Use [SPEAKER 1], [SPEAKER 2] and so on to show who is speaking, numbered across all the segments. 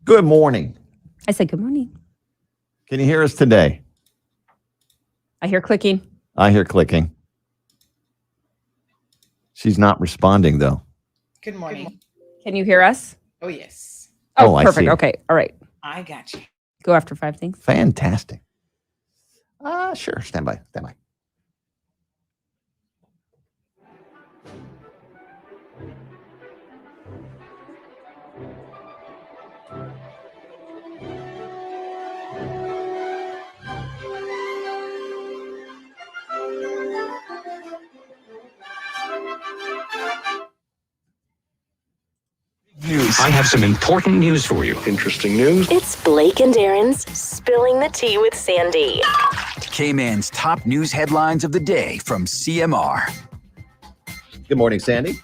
[SPEAKER 1] Good morning.
[SPEAKER 2] I said good morning.
[SPEAKER 1] Can you hear us today?
[SPEAKER 2] I hear clicking.
[SPEAKER 1] I hear clicking. She's not responding, though.
[SPEAKER 3] Good morning.
[SPEAKER 2] Can you hear us?
[SPEAKER 3] Oh, yes.
[SPEAKER 1] Oh, I
[SPEAKER 2] perfect.
[SPEAKER 1] see.
[SPEAKER 2] Okay. All right.
[SPEAKER 3] I got you.
[SPEAKER 2] Go after 5 things.
[SPEAKER 1] Fantastic. Sure. Stand by.
[SPEAKER 4] News. I have some important news for you.
[SPEAKER 5] Interesting news.
[SPEAKER 6] It's Blake and Aaron's Spilling the Tea with Sandy.
[SPEAKER 7] K-Man's top news headlines of the day from CMR.
[SPEAKER 1] Good morning, Sandy.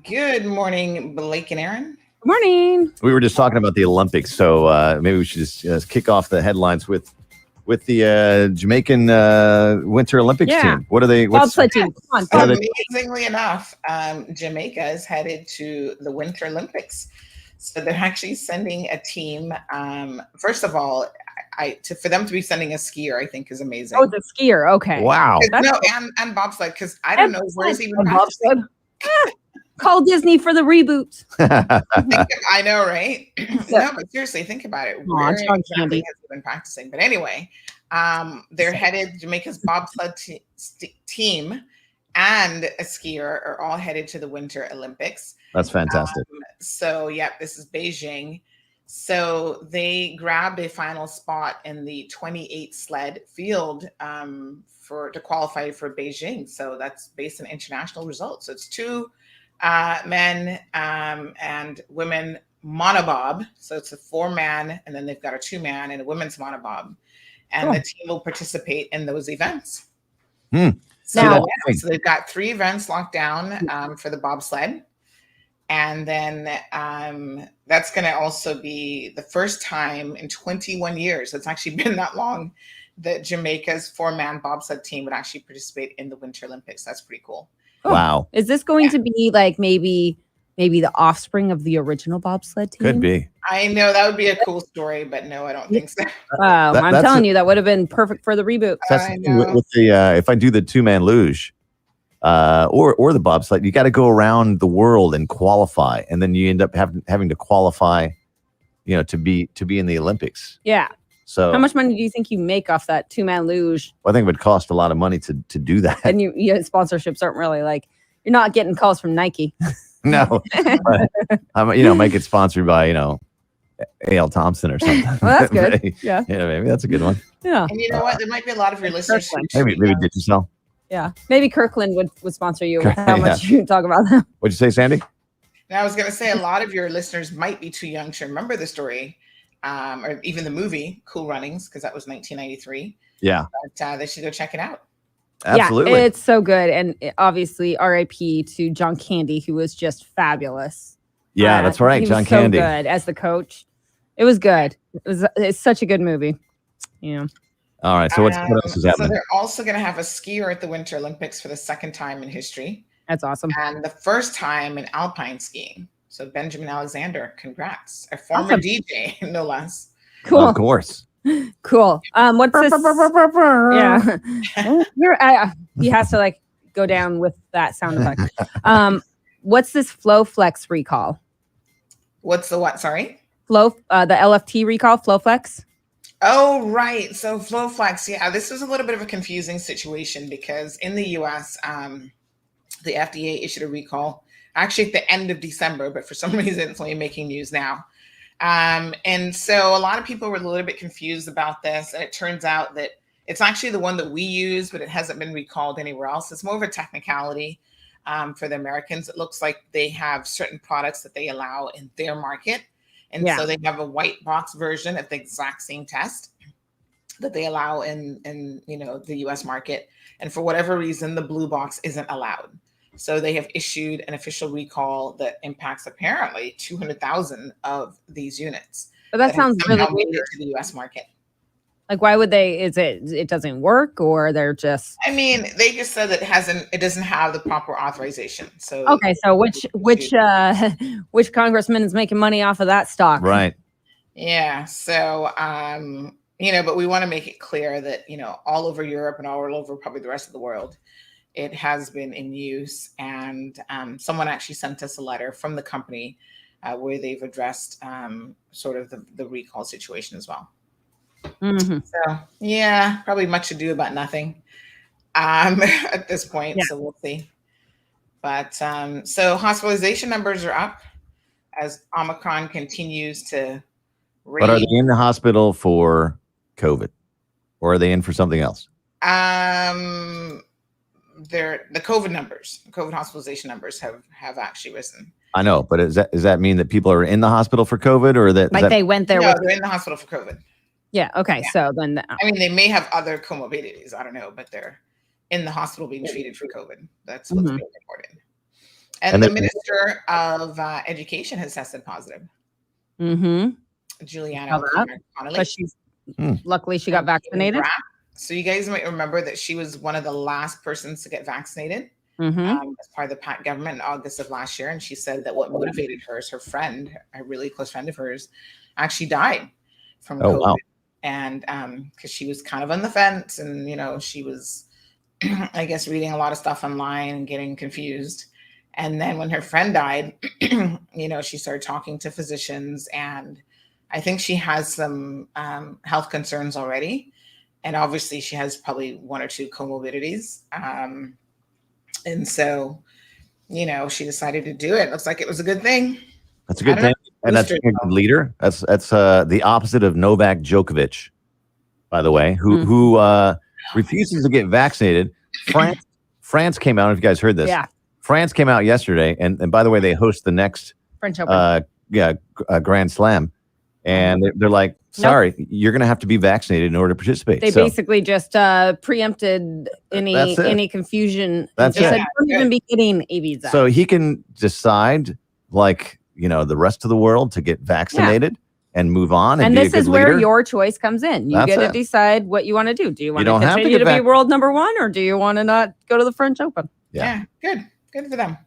[SPEAKER 3] Good morning, Blake and Aaron.
[SPEAKER 2] Good morning.
[SPEAKER 1] We were just talking about the Olympics, so maybe we should just kick off the headlines with the Jamaican Winter Olympics team. What are they?
[SPEAKER 2] Bobsled team. Come on.
[SPEAKER 3] Amazingly enough, Jamaica is headed to the Winter Olympics. So they're actually sending a team. First of all, for them to be sending a skier, I think is amazing.
[SPEAKER 2] Oh, the skier. Okay.
[SPEAKER 1] Wow.
[SPEAKER 3] And bobsled, because I don't know where's even
[SPEAKER 2] bobsled. Call Disney for the reboot.
[SPEAKER 3] I know, right? No, but seriously, think about it. Where exactly has he been practicing? But anyway, they're headed. Jamaica's bobsled team and a skier are all headed to the Winter Olympics.
[SPEAKER 1] That's fantastic.
[SPEAKER 3] This is Beijing. So they grabbed a final spot in the 28 sled field to qualify for Beijing. So that's based on international results. So it's 2 men and women monobob. So it's a 4-man, and then they've got a 2-man and a women's monobob. And the team will participate in those events. So they've got 3 events locked down for the bobsled. And then that's going to also be the first time in 21 years, it's actually been that long, that Jamaica's 4-man bobsled team would actually participate in the Winter Olympics. That's pretty cool.
[SPEAKER 1] Wow.
[SPEAKER 2] Is this going to be like maybe the offspring of the original bobsled team?
[SPEAKER 1] Could be.
[SPEAKER 3] I know that would be a cool story, but no, I don't think so.
[SPEAKER 2] I'm telling you, that would have been perfect for the reboot.
[SPEAKER 1] That's with the if I do the 2-man luge, or the bobsled, you got to go around the world and qualify, and then you end up having to qualify, to be in the Olympics.
[SPEAKER 2] Yeah.
[SPEAKER 1] So
[SPEAKER 2] how much money do you think you make off that 2-man luge?
[SPEAKER 1] Well, I think it would cost a lot of money to do that.
[SPEAKER 2] And sponsorships aren't really you're not getting calls from Nike.
[SPEAKER 1] No, make it sponsored by A.L. Thompson or something.
[SPEAKER 2] Well, that's good.
[SPEAKER 1] maybe,
[SPEAKER 2] yeah,
[SPEAKER 1] maybe that's a good one.
[SPEAKER 2] Yeah.
[SPEAKER 3] And you know what? There might be a lot of your listeners.
[SPEAKER 1] Maybe Digicel.
[SPEAKER 2] Yeah, maybe Kirkland would sponsor you with how much you talk about them.
[SPEAKER 1] What'd you say, Sandy?
[SPEAKER 3] Now, I was going to say a lot of your listeners might be too young to remember the story, or even the movie Cool Runnings, because that was 1993.
[SPEAKER 1] Yeah,
[SPEAKER 3] but they should go check it out.
[SPEAKER 1] Absolutely,
[SPEAKER 2] yeah, it's so good, and obviously R.I.P. to John Candy, who was just fabulous.
[SPEAKER 1] Yeah, that's right, John Candy.
[SPEAKER 2] So good as the coach. It was good. It's such a good movie. Yeah.
[SPEAKER 1] All right. So what else is happening?
[SPEAKER 3] So they're also going to have a skier at the Winter Olympics for the 2nd time in history.
[SPEAKER 2] That's awesome.
[SPEAKER 3] And the 1st time in alpine skiing. So Benjamin Alexander, congrats. A former DJ, no less.
[SPEAKER 2] Cool.
[SPEAKER 1] Of course.
[SPEAKER 2] Cool. What's this? Yeah. He has to go down with that sound effect. What's this FlowFlex recall?
[SPEAKER 3] What's the what? Sorry?
[SPEAKER 2] The LFT recall, FlowFlex.
[SPEAKER 3] Oh, right. So FlowFlex, yeah, this was a little bit of a confusing situation because in the US, the FDA issued a recall actually at the end of December, but for some reason it's only making news now. And so a lot of people were a little bit confused about this. And it turns out that it's actually the one that we use, but it hasn't been recalled anywhere else. It's more of a technicality for the Americans. It looks like they have certain products that they allow in their market. And so they have a white box version of the exact same test that they allow in the US market. And for whatever reason, the blue box isn't allowed. So they have issued an official recall that impacts apparently 200,000 of these units.
[SPEAKER 2] But that sounds really weird
[SPEAKER 3] to the US market.
[SPEAKER 2] Why would they? Is it doesn't work, or they're just?
[SPEAKER 3] I mean, they just said that it doesn't have the proper authorization. So
[SPEAKER 2] okay, so which congressman is making money off of that stock?
[SPEAKER 1] Right.
[SPEAKER 3] Yeah. So, but we want to make it clear that, all over Europe and all over probably the rest of the world, it has been in use. And someone actually sent us a letter from the company where they've addressed sort of the recall situation as well.
[SPEAKER 2] Mm-hmm.
[SPEAKER 3] So, yeah, probably much ado about nothing at this point.
[SPEAKER 2] Yeah.
[SPEAKER 3] So we'll see. But so hospitalization numbers are up as Omicron continues to rage.
[SPEAKER 1] But are they in the hospital for COVID, or are they in for something else?
[SPEAKER 3] The COVID numbers, COVID hospitalization numbers have actually risen.
[SPEAKER 1] I know, but does that mean that people are in the hospital for COVID, or that
[SPEAKER 2] Like they went there?
[SPEAKER 3] No, they're in the hospital for COVID.
[SPEAKER 2] Yeah. Okay.
[SPEAKER 3] Yeah.
[SPEAKER 2] So then,
[SPEAKER 3] I mean, they may have other comorbidities. I don't know, but they're in the hospital being treated for COVID. That's what's being reported. And the Minister of Education has tested positive.
[SPEAKER 2] Mm-hmm.
[SPEAKER 3] Juliana Connolly.
[SPEAKER 2] But luckily she got vaccinated.
[SPEAKER 3] So you guys might remember that she was one of the last persons to get vaccinated as part of the PAC government in August of last year. And she said that what motivated her is her friend, a really close friend of hers, actually died from COVID. Wow. And because she was kind of on the fence and, she was, I guess, reading a lot of stuff online and getting confused. And then when her friend died, she started talking to physicians, and I think she has some health concerns already. And obviously she has probably one or two comorbidities. And so, she decided to do it. Looks like it was a good thing.
[SPEAKER 1] That's a good thing. And that's a good leader. That's the opposite of Novak Djokovic, by the way, who refuses to get vaccinated. France came out, if you guys heard this.
[SPEAKER 2] Yeah.
[SPEAKER 1] France came out yesterday, and by the way, they host the next
[SPEAKER 2] French Open.
[SPEAKER 1] Grand Slam, and they're like, sorry, you're going to have to be vaccinated in order to participate.
[SPEAKER 2] They basically just preempted any confusion.
[SPEAKER 1] That's it.
[SPEAKER 2] Said, don't even be getting AVs.
[SPEAKER 1] So he can decide, the rest of the world to get vaccinated and move on. And
[SPEAKER 2] this is where your choice comes in. You get to decide what you want to do. Do you want to continue to be world number one, or do you want to not go to the French Open?
[SPEAKER 3] Yeah, good for them.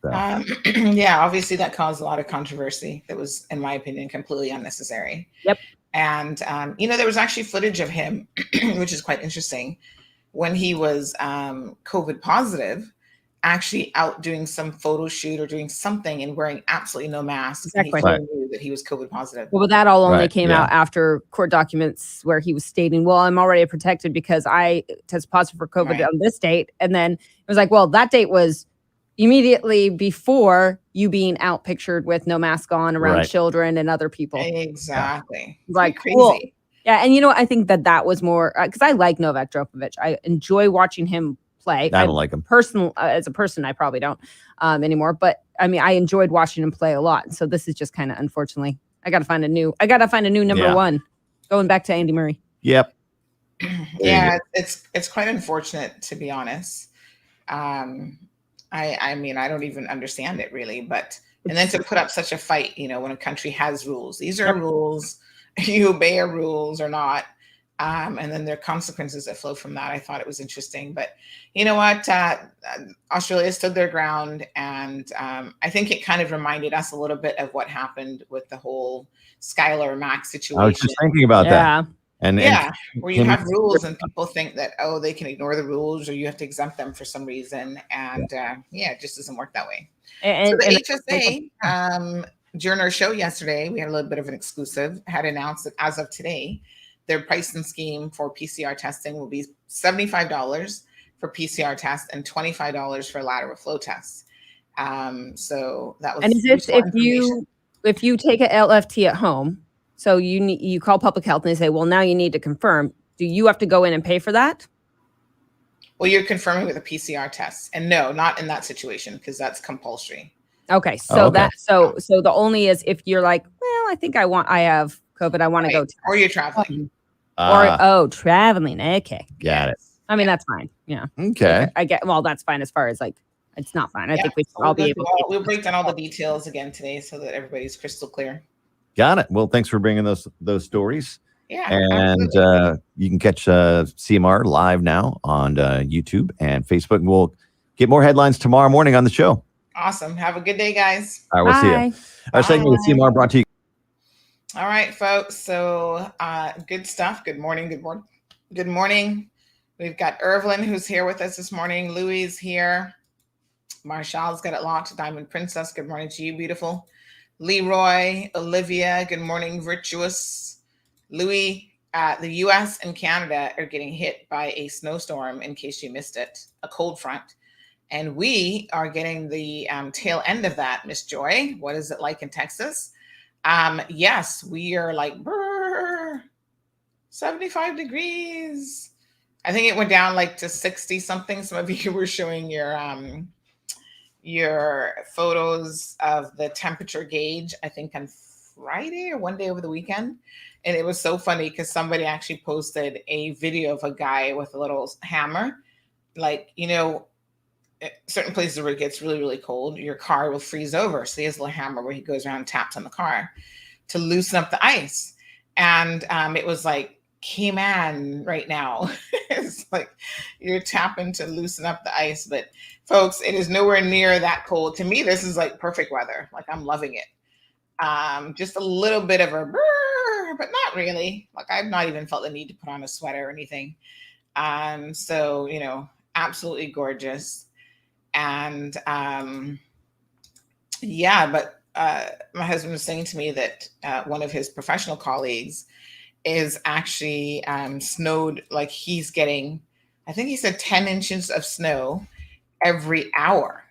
[SPEAKER 3] Obviously that caused a lot of controversy that was, in my opinion, completely unnecessary.
[SPEAKER 2] Yep.
[SPEAKER 3] And there was actually footage of him, which is quite interesting, when he was COVID positive, actually out doing some photo shoot or doing something and wearing absolutely no mask.
[SPEAKER 2] Exactly.
[SPEAKER 3] And he knew that he was COVID positive.
[SPEAKER 2] Well, that all only came out after court documents where he was stating, well, I'm already protected because I tested positive for COVID on this date. And then it was like, well, that date was immediately before you being out pictured with no mask on around children and other people.
[SPEAKER 3] Exactly.
[SPEAKER 2] Like,
[SPEAKER 3] crazy.
[SPEAKER 2] Cool. Yeah. And I think that was more because I like Novak Djokovic. I enjoy watching him play.
[SPEAKER 1] I don't like him.
[SPEAKER 2] As a person, I probably don't anymore. But I mean, I enjoyed watching him play a lot. So this is just kind of, unfortunately, I got to find a new number one. Going back to Andy Murray.
[SPEAKER 1] Yep.
[SPEAKER 3] Yeah, it's quite unfortunate, to be honest. I mean, I don't even understand it really, and then to put up such a fight, when a country has rules, these are rules, you obey our rules or not. And then there are consequences that flow from that. I thought it was interesting, but you know what? Australia stood their ground. And I think it kind of reminded us a little bit of what happened with the whole Skylar Max situation.
[SPEAKER 1] I was just thinking about that. And
[SPEAKER 3] where you have rules and people think that, they can ignore the rules or you have to exempt them for some reason. And it just doesn't work that way. So the HSA, during our show yesterday, we had a little bit of an exclusive, had announced that as of today, their pricing scheme for PCR testing will be $75 for PCR tests and $25 for lateral flow tests. So that was.
[SPEAKER 2] And is this if you take an LFT at home? So you call public health and they say, well, now you need to confirm. Do you have to go in and pay for that?
[SPEAKER 3] Well, you're confirming with a PCR test, and no, not in that situation because that's compulsory.
[SPEAKER 2] Okay, so so the only is if you're like, well, I think I have COVID, I want to go test.
[SPEAKER 3] Or you're traveling.
[SPEAKER 2] Traveling. Okay,
[SPEAKER 1] got it.
[SPEAKER 2] I mean, that's fine. Yeah.
[SPEAKER 1] Okay.
[SPEAKER 2] I get. Well, that's fine as far as it's not fine. I think I'll be able.
[SPEAKER 3] We'll break down all the details again today so that everybody's crystal clear.
[SPEAKER 1] Got it. Well, thanks for bringing those stories.
[SPEAKER 3] Yeah.
[SPEAKER 1] And you can catch CMR live now on YouTube and Facebook. And we'll get more headlines tomorrow morning on the show.
[SPEAKER 3] Awesome. Have a good day, guys.
[SPEAKER 1] All right, we'll see you. Our segment with CMR brought to you.
[SPEAKER 3] All right, folks. So good stuff. Good morning. Good morning. Good morning. We've got Irvlyn, who's here with us this morning. Louis is here. Marshall's got it locked. Diamond Princess. Good morning to you, beautiful. Leroy, Olivia. Good morning, virtuous. Louis, the U.S. and Canada are getting hit by a snowstorm, in case you missed it, a cold front. And we are getting the tail end of that, Miss Joy. What is it like in Texas? Yes, we are like 75 degrees. I think it went down like to 60 something. Some of you were showing your photos of the temperature gauge, I think on Friday or one day over the weekend. And it was so funny because somebody actually posted a video of a guy with a little hammer. Like, you know, certain places where it gets really, really cold, your car will freeze over. So he has a little hammer where he goes around and taps on the car to loosen up the ice. And it was like, Cayman right now. It's like you're tapping to loosen up the ice. But folks, it is nowhere near that cold. To me, this is like perfect weather. Like I'm loving it. Just a little bit of a brrr, but not really. Like I've not even felt the need to put on a sweater or anything. So, you know, absolutely gorgeous. And yeah, but my husband was saying to me that one of his professional colleagues is actually snowed, like he's getting, I think he said 10 inches of snow every hour.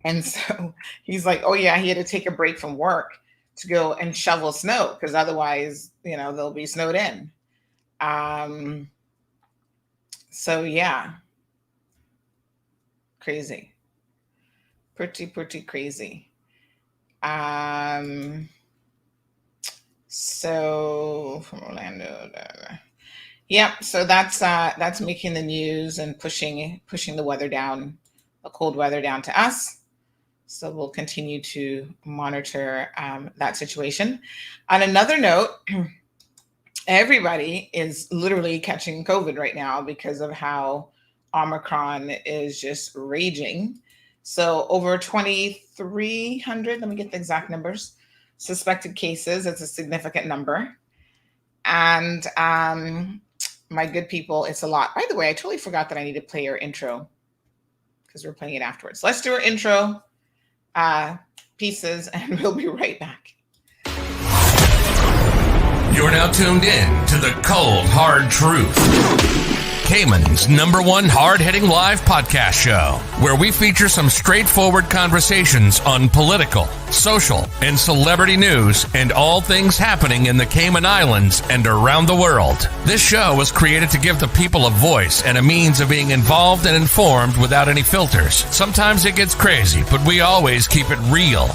[SPEAKER 3] And so he's like, oh yeah, he had to take a break from work to go and shovel snow because otherwise, you know, they'll be snowed in. So yeah, crazy, pretty crazy. So from Orlando, yep. So that's making the news and pushing the weather down, the cold weather down to us. So we'll continue to monitor that situation. On another note, everybody is literally catching COVID right now because of how Omicron is just raging. So over 2,300, let me get the exact numbers, suspected cases. It's a significant number. And my good people, it's a lot. By the way, I totally forgot that I need to play our intro because we're playing it afterwards. Let's do our intro pieces and we'll be right back.
[SPEAKER 5] You're now tuned in to the Cold Hard Truth, Cayman's #1 hard-hitting live podcast show, where we feature some straightforward conversations on political, social, and celebrity news and all things happening in the Cayman Islands and around the world. This show was created to give the people a voice and a means of being involved and informed without any filters. Sometimes it gets crazy, but we always keep it real.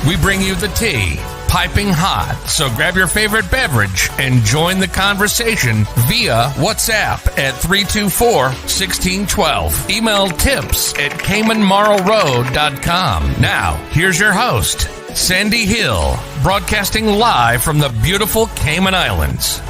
[SPEAKER 5] We bring you the tea, piping hot, so grab your favorite beverage and join the conversation via WhatsApp at 324-1612. Email tips@CaymanMarlRoad.com. Now, here's your host, Sandy Hill, broadcasting live from the beautiful Cayman Islands.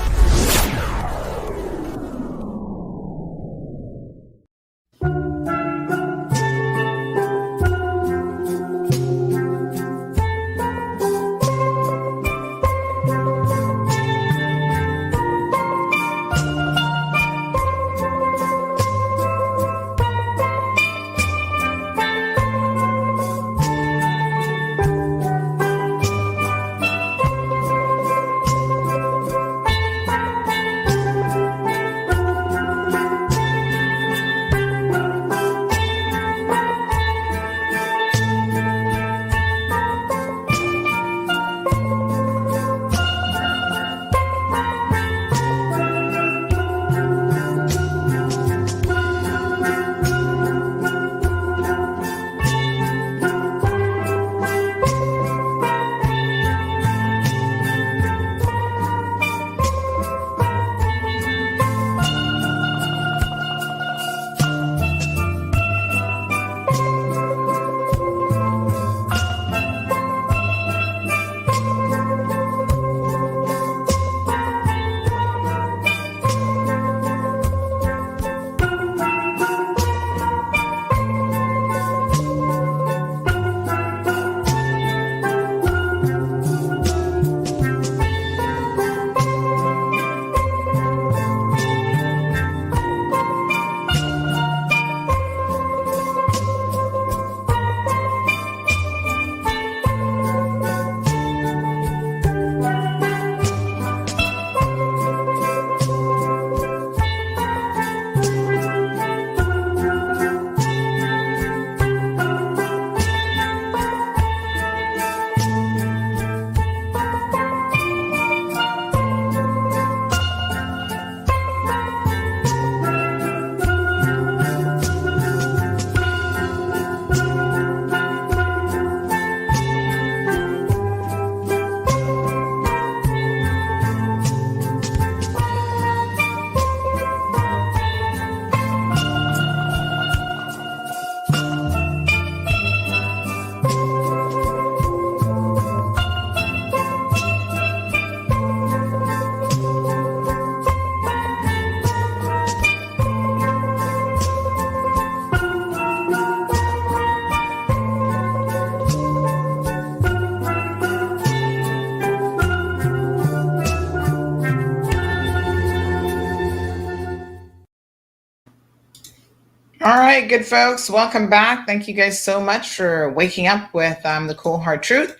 [SPEAKER 3] right, good folks. Welcome back. Thank you guys so much for waking up with the cold hard truth.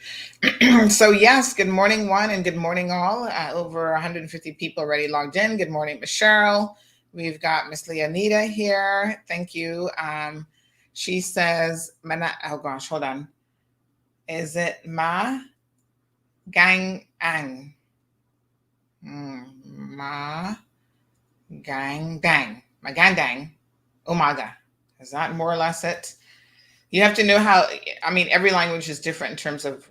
[SPEAKER 3] So yes, good morning, one, and good morning, all. Over 150 people already logged in. Good morning, Miss Cheryl. We've got Miss Leonita here. Thank you. She says, oh gosh, hold on. Is it Ma Gang Ang? Ma Gang Dang. Ma Gang Dang. Umaga. Is that more or less it? You have to know how, I mean, every language is different in terms of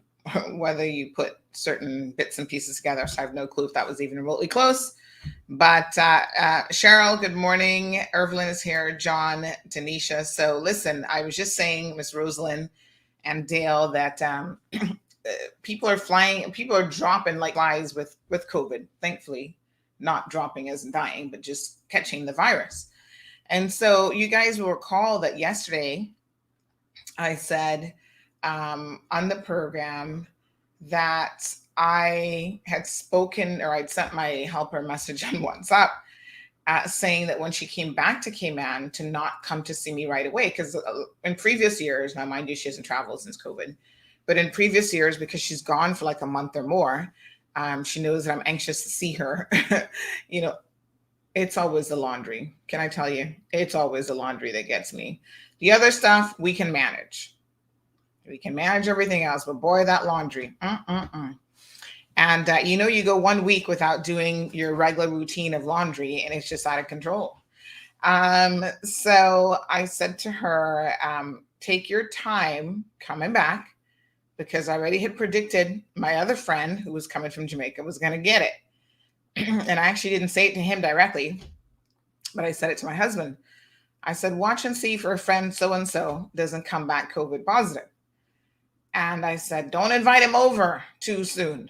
[SPEAKER 3] whether you put certain bits and pieces together. So I have no clue if that was even remotely close. But Cheryl, good morning. Irvelyn is here. John, Tanisha. So listen, I was just saying, Miss Rosalind and Dale, that people are flying, people are dropping like flies with COVID, thankfully. Not dropping as in dying, but just catching the virus. And so you guys will recall that yesterday I said on the program that I had spoken, or I'd sent my helper a message on WhatsApp saying that when she came back to Cayman to not come to see me right away, because in previous years, now mind you, she hasn't traveled since COVID, but in previous years, because she's gone for like a month or more, she knows that I'm anxious to see her. You know, it's always the laundry. Can I tell you? It's always the laundry that gets me. The other stuff we can manage. We can manage everything else, but boy, that laundry. And you know, you go 1 week without doing your regular routine of laundry, and it's just out of control. So I said to her, take your time coming back, because I already had predicted my other friend who was coming from Jamaica was going to get it. And I actually didn't say it to him directly, but I said it to my husband. I said, watch and see for a friend so-and-so doesn't come back COVID positive. And I said, don't invite him over too soon.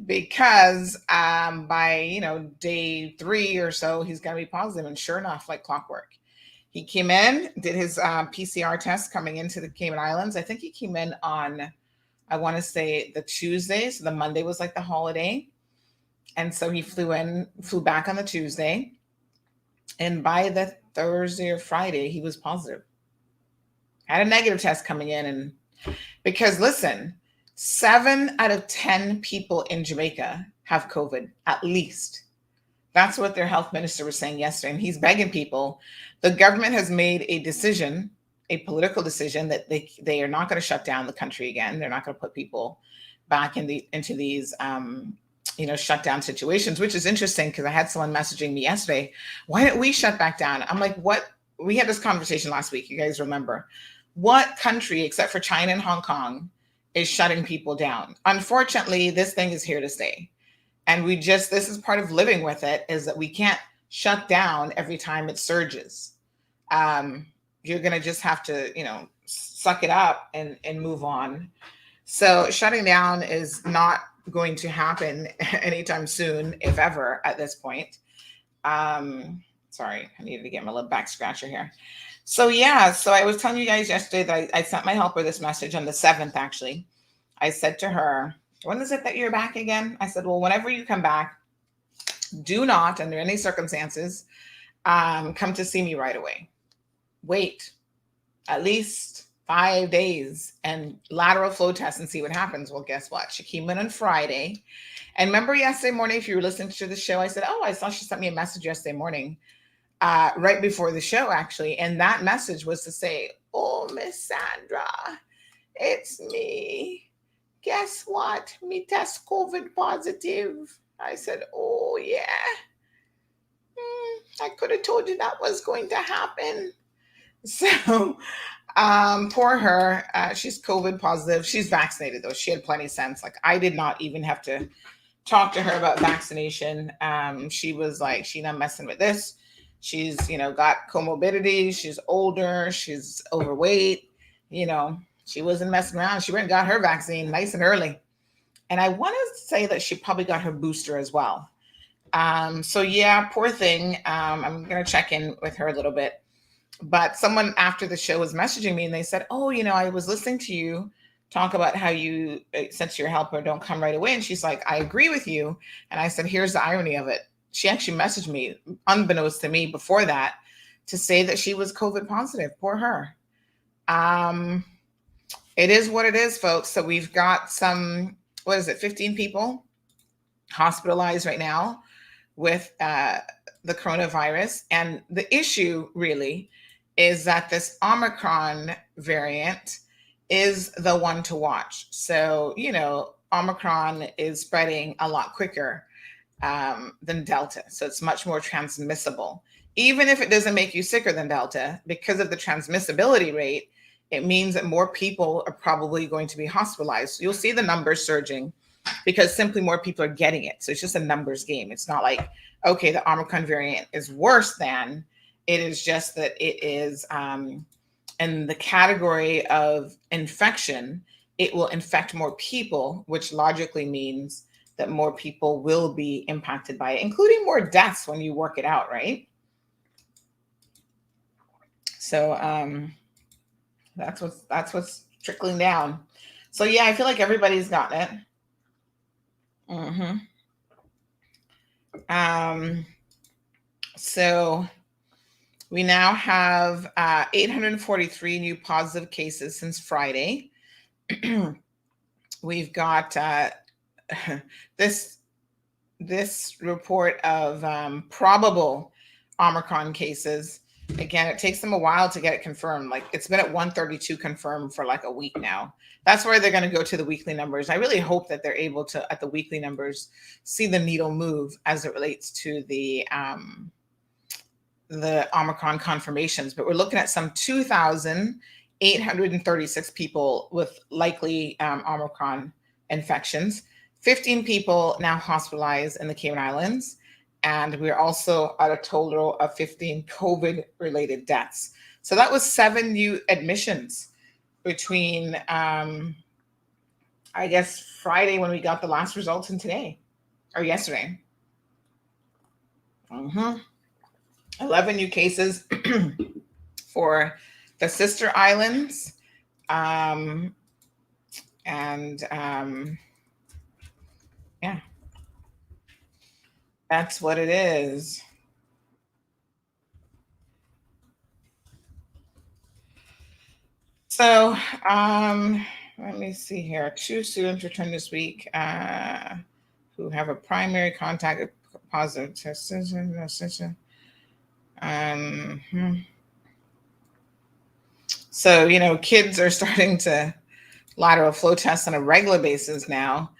[SPEAKER 3] Because by, day 3 or so, he's going to be positive. And sure enough, like clockwork, he came in, did his PCR test coming into the Cayman Islands. I think he came in on, I want to say the Tuesday. So the Monday was like the holiday. And so he flew back on the Tuesday. And by the Thursday or Friday, he was positive. Had a negative test coming in. And because listen, 7 out of 10 people in Jamaica have COVID, at least. That's what their health minister was saying yesterday. And he's begging people. The government has made a decision, a political decision, that they are not going to shut down the country again. They're not going to put people back into these shutdown situations, which is interesting because I had someone messaging me yesterday. Why don't we shut back down? I'm like, what? We had this conversation last week. You guys remember what country, except for China and Hong Kong, is shutting people down? Unfortunately, this thing is here to stay. And this is part of living with it, is that we can't shut down every time it surges. You're going to just have to, suck it up and move on. So shutting down is not going to happen anytime soon, if ever, at this point. Sorry, I needed to get my little back scratcher here. So yeah, so I was telling you guys yesterday that I sent my helper this message on the 7th, actually. I said to her, when is it that you're back again? I said, well, whenever you come back, do not, under any circumstances, come to see me right away. Wait at least 5 days and lateral flow test and see what happens. Well, guess what? She came in on Friday. And remember yesterday morning, if you were listening to the show, I said, I saw she sent me a message yesterday morning, right before the show, actually. And that message was to say, oh, Miss Sandra, it's me. Guess what? Me test COVID positive. I said, oh, yeah. I could have told you that was going to happen. So poor her. She's COVID positive. She's vaccinated, though. She had plenty of sense. Like, I did not even have to talk to her about vaccination. She was like, she's not messing with this. She's, got comorbidities. She's older. She's overweight. She wasn't messing around. She went and got her vaccine nice and early. And I want to say that she probably got her booster as well. So yeah, poor thing. I'm going to check in with her a little bit. But someone after the show was messaging me and they said, I was listening to you talk about how you, since you're a helper, don't come right away. And she's like, I agree with you. And I said, here's the irony of it. She actually messaged me, unbeknownst to me before that, to say that she was COVID positive. Poor her. It is what it is, folks. So we've got 15 people hospitalized right now with the coronavirus. And the issue really is that this Omicron variant is the one to watch. So, Omicron is spreading a lot quicker than Delta. So it's much more transmissible. Even if it doesn't make you sicker than Delta, because of the transmissibility rate, it means that more people are probably going to be hospitalized. So you'll see the numbers surging because simply more people are getting it. So it's just a numbers game. It's not like, okay, the Omicron variant is worse than. It is just that it is in the category of infection, it will infect more people, which logically means that more people will be impacted by it, including more deaths when you work it out, right? So that's what's trickling down. So yeah, I feel like everybody's gotten it. So we now have 843 new positive cases since Friday. We've got this report of probable Omicron cases. Again, it takes them a while to get it confirmed. Like it's been at 132 confirmed for like a week now. That's where they're going to go to the weekly numbers. I really hope that they're able to, at the weekly numbers, see the needle move as it relates to the Omicron confirmations. But we're looking at some 2,836 people with likely Omicron infections. 15 people now hospitalized in the Cayman Islands. And we're also at a total of 15 COVID-related deaths. So that was 7 new admissions between, I guess, Friday when we got the last results and today, or yesterday. 11 new cases for the sister islands. Yeah. That's what it is. So let me see here. 2 students returned this week who have a primary contact positive test. So, kids are starting to lateral flow test on a regular basis now.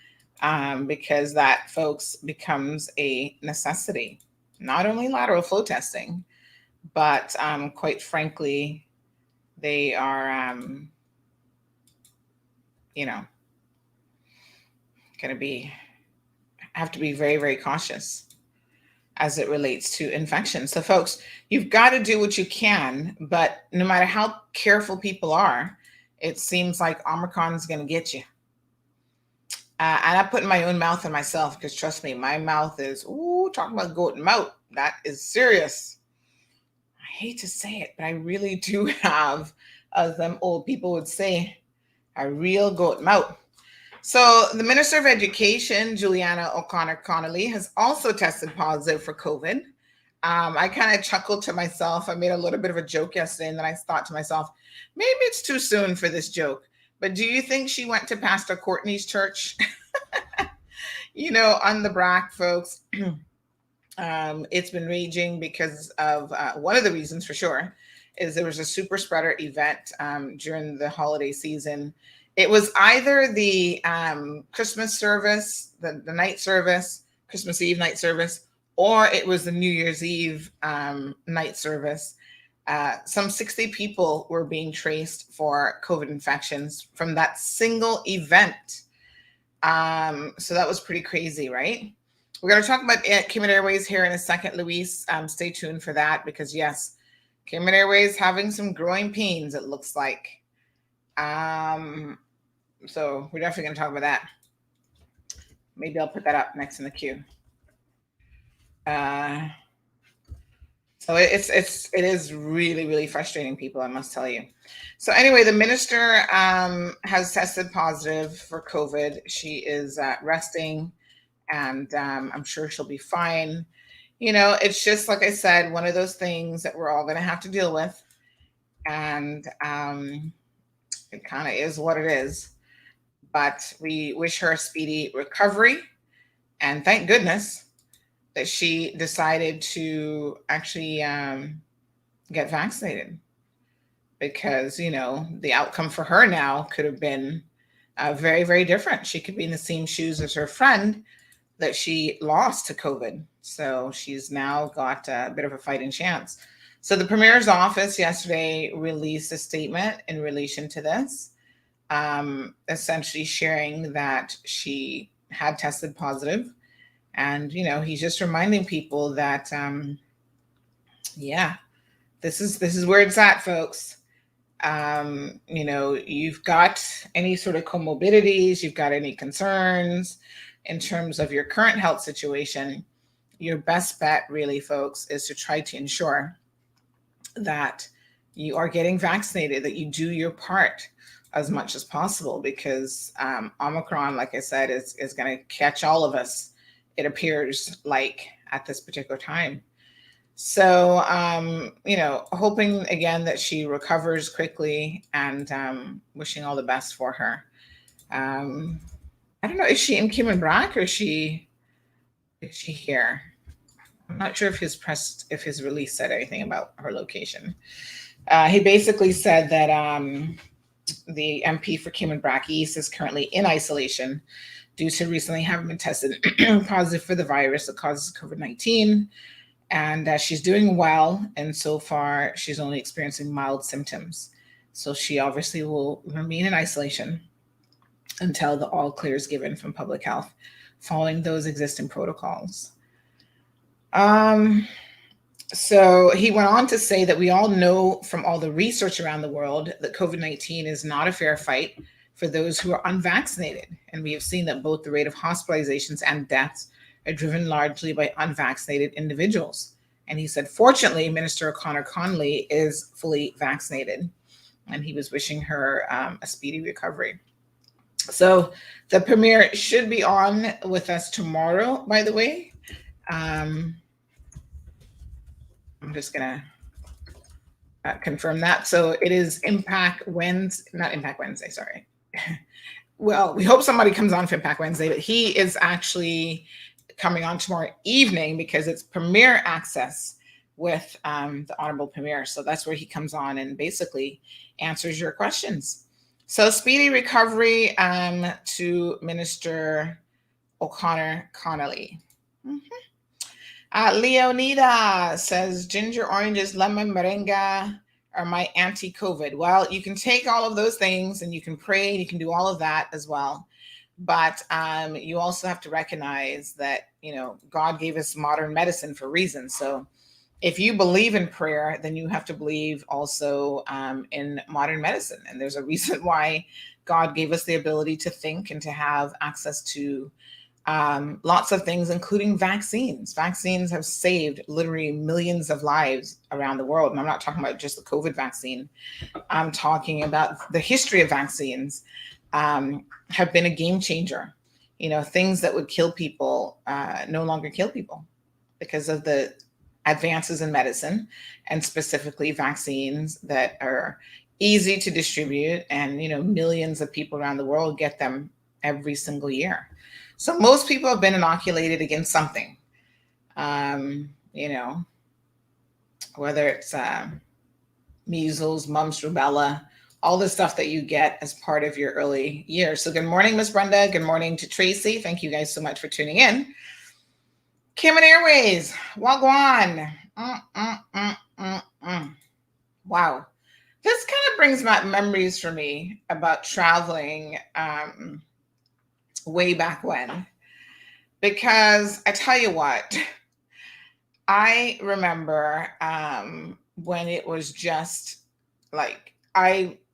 [SPEAKER 3] Because that, folks, becomes a necessity. Not only lateral flow testing, but quite frankly, they are, going to have to be very, very cautious as it relates to infection. So, folks, you've got to do what you can, but no matter how careful people are, it seems like Omicron is going to get you. And I put my own mouth in myself because trust me, my mouth is, talking about goat mouth. That is serious. I hate to say it, but I really do have, as them old people would say, a real goat mouth. So the Minister of Education, Juliana O'Connor-Connolly, has also tested positive for COVID. I kind of chuckled to myself. I made a little bit of a joke yesterday, and then I thought to myself, maybe it's too soon for this joke. But do you think she went to Pastor Courtney's church? On the BRAC, folks, it's been raging because of one of the reasons for sure is there was a super spreader event during the holiday season. It was either the Christmas service, the night service, Christmas Eve night service, or it was the New Year's Eve night service. Some 60 people were being traced for COVID infections from that single event. So that was pretty crazy, right? We're going to talk about Cayman Airways here in a second, Luis. Stay tuned for that because, yes, Cayman Airways having some growing pains, it looks like. So we're definitely going to talk about that. Maybe I'll put that up next in the queue. So it is really, really frustrating, people, I must tell you. So anyway, the minister has tested positive for COVID. She is resting, and I'm sure she'll be fine. it's just, like I said, one of those things that we're all going to have to deal with. And it kind of is what it is. But we wish her a speedy recovery. And thank goodness that she decided to actually get vaccinated. Because, the outcome for her now could have been very, very different. She could be in the same shoes as her friend that she lost to COVID. So she's now got a bit of a fighting chance. So the Premier's office yesterday released a statement in relation to this, essentially sharing that she had tested positive. And, he's just reminding people that, this is where it's at, folks. You've got any sort of comorbidities, you've got any concerns in terms of your current health situation, your best bet really, folks, is to try to ensure that you are getting vaccinated, that you do your part as much as possible, because Omicron, like I said, is going to catch all of us, it appears like, at this particular time. So, hoping again that she recovers quickly, and wishing all the best for her. I don't know, is she in Kimmenbrock, or is she here? I'm not sure if his release said anything about her location. He basically said that the MP for Kimmenbrock East is currently in isolation due to recently having been tested positive for the virus that causes COVID-19. And she's doing well. And so far, she's only experiencing mild symptoms. So she obviously will remain in isolation until the all clear is given from public health, following those existing protocols. So he went on to say that we all know from all the research around the world that COVID-19 is not a fair fight for those who are unvaccinated. And we have seen that both the rate of hospitalizations and deaths are driven largely by unvaccinated individuals. And he said, fortunately, Minister O'Connor Connolly is fully vaccinated, and he was wishing her a speedy recovery. So the Premier should be on with us tomorrow, by the way. I'm just going to confirm that. So it is Impact Wednesday, not Impact Wednesday, sorry. Well, we hope somebody comes on for Impact Wednesday, but he is actually coming on tomorrow evening because it's Premier Access with the Honorable Premier. So that's where he comes on and basically answers your questions. So speedy recovery to Minister O'Connor Connolly. Leonida says, ginger, oranges, lemon, moringa are my anti-COVID. Well, you can take all of those things and you can pray, you can do all of that as well. But you also have to recognize that, God gave us modern medicine for a reason. So if you believe in prayer, then you have to believe also in modern medicine. And there's a reason why God gave us the ability to think and to have access to lots of things, including vaccines. Vaccines have saved literally millions of lives around the world. And I'm not talking about just the COVID vaccine. I'm talking about the history of vaccines have been a game changer. Things that would kill people no longer kill people because of the advances in medicine, and specifically vaccines that are easy to distribute, and millions of people around the world get them every single year. So most people have been inoculated against something, whether it's measles, mumps, rubella, all the stuff that you get as part of your early years. So good morning, Miss Brenda. Good morning to Tracy. Thank you guys so much for tuning in. Cayman Airways, Wagwan. Wow. This kind of brings back memories for me about traveling way back when. Because I tell you what, I remember when it was just like,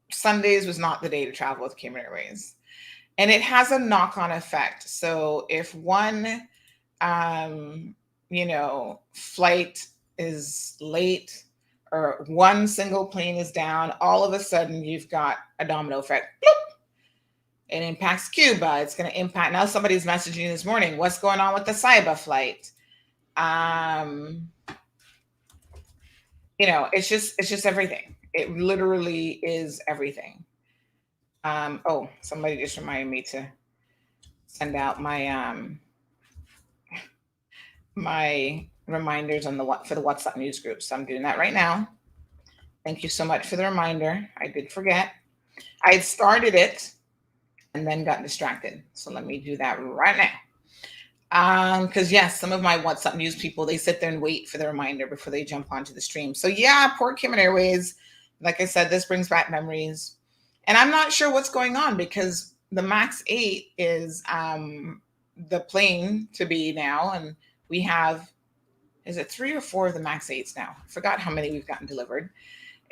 [SPEAKER 3] Sundays was not the day to travel with Cayman Airways. And it has a knock-on effect. So if one, flight is late or one single plane is down, all of a sudden you've got a domino effect. Bloop! It impacts Cuba. It's going to impact. Now somebody's messaging this morning, what's going on with the Saiba flight? It's just everything. It literally is everything. Oh, somebody just reminded me to send out my reminders for the WhatsApp news group. So I'm doing that right now. Thank you so much for the reminder. I did forget. I had started it and then got distracted. So let me do that right now. Because yes, some of my WhatsApp news people, they sit there and wait for the reminder before they jump onto the stream. So yeah, poor Cayman Airways. Like I said, this brings back memories. And I'm not sure what's going on because the MAX 8 is the plane to be now. And we have, is it 3 or 4 of the MAX 8s now? I forgot how many we've gotten delivered.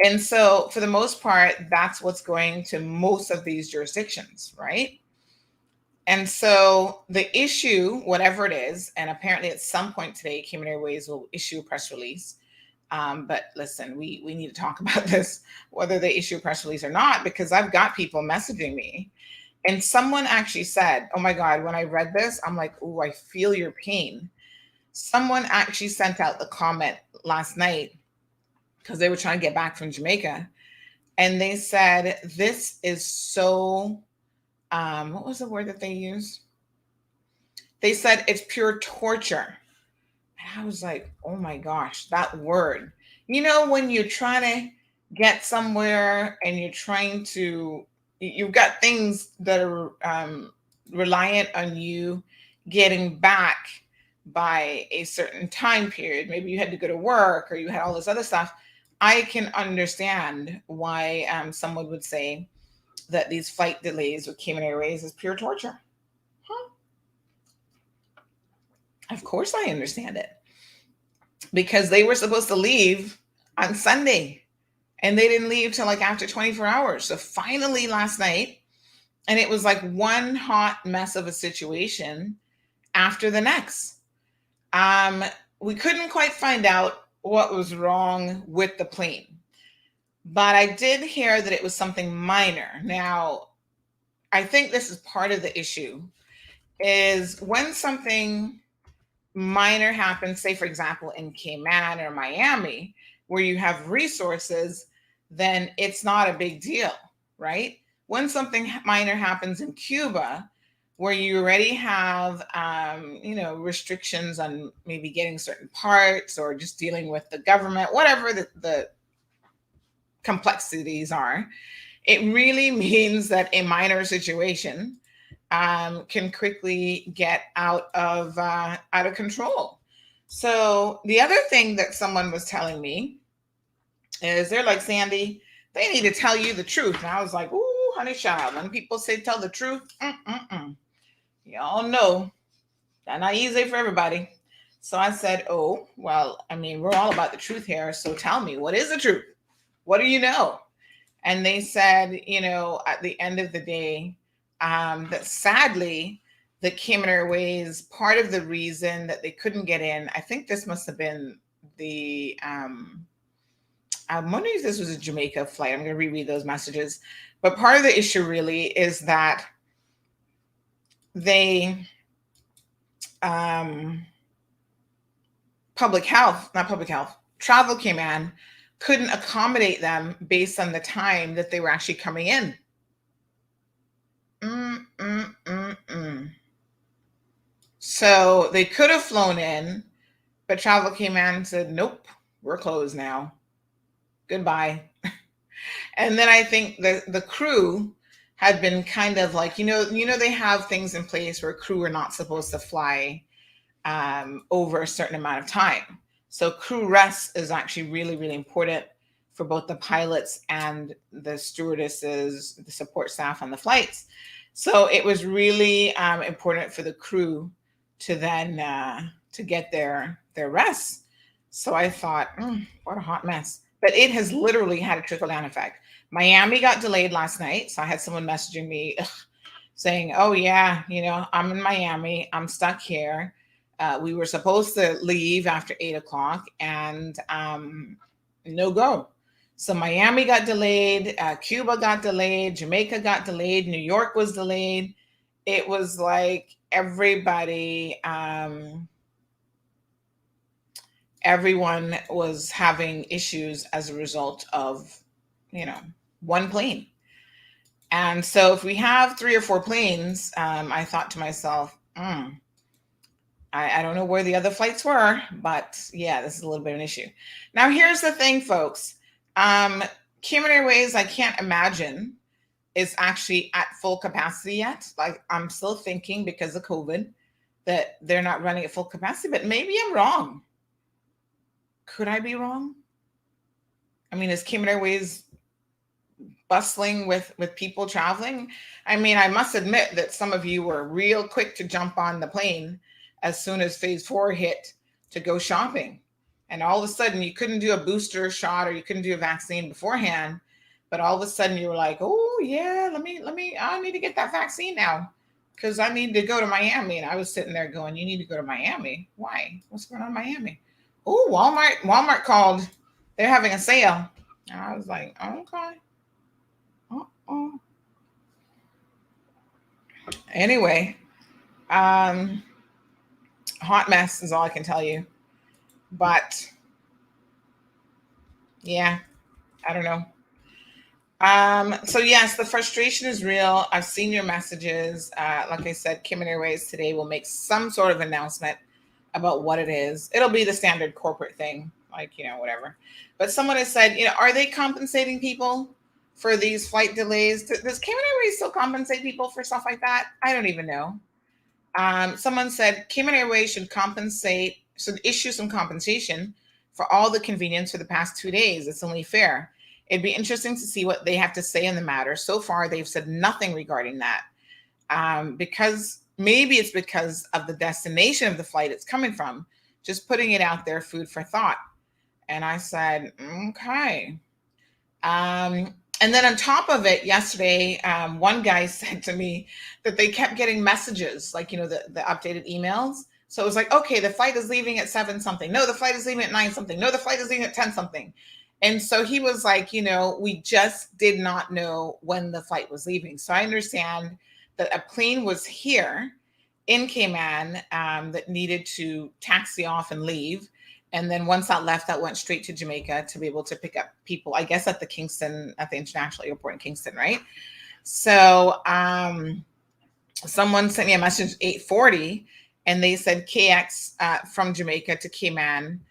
[SPEAKER 3] And so for the most part, that's what's going to most of these jurisdictions, right? And so the issue, whatever it is, and apparently at some point today, Cayman Airways will issue a press release. But listen, we need to talk about this, whether they issue a press release or not, because I've got people messaging me. And someone actually said, oh my God, when I read this, I'm like, oh, I feel your pain. Someone actually sent out the comment last night because they were trying to get back from Jamaica. And they said, this is so, what was the word that they used? They said it's pure torture. And I was like, oh my gosh, that word. When you're trying to get somewhere and you're trying to, you've got things that are reliant on you getting back by a certain time period. Maybe you had to go to work or you had all this other stuff. I can understand why someone would say that these flight delays with Cayman Airways is pure torture. Of course I understand it. Because they were supposed to leave on Sunday and they didn't leave till like after 24 hours. So finally last night, and it was like one hot mess of a situation after the next. We couldn't quite find out what was wrong with the plane, but I did hear that it was something minor. Now, I think this is part of the issue is when something minor happens, say for example, in Cayman or Miami, where you have resources, then it's not a big deal, right? When something minor happens in Cuba, where you already have, restrictions on maybe getting certain parts or just dealing with the government, whatever the complexities are, it really means that a minor situation can quickly get out of control. So the other thing that someone was telling me is they're like, Sandy, they need to tell you the truth. And I was like, ooh, honey child, when people say tell the truth, y'all know that's not easy for everybody. So I said, oh, well, I mean, we're all about the truth here. So tell me, what is the truth? What do you know? And they said, at the end of the day, that sadly, the Cayman Airways, part of the reason that they couldn't get in, I think this must have been the, I'm wondering if this was a Jamaica flight. I'm going to reread those messages. But part of the issue really is that they, Travel Cayman couldn't accommodate them based on the time that they were actually coming in. So they could have flown in, but Travel Cayman said, nope, we're closed now. Goodbye. And then I think the crew had been kind of like, they have things in place where crew are not supposed to fly over a certain amount of time. So crew rest is actually really, really important for both the pilots and the stewardesses, the support staff on the flights. So it was really important for the crew to then to get their rest. So I thought, what a hot mess. But it has literally had a trickle-down effect. Miami got delayed last night. So I had someone messaging me saying, oh yeah, I'm in Miami. I'm stuck here. We were supposed to leave after 8 o'clock and no go. So Miami got delayed, Cuba got delayed, Jamaica got delayed, New York was delayed. It was like everybody everyone was having issues as a result of, one plane. And so if we have 3 or 4 planes, I thought to myself, I don't know where the other flights were, but yeah, this is a little bit of an issue. Now, here's the thing, folks. Cayman Airways, I can't imagine, is actually at full capacity yet. Like, I'm still thinking because of COVID that they're not running at full capacity, but maybe I'm wrong. Could I be wrong? I mean, is Cayman Airways bustling with people traveling? I mean, I must admit that some of you were real quick to jump on the plane as soon as phase 4 hit to go shopping. And all of a sudden you couldn't do a booster shot or you couldn't do a vaccine beforehand. But all of a sudden you were like, oh yeah, I need to get that vaccine now because I need to go to Miami. And I was sitting there going, you need to go to Miami. Why? What's going on in Miami? Oh, Walmart called. They're having a sale. And I was like, okay. Anyway, hot mess is all I can tell you. But yeah, I don't know. So yes, the frustration is real. I've seen your messages. Like I said, Cayman Airways today will make some sort of announcement about what it is. It'll be the standard corporate thing, like, whatever. But someone has said, are they compensating people for these flight delays? Does Cayman Airways still compensate people for stuff like that? I don't even know. Someone said Cayman Airways should issue some compensation for all the convenience for the past 2 days. It's only fair. It'd be interesting to see what they have to say in the matter. So far, they've said nothing regarding that. Because maybe it's because of the destination of the flight it's coming from. Just putting it out there, food for thought. And I said, okay. And then on top of it, yesterday, one guy said to me that they kept getting messages, like, the updated emails. So it was like, okay, the flight is leaving at 7 something. No, the flight is leaving at 9 something. No, the flight is leaving at 10 something. And so he was like, we just did not know when the flight was leaving. So I understand that a plane was here in Cayman that needed to taxi off and leave. And then once that left, that went straight to Jamaica to be able to pick up people, I guess, at the international airport in Kingston, right? So someone sent me a message 8:40, and they said KX from Jamaica to Cayman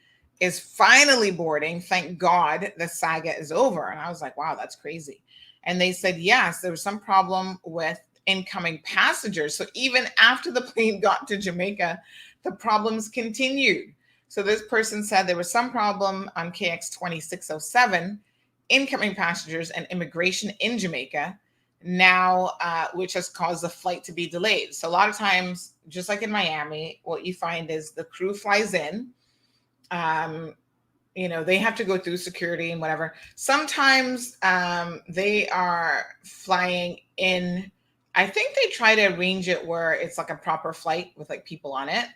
[SPEAKER 3] is finally boarding. Thank God the saga is over. And I was like, wow, that's crazy. And they said, yes, there was some problem with incoming passengers. So even after the plane got to Jamaica, the problems continued. So this person said there was some problem on KX 2607, incoming passengers and immigration in Jamaica now, which has caused the flight to be delayed. So a lot of times, just like in Miami, what you find is the crew flies in. They have to go through security and whatever. Sometimes they are flying in. I think they try to arrange it where it's like a proper flight with like people on it.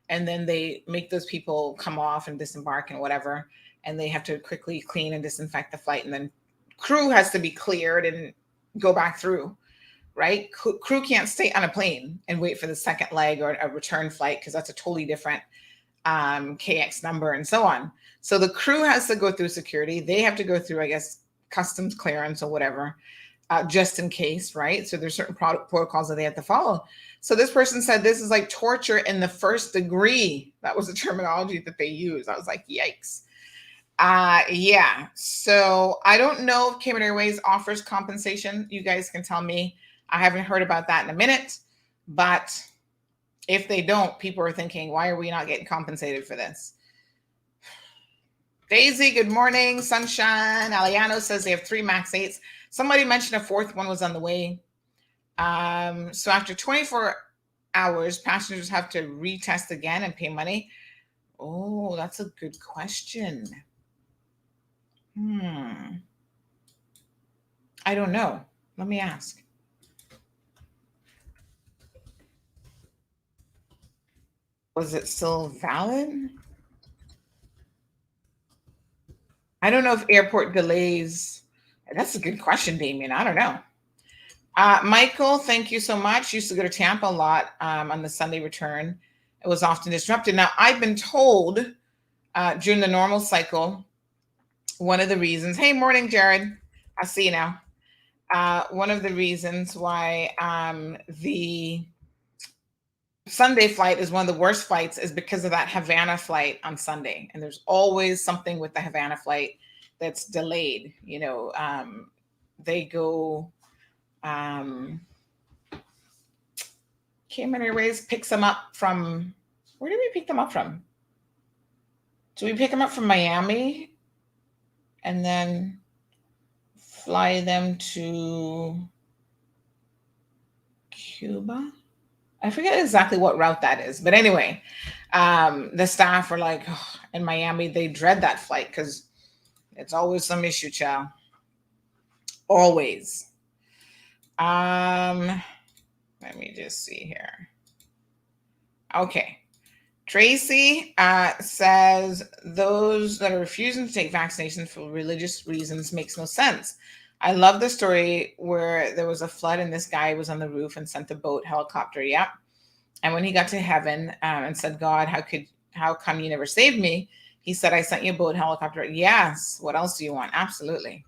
[SPEAKER 3] And then they make those people come off and disembark and whatever. And they have to quickly clean and disinfect the flight. And then crew has to be cleared and go back through, right? Crew can't stay on a plane and wait for the second leg or a return flight because that's a totally different KX number and so on. So the crew has to go through security. They have to go through, I guess, customs clearance or whatever, just in case, right? So there's certain protocols that they have to follow. So this person said this is like torture in the first degree. That was the terminology that they used. I was like, yikes. Yeah. So I don't know if Cayman Airways offers compensation. You guys can tell me. I haven't heard about that in a minute, but if they don't, people are thinking, why are we not getting compensated for this? Daisy, good morning. Sunshine. Aliano says they have 3 MAX 8s. Somebody mentioned a 4th one was on the way. So after 24 hours, passengers have to retest again and pay money. Oh, that's a good question. I don't know. Let me ask. Was it still valid? I don't know if airport delays. That's a good question, Damien. I don't know. Michael, thank you so much. Used to go to Tampa a lot on the Sunday return. It was often disrupted. Now, I've been told during the normal cycle, one of the reasons, hey, morning, Jared, I see you now. One of the reasons why the Sunday flight is one of the worst flights is because of that Havana flight on Sunday. And there's always something with the Havana flight that's delayed. You know, they go, Cayman Airways picks them up from, where did we pick them up from? Do we pick them up from Miami and then fly them to Cuba? I forget exactly what route that is. But anyway, the staff are like, oh, in Miami, they dread that flight because it's always some issue, child. Always. Let me just see here. Okay. Tracy says those that are refusing to take vaccinations for religious reasons makes no sense. I love the story where there was a flood and this guy was on the roof and sent a boat, helicopter. Yeah. And when he got to heaven and said, God, how come you never saved me? He said, I sent you a boat, helicopter. Yes. What else do you want? Absolutely.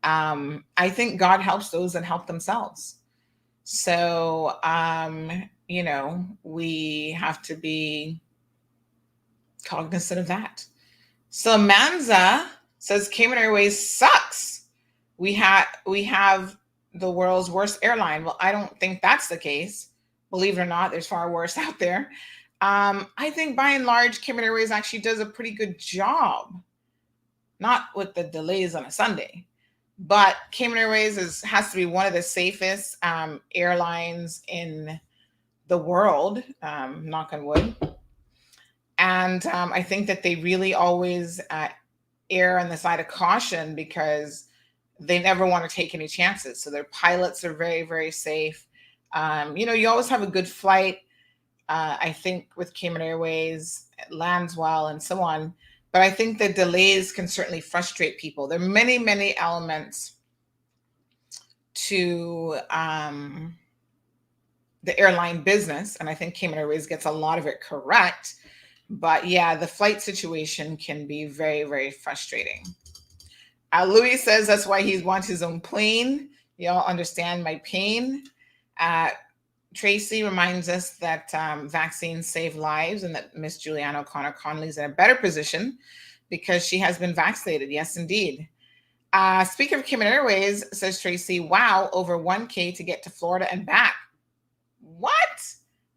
[SPEAKER 3] I think God helps those that help themselves. So, you know, we have to be cognizant of that. So Manza says Cayman Airways sucks. We have the world's worst airline. Well, I don't think that's the case. Believe it or not, there's far worse out there. I think by and large, Cayman Airways actually does a pretty good job. Not with the delays on a Sunday. But Cayman Airways has to be one of the safest airlines in the world, knock on wood. And I think that they really always err on the side of caution because they never want to take any chances. So their pilots are very, very safe. You know, you always have a good flight. I think with Cayman Airways, it lands well and so on. But I think the delays can certainly frustrate people. There are many, many elements to the airline business. And I think Cayman Airways gets a lot of it correct. But yeah, the flight situation can be very, very frustrating. Louis says that's why he wants his own plane. Y'all understand my pain. Tracy reminds us that vaccines save lives and that Miss Juliana O'Connor Connolly is in a better position because she has been vaccinated. Yes, indeed. Speaking of Cayman Airways, says Tracy, wow, over $1,000 to get to Florida and back. What?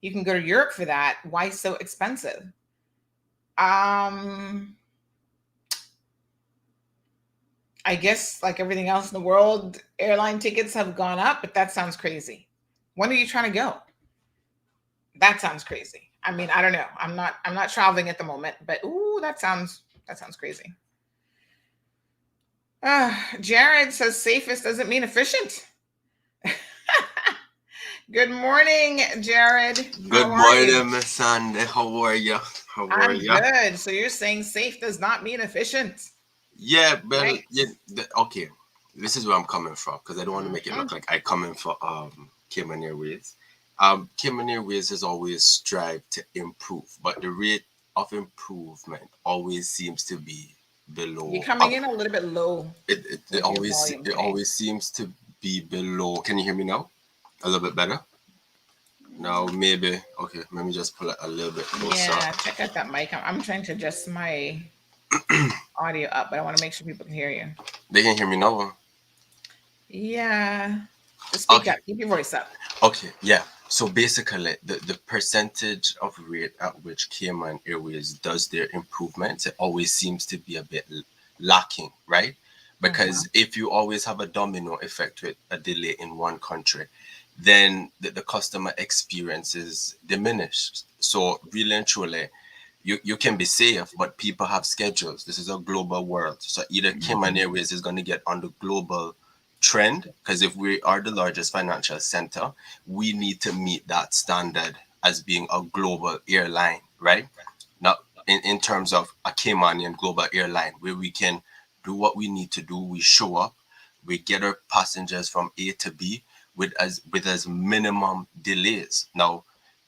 [SPEAKER 3] You can go to Europe for that. Why so expensive? I guess like everything else in the world, airline tickets have gone up, but that sounds crazy. When are you trying to go? That sounds crazy. I mean, I don't know. I'm not traveling at the moment, but ooh, that sounds crazy. Jared says safest doesn't mean efficient. Good morning, Jared.
[SPEAKER 8] Good morning, Miss Sandy. How are you?
[SPEAKER 3] I'm good. So you're saying safe does not mean efficient?
[SPEAKER 8] Yeah, but
[SPEAKER 3] right.
[SPEAKER 8] Okay. This is where I'm coming from because I don't want to make it look like I come in for Cayman Airways. Cayman Airways has always strived to improve, but the rate of improvement always seems to be below.
[SPEAKER 3] You're coming in a little bit low.
[SPEAKER 8] It always seems to be below. Can you hear me now? A little bit better? Now maybe. Okay, let me just pull it a little bit closer.
[SPEAKER 3] Yeah, check out that mic. I'm trying to adjust my audio up, but I want to make sure people can hear you.
[SPEAKER 8] They can hear me now.
[SPEAKER 3] Yeah. Just speak up. Keep your voice up.
[SPEAKER 8] Okay, yeah. So basically, the percentage of rate at which Cayman Airways does their improvements, it always seems to be a bit lacking, right? Because if you always have a domino effect with a delay in one country, then the customer experience is diminished. So really and truly, you can be safe, but people have schedules. This is a global world. So either Cayman Airways is going to get on the global trend, because if we are the largest financial center, we need to meet that standard as being a global airline, right? Now, in terms of a Caymanian global airline, where we can do what we need to do, we show up, we get our passengers from A to B with as minimum delays. Now,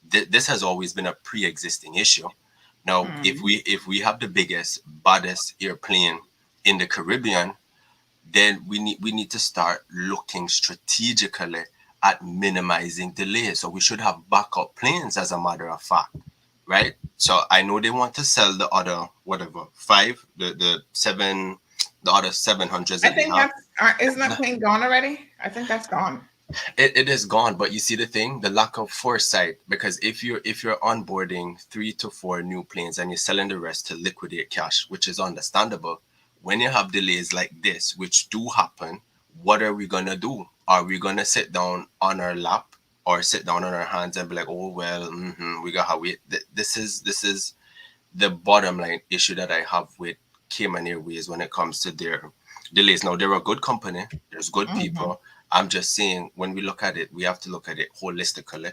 [SPEAKER 8] this has always been a pre-existing issue, Now, if we have the biggest, baddest airplane in the Caribbean, then we need to start looking strategically at minimizing delays. So we should have backup planes, as a matter of fact, right? So I know they want to sell the other the other 700s.
[SPEAKER 3] I think isn't that plane gone already? I think that's gone.
[SPEAKER 8] It is gone, but you see the thing, the lack of foresight. Because if you're onboarding 3 to 4 new planes and you're selling the rest to liquidate cash, which is understandable, when you have delays like this, which do happen, what are we gonna do? Are we gonna sit down on our lap or sit down on our hands and be like, oh well, we got how we? This is the bottom line issue that I have with Cayman Airways when it comes to their delays. Now, they're a good company. There's good people. I'm just saying, when we look at it, we have to look at it holistically.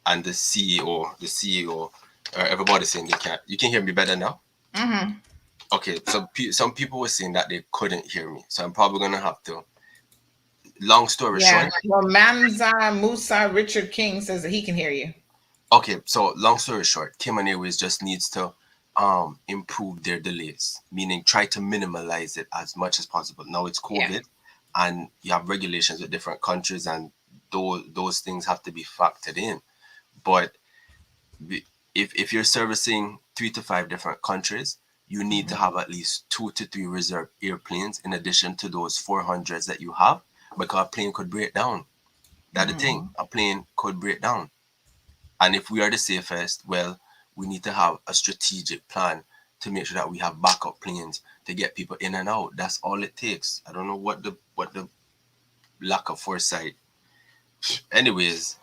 [SPEAKER 8] And the CEO, everybody's saying you can hear me better now? Okay, so some people were saying that they couldn't hear me. So I'm probably going to have to, long story short.
[SPEAKER 3] Well, Manza Musa Richard King says that he can hear you.
[SPEAKER 8] Okay, so long story short, Cayman Airways just needs to improve their delays, meaning try to minimize it as much as possible. Now it's COVID, and you have regulations with different countries, and those things have to be factored in. But if you're servicing 3 to 5 different countries, you need to have at least 2 to 3 reserve airplanes in addition to those 400s that you have, because a plane could break down. That's the thing. A plane could break down. And if we are the safest, well, we need to have a strategic plan to make sure that we have backup planes to get people in and out. That's all it takes. I don't know what the lack of foresight. Anyways,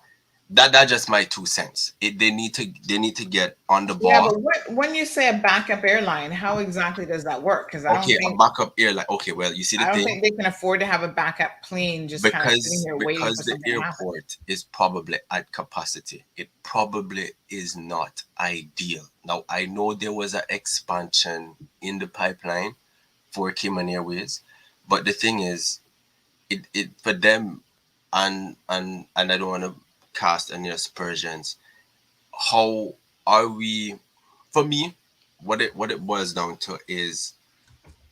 [SPEAKER 8] that's just my 2 cents. They need to get on the ball.
[SPEAKER 3] Yeah, but when you say a backup airline, how exactly does that work? Because I don't think
[SPEAKER 8] a backup airline. Okay, well, you see the thing.
[SPEAKER 3] I don't think they can afford to have a backup plane just kind of sitting there waiting for something
[SPEAKER 8] the airport is probably at capacity. It probably is not ideal. Now, I know there was an expansion in the pipeline for Cayman Airways, but the thing is, it for them, and I don't want to cast any aspersions. How are we? For me, what it boils down to is,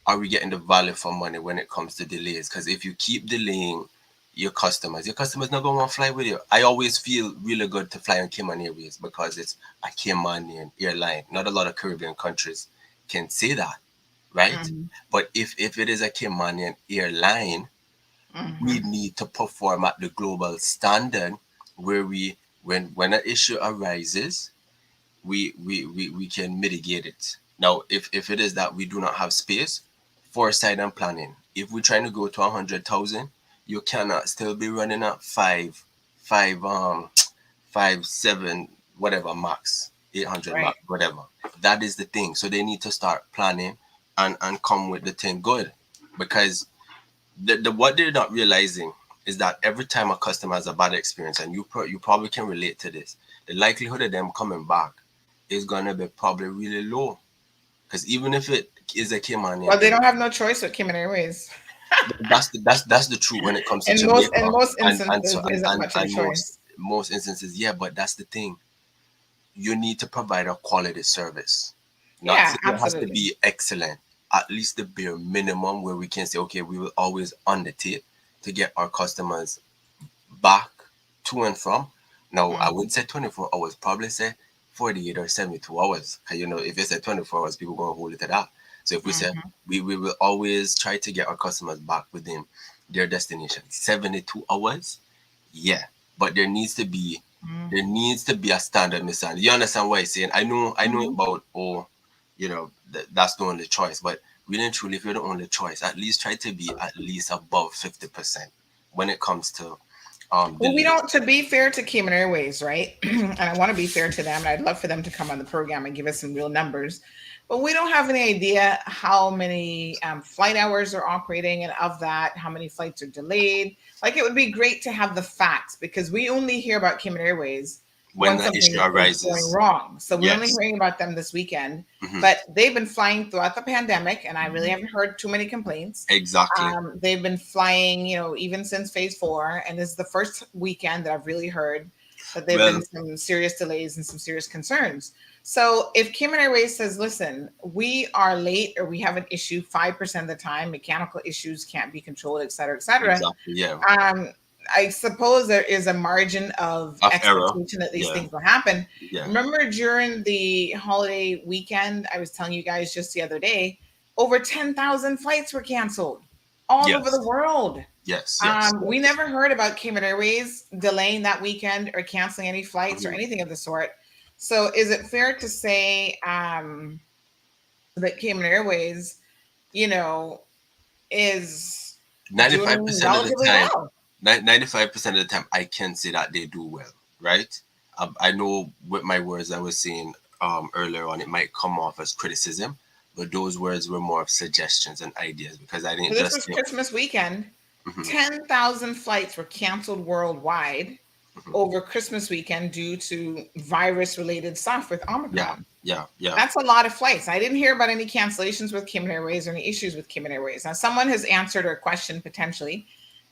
[SPEAKER 8] are we getting the value for money when it comes to delays? Because if you keep delaying your customers not going to want to fly with you. I always feel really good to fly on Cayman Airways because it's a Caymanian airline. Not a lot of Caribbean countries can say that, right? But if it is a Caymanian airline, we need to perform at the global standard, where when an issue arises, we can mitigate it. Now, if it is that we do not have space, foresight and planning. If we're trying to go to 100,000, you cannot still be running at 5, 7, whatever max, 800 max, whatever. That is the thing. So they need to start planning and come with the thing good, because the what they're not realizing is that every time a customer has a bad experience, and you probably can relate to this, the likelihood of them coming back is gonna be probably really low. Because even if it is a Cayman,
[SPEAKER 3] well, they don't have no choice with Cayman Airways.
[SPEAKER 8] that's the truth when it comes to Jamaica.
[SPEAKER 3] In most instances, isn't much of a choice.
[SPEAKER 8] Most instances, yeah, but that's the thing. You need to provide a quality service. It has to be excellent. At least the bare minimum, where we can say, okay, we will always undertake to get our customers back to and from. Now, I wouldn't say 24 hours, probably say 48 or 72 hours. Because, if you say 24 hours, people are going to hold it to that. So if we say we will always try to get our customers back within their destination, 72 hours, yeah. But there needs to be a standard, Miss Sandy. You understand what I'm saying? I know about, that's the only choice. But really and truly, if you're the only choice, at least try to be at least above 50% when it comes to
[SPEAKER 3] well, we don't, to be fair to Cayman Airways, right? And I want to be fair to them, and I'd love for them to come on the program and give us some real numbers. But we don't have any idea how many flight hours are operating, and of that, how many flights are delayed. Like, it would be great to have the facts, because we only hear about Cayman Airways when something is going wrong. So we're only hearing about them this weekend, but they've been flying throughout the pandemic, and I really haven't heard too many complaints.
[SPEAKER 8] Exactly.
[SPEAKER 3] They've been flying, even since phase 4, and this is the first weekend that I've really heard that there've been some serious delays and some serious concerns. So if Cayman Airways says, listen, we are late or we have an issue 5% of the time, mechanical issues can't be controlled, et cetera, et cetera.
[SPEAKER 8] Exactly. Yeah.
[SPEAKER 3] I suppose there is a margin of expectation that these things will happen.
[SPEAKER 8] Yeah.
[SPEAKER 3] Remember during the holiday weekend, I was telling you guys just the other day, over 10,000 flights were canceled all over the world.
[SPEAKER 8] Yes.
[SPEAKER 3] We never heard about Cayman Airways delaying that weekend or canceling any flights or anything of the sort. So is it fair to say that Cayman Airways, is
[SPEAKER 8] 95% of the time? Well? 95% of the time, I can say that they do well, right? I know with my words I was saying earlier on, it might come off as criticism, but those words were more of suggestions and ideas because I didn't.
[SPEAKER 3] This was Christmas weekend. 10,000 flights were canceled worldwide over Christmas weekend due to virus-related stuff with Omicron.
[SPEAKER 8] Yeah.
[SPEAKER 3] That's a lot of flights. I didn't hear about any cancellations with Cayman Airways or any issues with Cayman Airways. Now, someone has answered our question potentially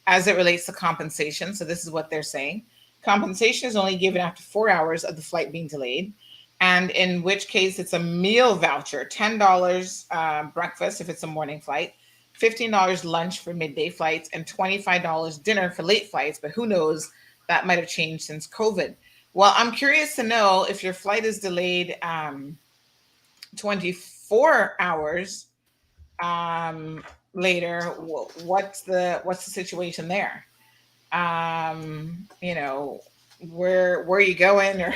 [SPEAKER 3] as it relates to compensation. So this is what they're saying. Compensation is only given after 4 hours of the flight being delayed, and in which case it's a meal voucher, $10 breakfast if it's a morning flight, $15 lunch for midday flights, and $25 dinner for late flights. But who knows, that might have changed since COVID. Well, I'm curious to know if your flight is delayed 24 hours later, what's the situation there? Where are you going, or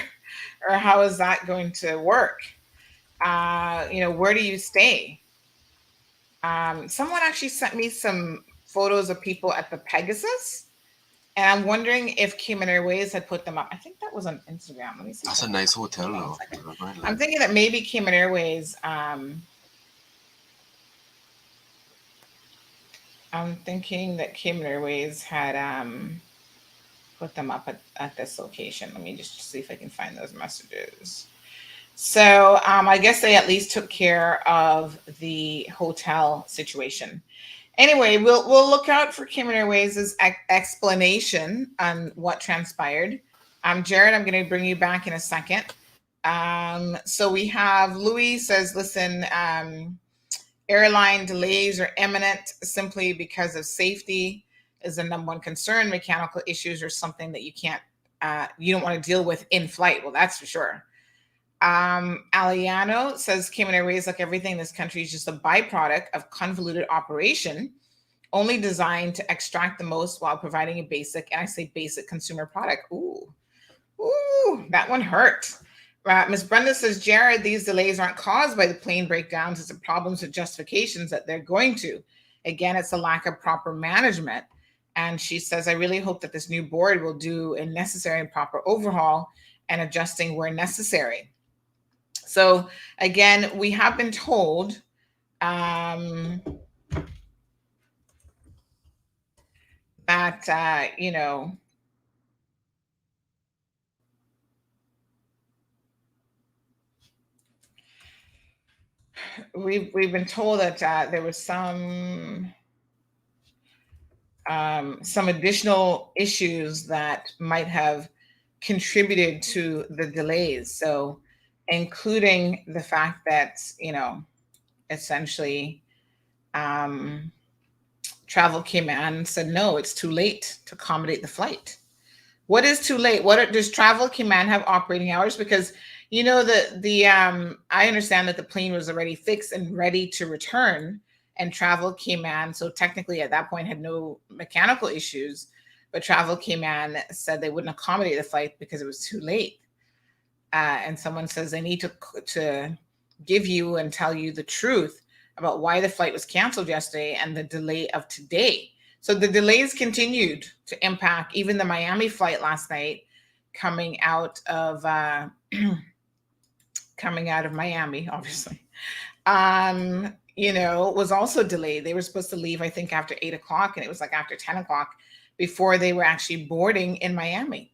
[SPEAKER 3] how is that going to work? Where do you stay? Someone actually sent me some photos of people at the Pegasus, and I'm wondering if Cayman Airways had put them up. I think that was on Instagram. Let me see.
[SPEAKER 8] That's a nice hotel, though.
[SPEAKER 3] I'm thinking that maybe Cayman Airways. I'm thinking that Cayman Airways had put them up at this location. Let me just see if I can find those messages. So I guess they at least took care of the hotel situation. Anyway, we'll look out for Cayman Airways' explanation on what transpired. Jared, I'm going to bring you back in a second. So we have Louis says, listen, airline delays are imminent simply because of safety is the number one concern. Mechanical issues are something that you don't want to deal with in flight. Well, that's for sure. Aliano says Cayman Airways, like everything in this country, is just a byproduct of convoluted operation, only designed to extract the most while providing a basic, and I say basic, consumer product. Ooh, that one hurt. Ms. Brenda says, Jared, these delays aren't caused by the plane breakdowns. It's the problems with justifications that they're going to. Again, it's a lack of proper management. And she says, I really hope that this new board will do a necessary and proper overhaul and adjusting where necessary. So again, we have been told that, we've been told that there was some additional issues that might have contributed to the delays. So including the fact that, essentially Travel Cayman and said, no, it's too late to accommodate the flight. What is too late? Does Travel Cayman have operating hours? Because I understand that the plane was already fixed and ready to return, and Travel Cayman, so technically at that point had no mechanical issues, but Travel Cayman said they wouldn't accommodate the flight because it was too late. And someone says they need to give you and tell you the truth about why the flight was canceled yesterday and the delay of today. So the delays continued to impact even the Miami flight last night coming out of Miami, obviously. Was also delayed. They were supposed to leave, I think, after 8 o'clock, and it was like after 10 o'clock before they were actually boarding in Miami.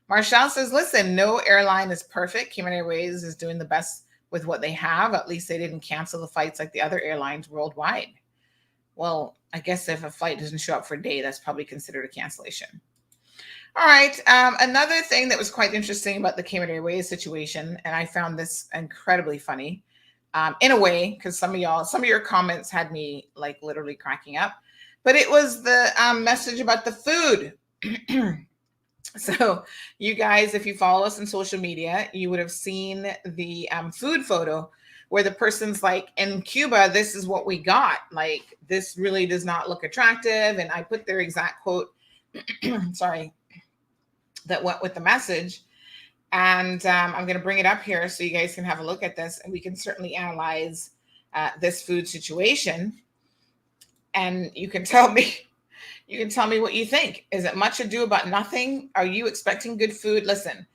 [SPEAKER 3] Marshall says, listen, no airline is perfect. Cayman Airways is doing the best with what they have. At least they didn't cancel the flights like the other airlines worldwide. Well, I guess if a flight doesn't show up for a day, that's probably considered a cancellation. All right. Another thing that was quite interesting about the Cayman Airways situation, and I found this incredibly funny, in a way, because some of your comments had me like literally cracking up. But it was the message about the food. So you guys, if you follow us on social media, you would have seen the food photo where the person's like, in Cuba, this is what we got. Like, this really does not look attractive. And I put their exact quote, sorry, that went with the message. And I'm going to bring it up here so you guys can have a look at this, and we can certainly analyze this food situation. And you can tell me what you think. Is it much ado about nothing? Are you expecting good food? Listen,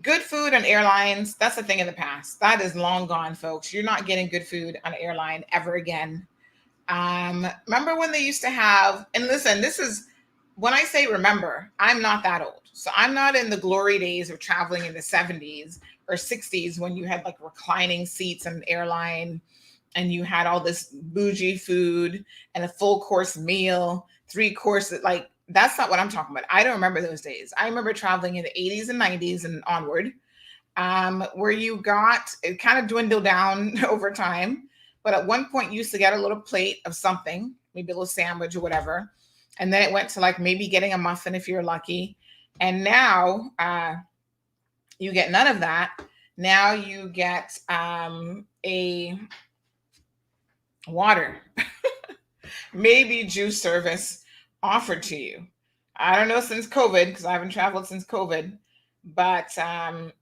[SPEAKER 3] good food on airlines, that's a thing of the past. That is long gone, folks. You're not getting good food on an airline ever again. Remember when they used to have, and listen, this is, when I say remember, I'm not that old. So I'm not in the glory days of traveling in the 70s or 60s when you had like reclining seats on an airline and you had all this bougie food and a full course meal, 3 courses. Like, that's not what I'm talking about. I don't remember those days. I remember traveling in the 80s and 90s and onward, where you got, it kind of dwindled down over time. But at one point you used to get a little plate of something, maybe a little sandwich or whatever. And then it went to like maybe getting a muffin if you're lucky. And now you get none of that. Now you get a water, maybe juice service offered to you. I don't know since COVID, because I haven't traveled since COVID. But,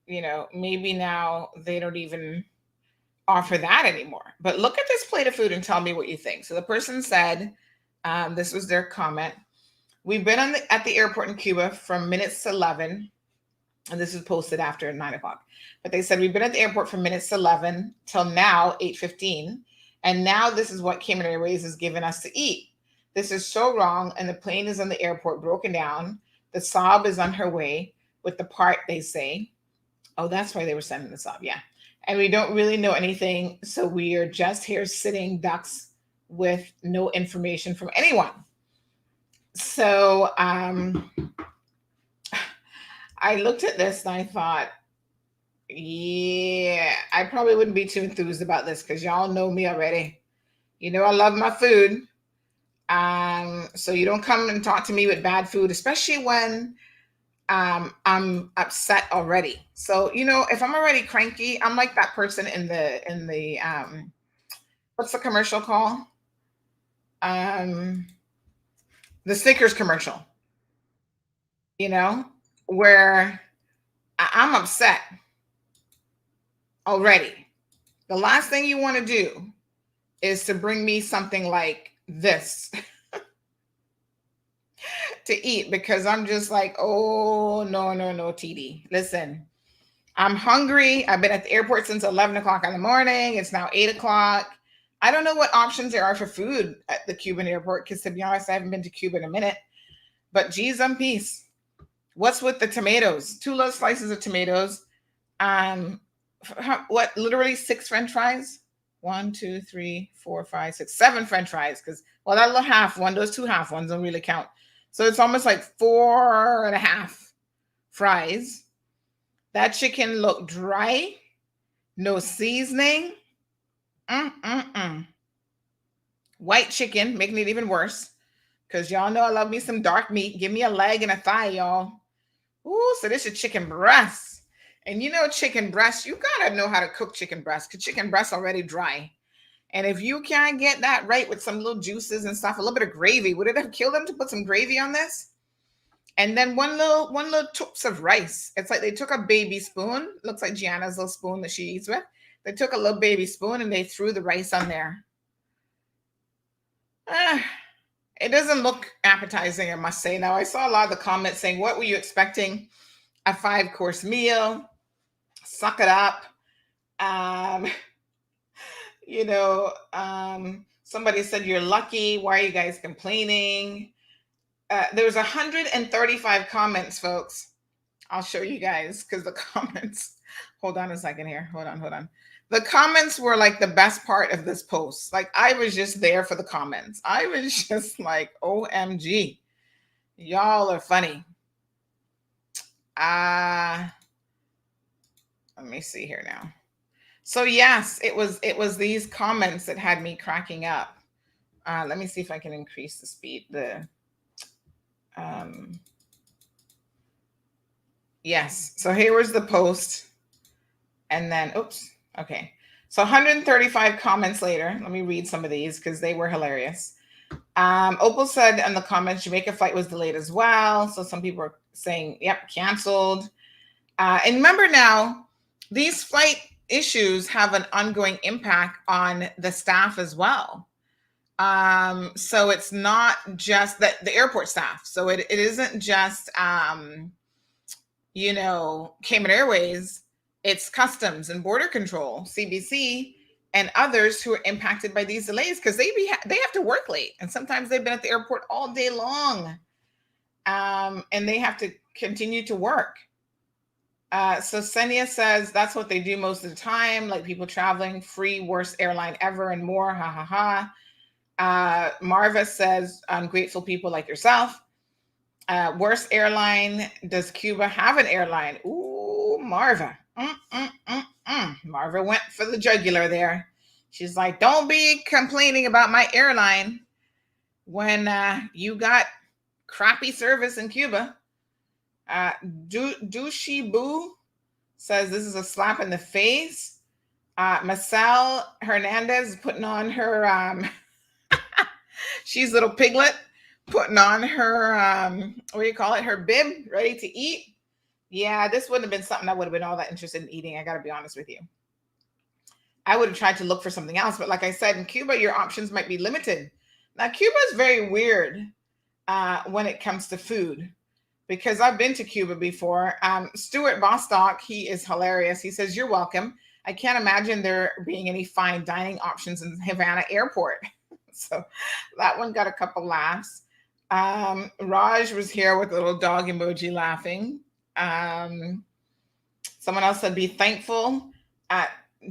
[SPEAKER 3] maybe now they don't even offer that anymore. But look at this plate of food and tell me what you think. So the person said, this was their comment. We've been at the airport in Cuba from minutes to 11. And this is posted after 9 o'clock. But they said, we've been at the airport from minutes to 11 till now, 8:15. And now this is what Cayman Airways has given us to eat. This is so wrong. And the plane is on the airport broken down. The Saab is on her way with the part, they say. Oh, that's why they were sending the Saab. Yeah. And we don't really know anything. So we are just here sitting ducks with no information from anyone. So I looked at this and I thought, yeah, I probably wouldn't be too enthused about this because y'all know me already. You know, I love my food. So you don't come and talk to me with bad food, especially when I'm upset already. So, if I'm already cranky, I'm like that person in the what's the commercial called? The Snickers commercial, where I'm upset already. The last thing you want to do is to bring me something like this to eat, because I'm just like, oh, no, TD. Listen, I'm hungry. I've been at the airport since 11 o'clock in the morning. It's now 8 o'clock. I don't know what options there are for food at the Cuban airport, because to be honest, I haven't been to Cuba in a minute. But geez, I'm peace. What's with the tomatoes? 2 little slices of tomatoes. What? Literally 6 French fries? 1, 2, 3, 4, 5, 6, 7 French fries. Because, well, that little half one, those 2 half ones don't really count. So it's almost like 4.5 fries. That chicken looked dry. No seasoning. White chicken, making it even worse. Because y'all know I love me some dark meat. Give me a leg and a thigh, y'all. Ooh, so this is chicken breast. And chicken breast, you gotta know how to cook chicken breast, because chicken breast already dry. And if you can't get that right with some little juices and stuff, a little bit of gravy, would it have killed them to put some gravy on this? And then one little toops of rice. It's like they took a baby spoon. Looks like Gianna's little spoon that she eats with. They took a little baby spoon and they threw the rice on there. It doesn't look appetizing, I must say. Now, I saw a lot of the comments saying, what were you expecting? A 5-course meal? Suck it up. Somebody said, you're lucky. Why are you guys complaining? There was 135 comments, folks. I'll show you guys, because the comments, hold on a second here. Hold on. The comments were like the best part of this post. Like, I was just there for the comments. I was just like, OMG, y'all are funny. Let me see here now. So yes, it was these comments that had me cracking up. Let me see if I can increase the speed. Yes. So here was the post. And then, oops. Okay. So 135 comments later. Let me read some of these because they were hilarious. Opal said in the comments, Jamaica flight was delayed as well. So some people are saying, yep, canceled. And remember now, these flight issues have an ongoing impact on the staff as well. So it's not just that the airport staff. So it isn't just, Cayman Airways. It's Customs and Border Control, CBC, and others who are impacted by these delays because they have to work late. And sometimes they've been at the airport all day long. And they have to continue to work. So Senia says that's what they do most of the time, like people traveling, free, worst airline ever and more, ha ha ha. Marva says, ungrateful people like yourself. Worst airline, does Cuba have an airline? Ooh, Marva. Marva went for the jugular there. She's like, don't be complaining about my airline when you got crappy service in Cuba. Douchey Boo says this is a slap in the face. Marcel Hernandez is putting on her she's little piglet, putting on her what do you call it, her bib, ready to eat. Yeah, this wouldn't have been something I would have been all that interested in eating. I got to be honest with you. I would have tried to look for something else, but like I said, in Cuba, your options might be limited. Now, Cuba is very weird when it comes to food, because I've been to Cuba before. Stuart Bostock, he is hilarious. He says, you're welcome. I can't imagine there being any fine dining options in Havana Airport. So that one got a couple laughs. Raj was here with a little dog emoji laughing. Someone else said, be thankful.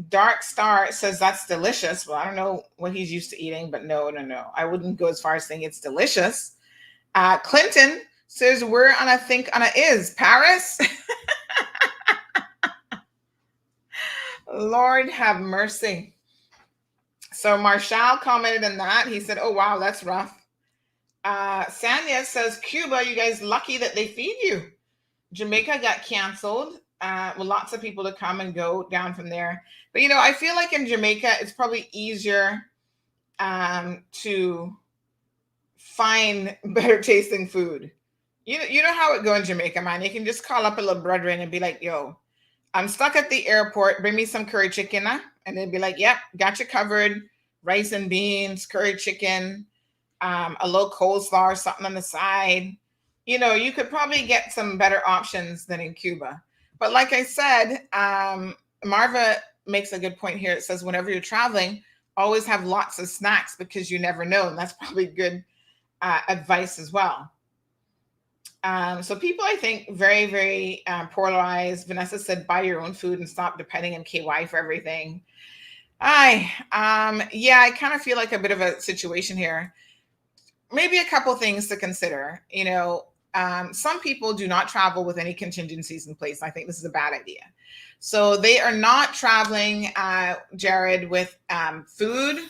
[SPEAKER 3] Dark Star says that's delicious. Well, I don't know what he's used to eating, but no. I wouldn't go as far as saying it's delicious. Clinton says we're on a think on a is Paris. Lord have mercy. So Marshall commented on that. He said, oh, wow, that's rough. Sanya says, Cuba, you guys lucky that they feed you. Jamaica got canceled. With lots of people to come and go down from there. But, I feel like in Jamaica, it's probably easier to find better tasting food. You know how it go in Jamaica, man. You can just call up a little brethren and be like, yo, I'm stuck at the airport. Bring me some curry chicken. And they'd be like, yep, got you covered. Rice and beans, curry chicken, a little coleslaw or something on the side. You could probably get some better options than in Cuba. But like I said, Marva makes a good point here. It says whenever you're traveling, always have lots of snacks because you never know. And that's probably good advice as well. So people, I think, very, very polarized. Vanessa said, buy your own food and stop depending on KY for everything. I kind of feel like a bit of a situation here. Maybe a couple things to consider. Some people do not travel with any contingencies in place. I think this is a bad idea. So they are not traveling, Jared, with food.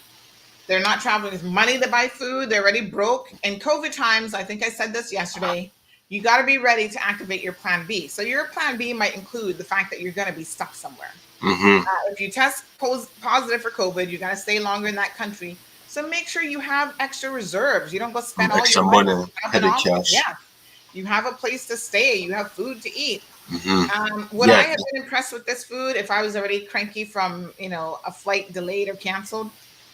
[SPEAKER 3] They're not traveling with money to buy food. They're already broke. In COVID times, I think I said this yesterday, you got to be ready to activate your plan B. So your plan B might include the fact that you're going to be stuck somewhere. Mm-hmm. If you test positive for COVID, you're going to stay longer in that country. So make sure you have extra reserves. You don't go spend all your money. Cash. Yeah. You have a place to stay. You have food to eat. Mm-hmm. Would I have been impressed with this food if I was already cranky from, a flight delayed or canceled?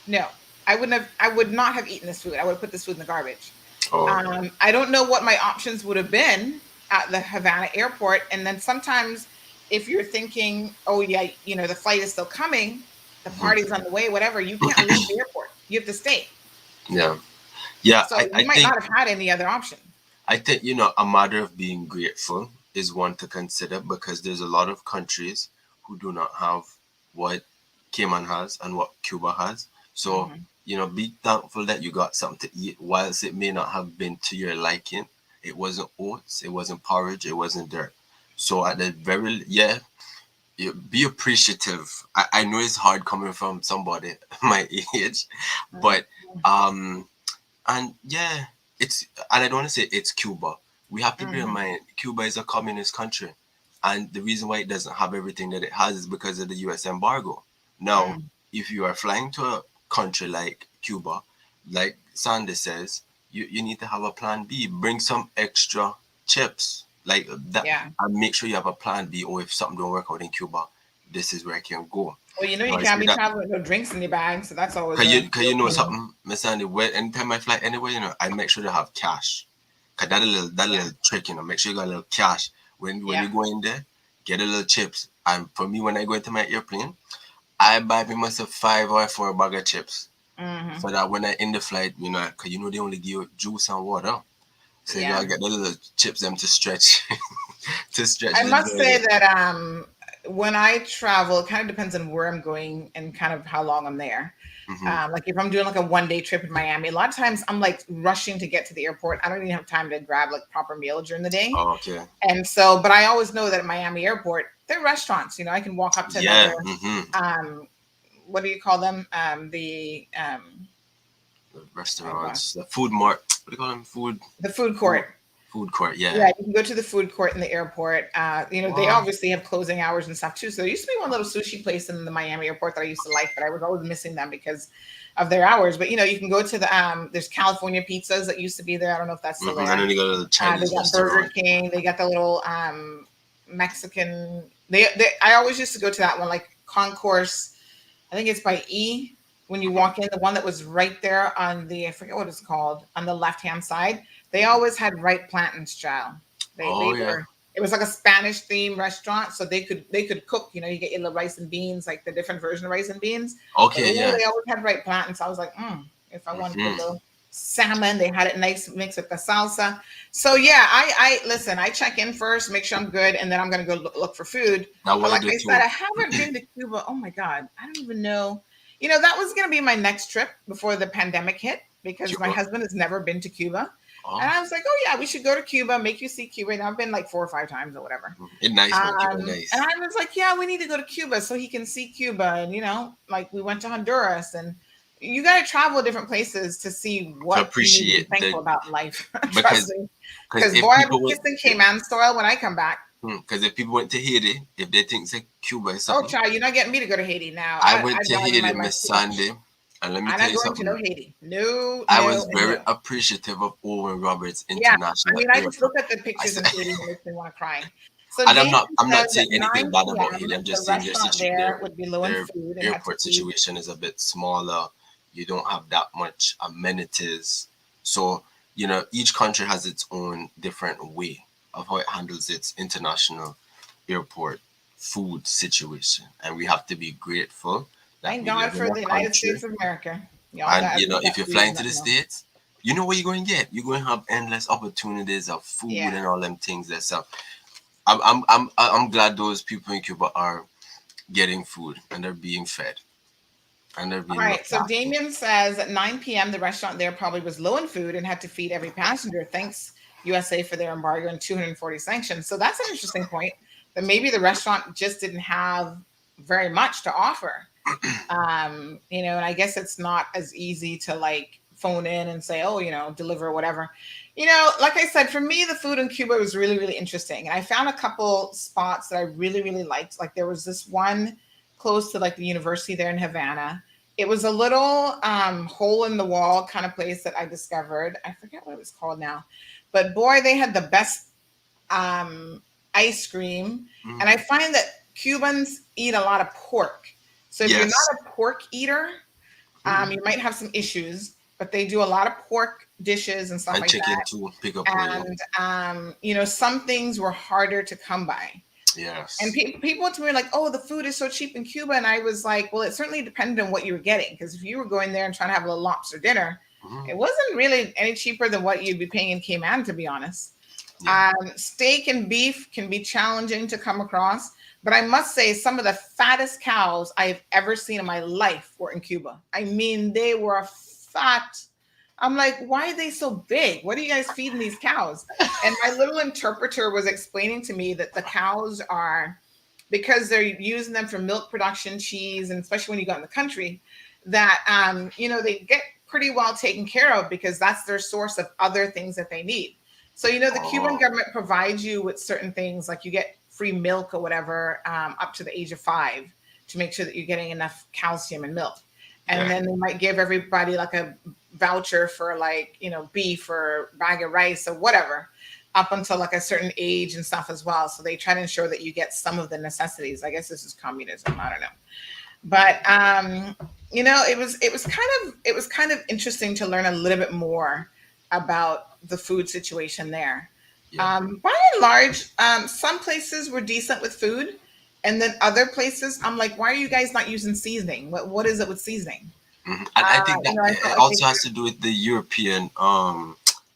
[SPEAKER 3] No, I would not have eaten this food. I would have put this food in the garbage. Oh. I don't know what my options would have been at the Havana airport. And then sometimes if you're thinking, oh yeah, the flight is still coming, the party's on the way, whatever, you can't leave the airport. You have to stay. Yeah. Yeah. So you might not have had any other option.
[SPEAKER 8] I think, a matter of being grateful is one to consider, because there's a lot of countries who do not have what Cayman has and what Cuba has. So, be thankful that you got something to eat, whilst it may not have been to your liking. It wasn't oats, it wasn't porridge, it wasn't dirt. So at the very, be appreciative. I know it's hard coming from somebody my age, but and yeah, and I don't want to say it's Cuba. We have to bear in mind Cuba is a communist country, and the reason why it doesn't have everything that it has is because of the U.S. embargo. Now, if you are flying to a country like Cuba, like Sandy says, you need to have a plan B. Bring some extra chips like that, and make sure you have a plan B. Or if something don't work out in Cuba, this is where I can go.
[SPEAKER 3] Well, you can't be traveling with no drinks in your bag, so that's always.
[SPEAKER 8] Cause you know something, Miss Sandy. Anytime I fly anywhere, I make sure to have cash. Cause that little trick, make sure you got a little cash when you go in there. Get a little chips, and for me, when I go into my airplane, I buy me myself 5 or 4 bag of chips, so that when I in the flight, cause they only give you juice and water, so you gotta get the little chips them to stretch,
[SPEAKER 3] I must say that when I travel, it kind of depends on where I'm going and kind of how long I'm there. Like if I'm doing like a 1-day trip in Miami, a lot of times I'm like rushing to get to the airport. I don't even have time to grab like proper meal during the day.
[SPEAKER 8] Oh, okay.
[SPEAKER 3] And so, but I always know that at Miami airport, there are restaurants, I can walk up to another, what do you call them? The
[SPEAKER 8] restaurants, the food mart. What do you call them?
[SPEAKER 3] The food court.
[SPEAKER 8] Food court,
[SPEAKER 3] Yeah, you can go to the food court in the airport. They obviously have closing hours and stuff too. So there used to be one little sushi place in the Miami airport that I used to like, but I was always missing them because of their hours. But you can go to the there's California pizzas that used to be there. I don't know if that's still there.
[SPEAKER 8] And then you go to the Chinese
[SPEAKER 3] they got
[SPEAKER 8] restaurant.
[SPEAKER 3] Burger King. They got the little Mexican. I always used to go to that one, like Concourse. I think it's by E. When you walk in, the one that was right there on I forget what it's called, on the left-hand side, they always had ripe plantains, child. It was like a Spanish themed restaurant, so they could cook. You get your little rice and beans, like the different version of rice and beans.
[SPEAKER 8] Okay,
[SPEAKER 3] They always had ripe plantains. I was like, if I wanted a little salmon, they had it nice mixed with the salsa. So yeah, I listen. I check in first, make sure I'm good, and then I'm gonna go look for food. But like I said, I haven't been to Cuba. Oh my God, I don't even know. That was going to be my next trip before the pandemic hit because my husband has never been to Cuba. And I was like, oh, yeah, we should go to Cuba, make you see Cuba. And I've been like 4 or 5 times or whatever.
[SPEAKER 8] It's nice, Cuba, nice.
[SPEAKER 3] And I was like, yeah, we need to go to Cuba so he can see Cuba. And, like we went to Honduras. And you got to travel different places to see what
[SPEAKER 8] to appreciate
[SPEAKER 3] you thankful about in life.
[SPEAKER 8] Because
[SPEAKER 3] boy, I'm kissing Cayman soil when I come back.
[SPEAKER 8] Because if people went to Haiti, if they think it's Cuba is something.
[SPEAKER 3] Oh, child, you're not getting me to go to Haiti now.
[SPEAKER 8] I went to Haiti, Miss Sandy, and let me tell you something.
[SPEAKER 3] I'm not going to Haiti. No,
[SPEAKER 8] I was very appreciative of Owen Roberts International.
[SPEAKER 3] Yeah, I just look at the pictures of Haiti and makes me want to cry. So
[SPEAKER 8] and I'm not saying anything bad about Haiti. I'm just saying their airport situation is a bit smaller. You don't have that much amenities. So, each country has its own different way of how it handles its international airport food situation, and we have to be grateful.
[SPEAKER 3] Thank God for the United States of America.
[SPEAKER 8] If you're flying to the States, you know what you're going to get. You're going to have endless opportunities of food and all them things. I'm glad those people in Cuba are getting food and they're being fed. All right.
[SPEAKER 3] So Damien says at 9 p.m. the restaurant there probably was low in food and had to feed every passenger. Thanks USA for their embargo and 240 sanctions. So that's an interesting point, that maybe the restaurant just didn't have very much to offer. And I guess it's not as easy to like phone in and say, deliver or whatever. Like I said, for me, the food in Cuba was really, really interesting. And I found a couple spots that I really, really liked. Like there was this one close to like the university there in Havana. It was a little hole in the wall kind of place that I discovered. I forget what it was called now. But boy, they had the best ice cream. And I find that Cubans eat a lot of pork. So if you're not a pork eater, you might have some issues, but they do a lot of pork dishes and stuff
[SPEAKER 8] and
[SPEAKER 3] like
[SPEAKER 8] chicken
[SPEAKER 3] that.
[SPEAKER 8] Too, pick up
[SPEAKER 3] and, some things were harder to come by.
[SPEAKER 8] Yes.
[SPEAKER 3] And people went to me like, oh, the food is so cheap in Cuba. And I was like, well, it certainly depended on what you were getting. Because if you were going there and trying to have a little lobster dinner, it wasn't really any cheaper than what you'd be paying in Cayman, to be honest. Yeah. Steak and beef can be challenging to come across. But I must say some of the fattest cows I've ever seen in my life were in Cuba. I mean, they were fat I'm like, why are they so big? What are you guys feeding these cows? And my little interpreter was explaining to me that the cows are, because they're using them for milk production, cheese, and especially when you go in the country, that they get pretty well taken care of because that's their source of other things that they need. So the Cuban government provides you with certain things, like you get free milk or whatever up to the age of 5 to make sure that you're getting enough calcium and milk. And then they might give everybody like a voucher for beef or bag of rice or whatever up until like a certain age and stuff as well. So they try to ensure that you get some of the necessities. I guess this is communism. I don't know. But it was kind of interesting to learn a little bit more about the food situation there. Yeah. By and large, some places were decent with food. And then other places, I'm like, why are you guys not using seasoning? What is it with seasoning?
[SPEAKER 8] Mm-hmm. And I think that it also has to do with the European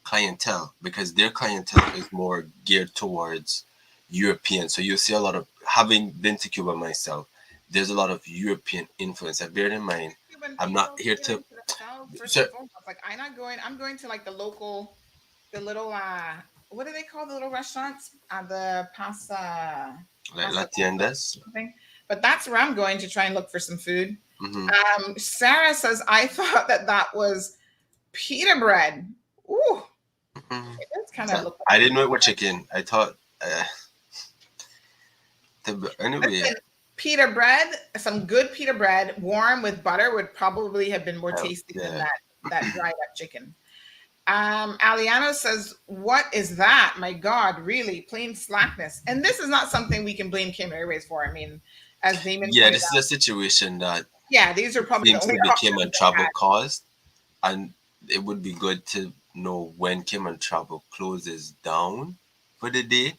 [SPEAKER 8] clientele, because their clientele is more geared towards European. So you see a lot of, having been to Cuba myself, there's a lot of European influence. I bear in mind, I'm not here to.
[SPEAKER 3] Like I'm going to like the little what do they call the little restaurants? The pasta.
[SPEAKER 8] Like La Tiendas.
[SPEAKER 3] But that's where I'm going to try and look for some food.
[SPEAKER 8] Mm-hmm.
[SPEAKER 3] Sarah says, I thought that was pita bread. Ooh.
[SPEAKER 8] Mm-hmm.
[SPEAKER 3] It does kind of look like
[SPEAKER 8] I didn't know it was chicken. I thought. Anyway.
[SPEAKER 3] Listen, pita bread, some good pita bread, warm with butter, would probably have been more tasty than that dried up chicken. Aliano says, what is that? My God, really? Plain slackness. And this is not something we can blame Cayman Airways for. I mean, as Damon
[SPEAKER 8] this is a situation that
[SPEAKER 3] these are probably
[SPEAKER 8] seems to be Cayman travel caused, and it would be good to know when Cayman travel closes down for the day,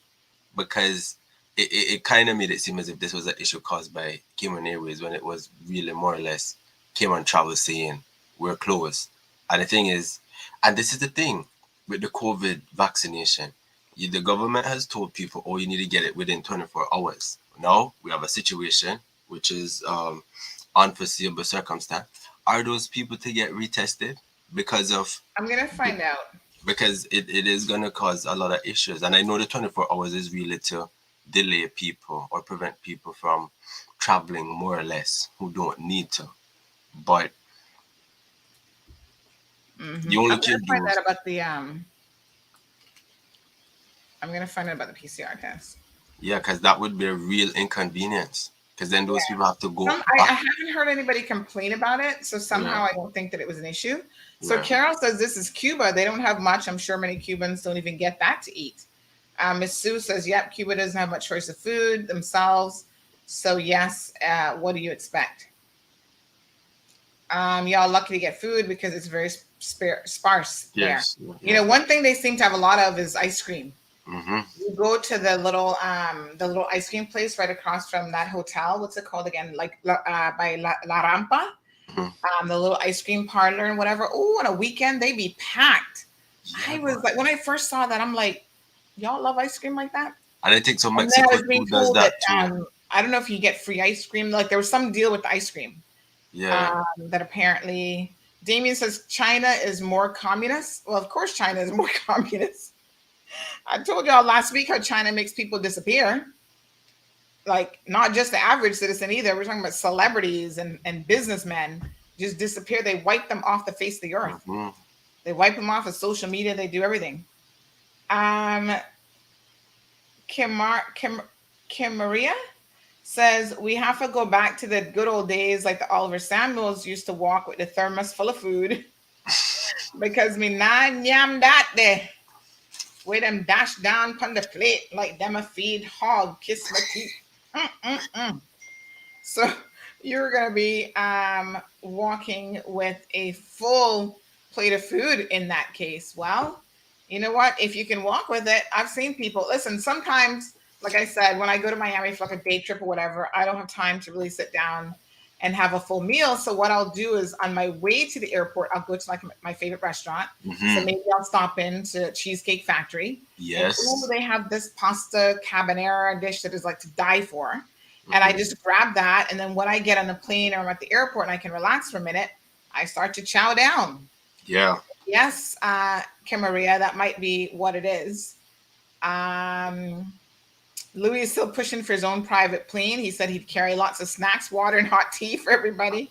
[SPEAKER 8] because it kind of made it seem as if this was an issue caused by Cayman Airways when it was really more or less Cayman travel saying we're closed. And the thing is, and this is the thing with the COVID vaccination. The government has told people, you need to get it within 24 hours. Now we have a situation which is unforeseeable circumstance. Are those people to get retested because of...
[SPEAKER 3] I'm going to find out.
[SPEAKER 8] Because it is going to cause a lot of issues. And I know the 24 hours is really to delay people or prevent people from traveling more or less who don't need to. But you only can do...
[SPEAKER 3] find out about the I'm going to find out about the PCR test.
[SPEAKER 8] Yeah, because that would be a real inconvenience. Because then those people have to go.
[SPEAKER 3] I haven't heard anybody complain about it, so somehow I don't think that it was an issue. So Carol says this is Cuba. They don't have much. I'm sure many Cubans don't even get that to eat. Miss Sue says, yep, Cuba doesn't have much choice of food themselves. So yes, what do you expect? Y'all lucky to get food because it's very sparse there. Yeah. One thing they seem to have a lot of is ice cream.
[SPEAKER 8] Mm-hmm.
[SPEAKER 3] You go to the little ice cream place right across from that hotel. What's it called again? Like by La Rampa.
[SPEAKER 8] Mm-hmm.
[SPEAKER 3] The little ice cream parlor and whatever. Oh, on a weekend they be packed. I was like, when I first saw that, I'm like, y'all love ice cream like that?
[SPEAKER 8] And I think so. Mexico does that too.
[SPEAKER 3] I don't know if you get free ice cream. Like there was some deal with the ice cream.
[SPEAKER 8] Yeah.
[SPEAKER 3] That apparently Damien says China is more communist. Well, of course China is more communist. I told y'all last week how China makes people disappear. Like not just the average citizen either. We're talking about celebrities and businessmen just disappear. They wipe them off the face of the earth.
[SPEAKER 8] Mm-hmm.
[SPEAKER 3] They wipe them off of social media. They do everything. Kim Maria says we have to go back to the good old days like the Oliver Samuels used to walk with the thermos full of food because me nah nyam that there. Where them dash down on the plate like them a feed hog, kiss my teeth. So you're going to be walking with a full plate of food in that case. Well, you know what? If you can walk with it, I've seen people. Listen, sometimes, like I said, when I go to Miami for like a day trip or whatever, I don't have time to really sit down and have a full meal. So what I'll do is on my way to the airport, I'll go to like my favorite restaurant.
[SPEAKER 8] Mm-hmm.
[SPEAKER 3] So maybe I'll stop into Cheesecake Factory.
[SPEAKER 8] Yes.
[SPEAKER 3] And, they have this pasta carbonara dish that is like to die for. Mm-hmm. And I just grab that. And then when I get on the plane or I'm at the airport and I can relax for a minute, I start to chow down.
[SPEAKER 8] Yeah.
[SPEAKER 3] Yes, Kim Maria, that might be what it is. Louis is still pushing for his own private plane. He said he'd carry lots of snacks, water, and hot tea for everybody.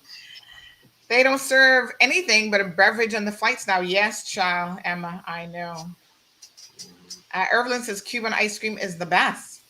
[SPEAKER 3] They don't serve anything but a beverage on the flights now. Yes, child, Emma, I know. Irvin says Cuban ice cream is the best.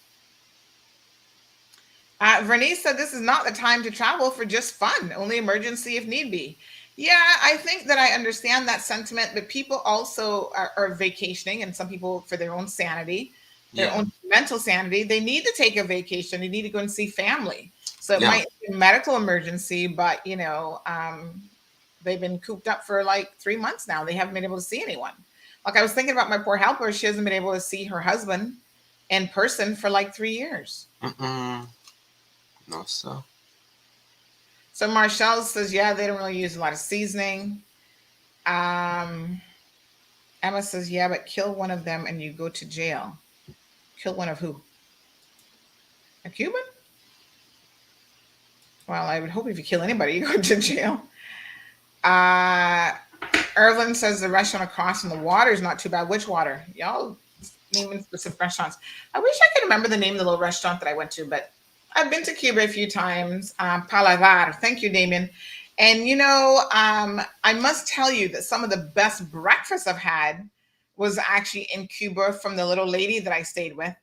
[SPEAKER 3] Vernice said this is not the time to travel for just fun, only emergency if need be. Yeah, I think that I understand that sentiment, but people also are vacationing, and some people for their own sanity, their own mental sanity, they need to take a vacation. They need to go and see family. So it might be a medical emergency, but they've been cooped up for like 3 months now. They haven't been able to see anyone. Like I was thinking about my poor helper. She hasn't been able to see her husband in person for like 3 years.
[SPEAKER 8] No, so.
[SPEAKER 3] So Marshall says, yeah, they don't really use a lot of seasoning. Emma says, yeah, but kill one of them and you go to jail. Kill one of who? A Cuban? Well, I would hope if you kill anybody, you go to jail. Irvin says the restaurant across from the water is not too bad. Which water? Y'all naming specific restaurants. I wish I could remember the name of the little restaurant that I went to, but I've been to Cuba a few times. Paladar. Thank you, Damien. And, I must tell you that some of the best breakfast I've had was actually in Cuba from the little lady that I stayed with.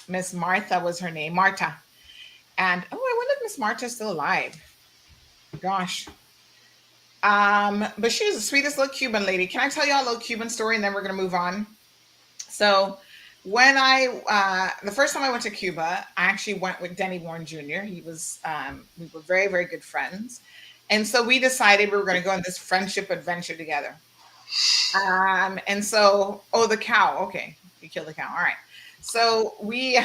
[SPEAKER 3] Miss Martha was her name, Marta. And, I wonder if Miss Marta's still alive. Gosh. But she was the sweetest little Cuban lady. Can I tell you a little Cuban story and then we're going to move on? So when the first time I went to Cuba, I actually went with Denny Warren Jr. He was, we were very, very good friends. And so we decided we were going to go on this friendship adventure together. And so, the cow. Okay. You killed the cow. All right. So we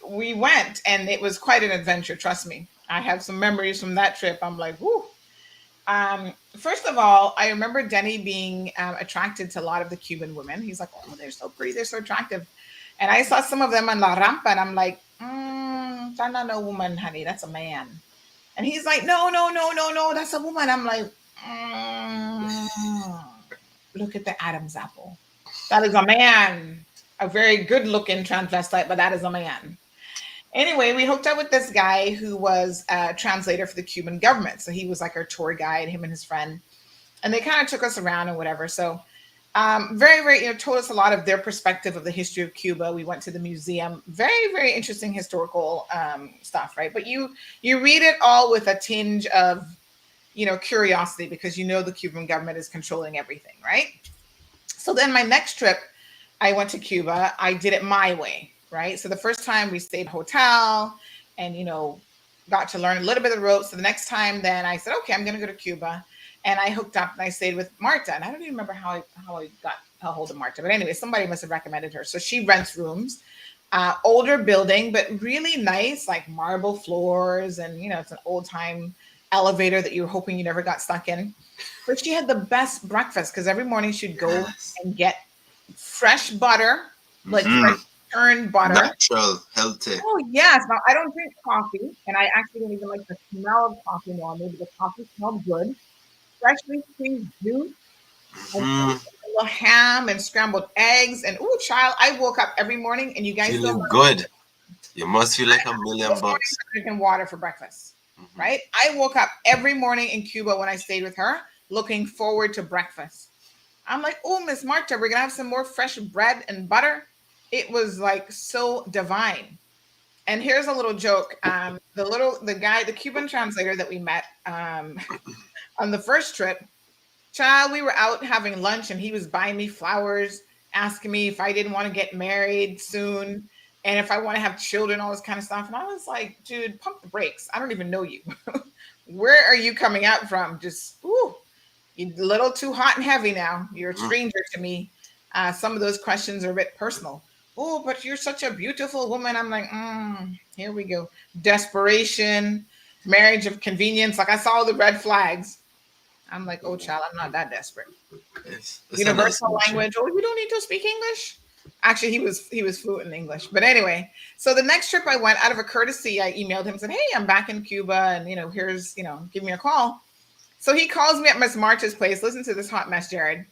[SPEAKER 3] went and it was quite an adventure. Trust me. I have some memories from that trip. I'm like, whoo. First of all, I remember Denny being attracted to a lot of the Cuban women. He's like, oh, they're so pretty, they're so attractive. And I saw some of them on La Rampa, and I'm like, that's not a woman, honey, that's a man. And he's like, no, that's a woman. I'm like, look at the Adam's apple. That is a man. A very good-looking transvestite, but that is a man. Anyway, we hooked up with this guy who was a translator for the Cuban government. So he was like our tour guide, him and his friend. And they kind of took us around and whatever. So very, very, told us a lot of their perspective of the history of Cuba. We went to the museum. Very, very interesting historical stuff, right? But you read it all with a tinge of, curiosity because the Cuban government is controlling everything, right? So then my next trip, I went to Cuba. I did it my way. Right. So the first time we stayed in a hotel and, got to learn a little bit of the ropes. So the next time then I said, okay, I'm going to go to Cuba. And I hooked up and I stayed with Marta. And I don't even remember how I got a hold of Marta. But anyway, somebody must have recommended her. So she rents rooms, older building, but really nice, like marble floors. And, it's an old time elevator that you were hoping you never got stuck in. But she had the best breakfast because every morning she'd go and get fresh butter, like fresh churned butter.
[SPEAKER 8] Natural, healthy.
[SPEAKER 3] Oh, yes. Now, I don't drink coffee, and I actually don't even like the smell of coffee normally, but the coffee smells good. Freshly squeezed juice, and a little ham and scrambled eggs. And, child, I woke up every morning, and you guys
[SPEAKER 8] feeling good. You must feel like $1,000,000.
[SPEAKER 3] Drinking water for breakfast, right? I woke up every morning in Cuba when I stayed with her, looking forward to breakfast. I'm like, Miss Marta, we're going to have some more fresh bread and butter. It was like so divine. And here's a little joke. The Cuban translator that we met on the first trip, child, we were out having lunch and he was buying me flowers, asking me if I didn't want to get married soon and if I want to have children, all this kind of stuff. And I was like, dude, pump the brakes. I don't even know you. Where are you coming out from? Just, you're a little too hot and heavy now. You're a stranger to me. Some of those questions are a bit personal. Oh, but you're such a beautiful woman. I'm like, here we go. Desperation, marriage of convenience. Like I saw the red flags. I'm like, child, I'm not that desperate. Universal language. Oh, you don't need to speak English. Actually, he was fluent in English. But anyway, so the next trip I went, out of a courtesy, I emailed him and said, hey, I'm back in Cuba. And, here's, give me a call. So he calls me at Miss March's place. Listen to this hot mess, Jared.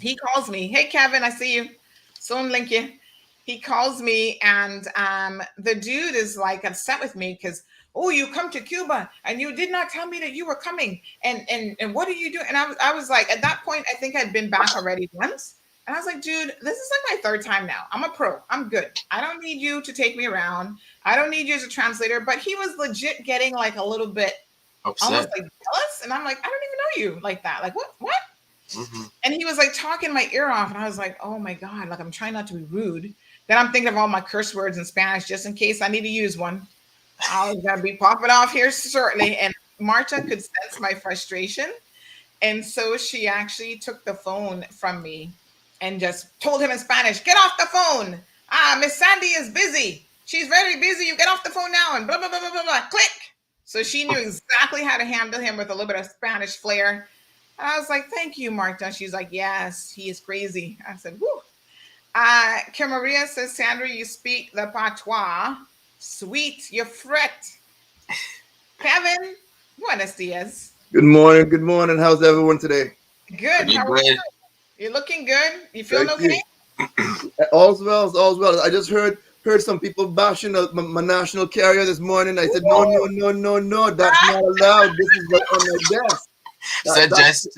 [SPEAKER 3] He calls me. Hey, Kevin, I see you. Soon link you. He calls me, and the dude is like upset with me because, oh, you come to Cuba and you did not tell me that you were coming. And what are you doing? And I was like, at that point, I think I'd been back already once. And I was like, dude, this is like my 3rd time now. I'm a pro. I'm good. I don't need you to take me around. I don't need you as a translator. But he was legit getting like a little bit
[SPEAKER 8] Upset.
[SPEAKER 3] almost like jealous. And I'm like, I don't even know you like that. Like, what? And he was like talking my ear off. And I was like, oh my God, like I'm trying not to be rude. Then I'm thinking of all my curse words in Spanish just in case I need to use one. I was going to be popping off here shortly. And Marta could sense my frustration. And so she actually took the phone from me and just told him in Spanish, get off the phone. Miss Sandy is busy. She's very busy. You get off the phone now and blah, blah, blah, blah, blah, blah. Click. So she knew exactly how to handle him with a little bit of Spanish flair. And I was like, thank you, Marta. She's like, yes, he is crazy. I said, whoo. Kim Maria says, Sandra, you speak the patois. Sweet, you fret. Kevin, buenos dias.
[SPEAKER 9] Good morning. Good morning. How's everyone today?
[SPEAKER 3] Good. How are you? You're looking good. You feeling okay?
[SPEAKER 9] All's well. All's well. I just heard some people bashing my national carrier this morning. I said, no. That's not allowed. This is like on my desk.
[SPEAKER 3] Suggestions.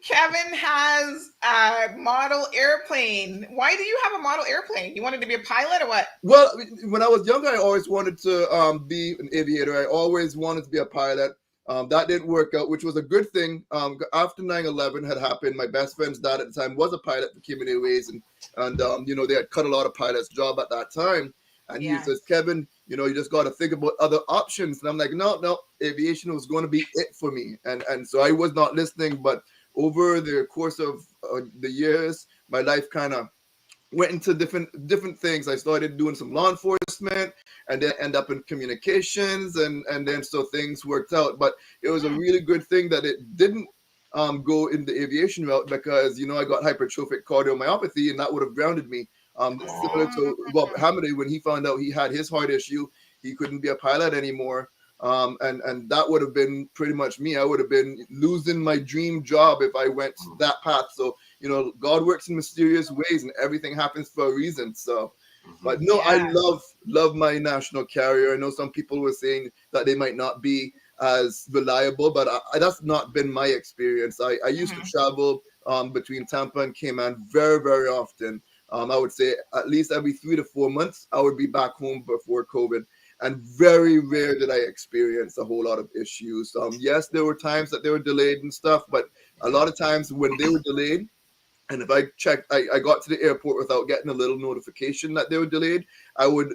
[SPEAKER 3] Kevin has a model airplane. Why do you have a model airplane? You wanted to be a pilot or what?
[SPEAKER 9] Well, when I was younger, I always wanted to be an aviator. I always wanted to be a pilot. That didn't work out, which was a good thing. After 9/11 had happened, my best friend's dad at the time was a pilot for Cayman Airways, and they had cut a lot of pilots' job at that time. And he says, Kevin, you just got to think about other options. And I'm like, no, aviation was going to be it for me. And so I was not listening. But over the course of the years, my life kind of went into different things. I started doing some law enforcement and then end up in communications. And then so things worked out. But it was a really good thing that it didn't go in the aviation route because, I got hypertrophic cardiomyopathy and that would have grounded me. Similar to Bob Hamady, when he found out he had his heart issue, he couldn't be a pilot anymore. And that would have been pretty much me. I would have been losing my dream job if I went that path. So, God works in mysterious ways and everything happens for a reason. So, but no, I love my national carrier. I know some people were saying that they might not be as reliable, but that's not been my experience. I used to travel between Tampa and Cayman very, very often. I would say at least every 3 to 4 months, I would be back home before COVID. And very rare did I experience a whole lot of issues. Yes, there were times that they were delayed and stuff, but a lot of times when they were delayed, and if I checked, I got to the airport without getting a little notification that they were delayed, I would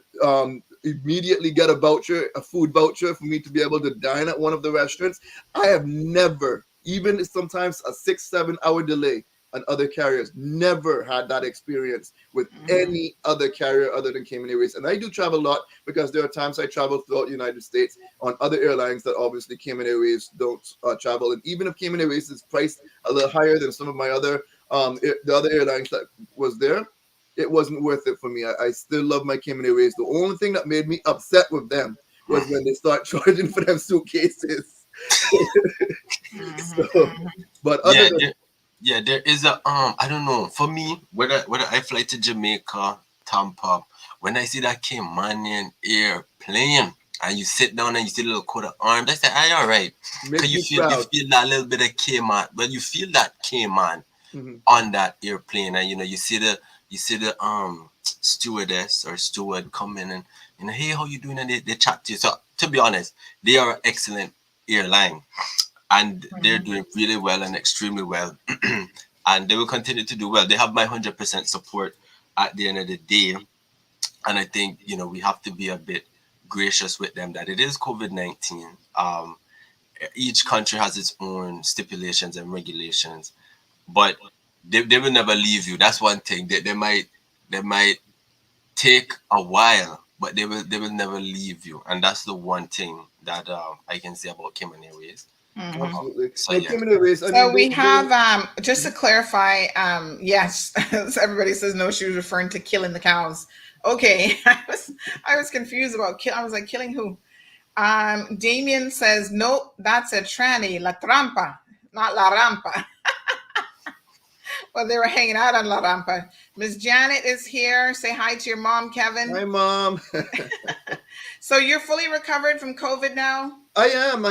[SPEAKER 9] immediately get a food voucher for me to be able to dine at one of the restaurants. I have never, even sometimes a 6-7 hour delay, and other carriers, never had that experience with any other carrier other than Cayman Airways. And I do travel a lot because there are times I travel throughout the United States on other airlines that obviously Cayman Airways don't travel. And even if Cayman Airways is priced a little higher than some of my other the other airlines that was there, it wasn't worth it for me. I still love my Cayman Airways. The only thing that made me upset with them was when they start charging for them suitcases. But other than
[SPEAKER 8] yeah, there is a I don't know. For me, whether I fly to Jamaica, Tampa, when I see that Caymanian airplane and you sit down and you see a little coat of arms, I say, all right. Because you feel that little bit of Cayman, but you feel that Cayman on that airplane, and you see the stewardess or steward come in and hey, how you doing? And they chat to you. So to be honest, they are an excellent airline. And they're doing really well and extremely well. And they will continue to do well. They have my 100% support at the end of the day. And I think, we have to be a bit gracious with them that it is COVID-19. Each country has its own stipulations and regulations. But they will never leave you. That's one thing. They might take a while, but they will never leave you. And that's the one thing that I can say about Cayman Airways.
[SPEAKER 9] Absolutely.
[SPEAKER 3] So we have just to clarify, yes. So everybody says no, she was referring to killing the cows. Okay. I was confused about I was like, killing who? Damien says, nope, that's a tranny, La Trampa, not La Rampa. Well, they were hanging out on La Rampa. Miss Janet is here. Say hi to your mom, Kevin.
[SPEAKER 9] Hi, Mom.
[SPEAKER 3] So you're fully recovered from COVID now?
[SPEAKER 9] I am.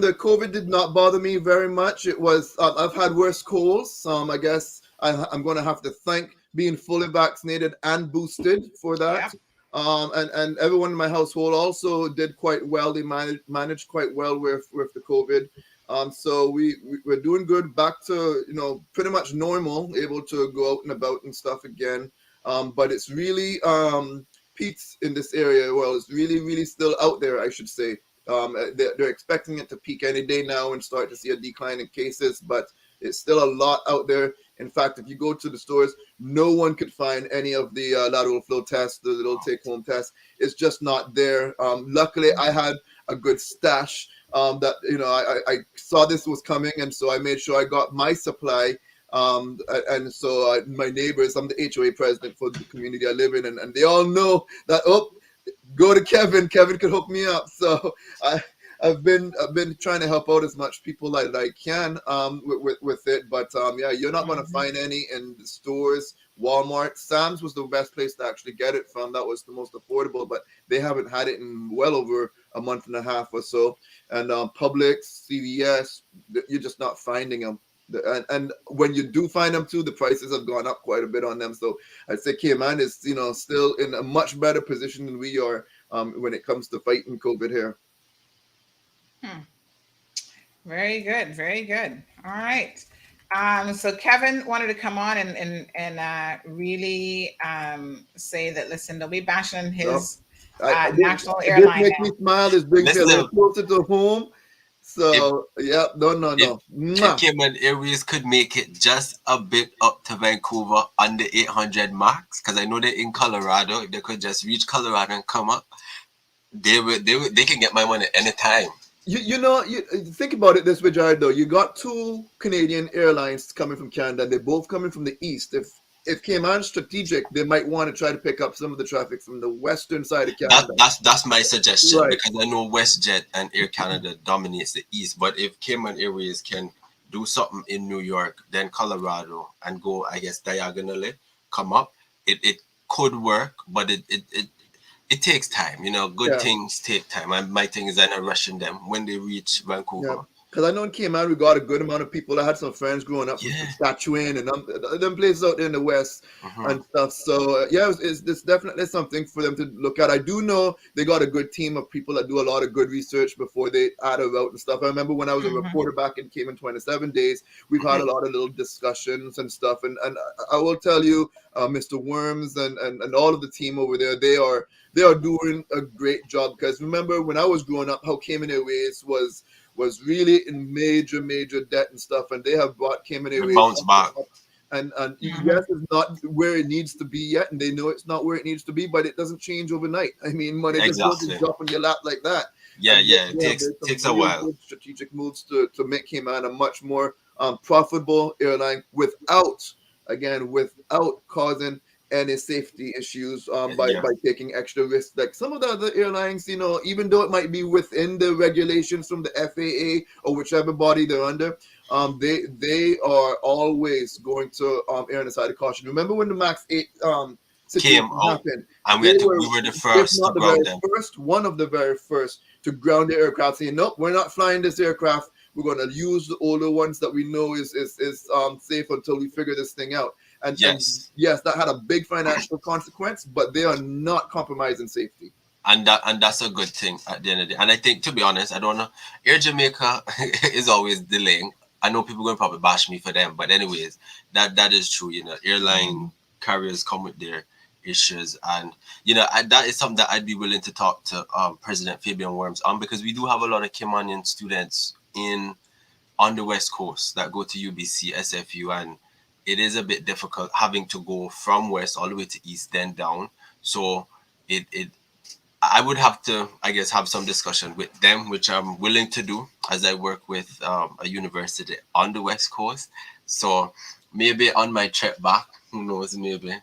[SPEAKER 9] The COVID did not bother me very much. It was, I've had worse colds. I guess I'm going to have to thank being fully vaccinated and boosted for that. Yeah. And everyone in my household also did quite well. They managed quite well with the COVID. So we're doing good, back to, pretty much normal, able to go out and about and stuff again. But it's really peaks in this area. Well, it's really, really still out there, I should say. They're expecting it to peak any day now and start to see a decline in cases, but it's still a lot out there. In fact, if you go to the stores, no one could find any of the lateral flow tests, the little take-home tests. It's just not there. Luckily, I had a good stash that, I saw this was coming, and so I made sure I got my supply. And so my neighbors, I'm the HOA president for the community I live in, and they all know that, go to Kevin. Kevin could hook me up. So I've been trying to help out as much people that I can with it. But yeah, you're not going to find any in the stores. Walmart, Sam's was the best place to actually get it from. That was the most affordable, but they haven't had it in well over a month and a half or so. And Publix, CVS, you're just not finding them. And when you do find them too, the prices have gone up quite a bit on them. So I'd say Cayman is, still in a much better position than we are when it comes to fighting COVID here.
[SPEAKER 3] Very good. Very good. All right. So Kevin wanted to come on and really say that, listen, don't be bashing his national airline.
[SPEAKER 9] It makes me smile. This brings me a little closer to home. So, no.
[SPEAKER 8] Cayman Airways could make it just a bit up to Vancouver on the 800 marks, because I know they're in Colorado. If they could just reach Colorado and come up, they can get my money anytime.
[SPEAKER 9] You think about it this way, Jared, though. You got two Canadian airlines coming from Canada. They're both coming from the east. If Cayman's strategic, they might want to try to pick up some of the traffic from the western side of Canada.
[SPEAKER 8] That's my suggestion,
[SPEAKER 9] right?
[SPEAKER 8] Because I know WestJet and Air Canada dominates the east. But if Cayman Airways can do something in New York, then Colorado, and go, I guess, diagonally, come up, it could work. But it takes time. Good things take time. And my thing is I'm not rushing them when they reach Vancouver.
[SPEAKER 9] Yeah. Because I know in Cayman, we got a good amount of people. I had some friends growing up from Saskatchewan and them places out there in the west and stuff. So, it's definitely something for them to look at. I do know they got a good team of people that do a lot of good research before they add a route and stuff. I remember when I was a reporter back in Cayman 27 days, we've had a lot of little discussions and stuff. And I will tell you, Mr. Worms and all of the team over there, they are doing a great job. Because remember when I was growing up, how Cayman Airways was really in major debt and stuff, and they have brought Cayman Airways
[SPEAKER 8] back.
[SPEAKER 9] And yes, it's not where it needs to be yet, and they know it's not where it needs to be, but it doesn't change overnight. I mean, money just doesn't drop on your lap like that.
[SPEAKER 8] It takes a while.
[SPEAKER 9] Strategic moves to make Cayman a much more profitable airline without causing any safety issues by taking extra risks. Like some of the other airlines, even though it might be within the regulations from the FAA or whichever body they're under, they are always going to err on the side of caution. Remember when the MAX 8 situation happened?
[SPEAKER 8] And we were the first to ground them.
[SPEAKER 9] One of the very first to ground the aircraft, saying, nope, we're not flying this aircraft. We're going to use the older ones that we know is safe until we figure this thing out. And yes, that had a big financial consequence, but they are not compromising safety.
[SPEAKER 8] And that's a good thing at the end of the day. And I think, to be honest, I don't know, Air Jamaica is always delaying. I know people are going to probably bash me for them, but anyways, that is true. Airline carriers come with their issues, and that is something that I'd be willing to talk to President Fabian Worms on, because we do have a lot of Caymanian students on the West Coast that go to UBC, SFU, and it is a bit difficult having to go from west all the way to east, then down. So I would have to, I guess, have some discussion with them, which I'm willing to do as I work with a university on the West Coast. So maybe on my trip back, who knows, maybe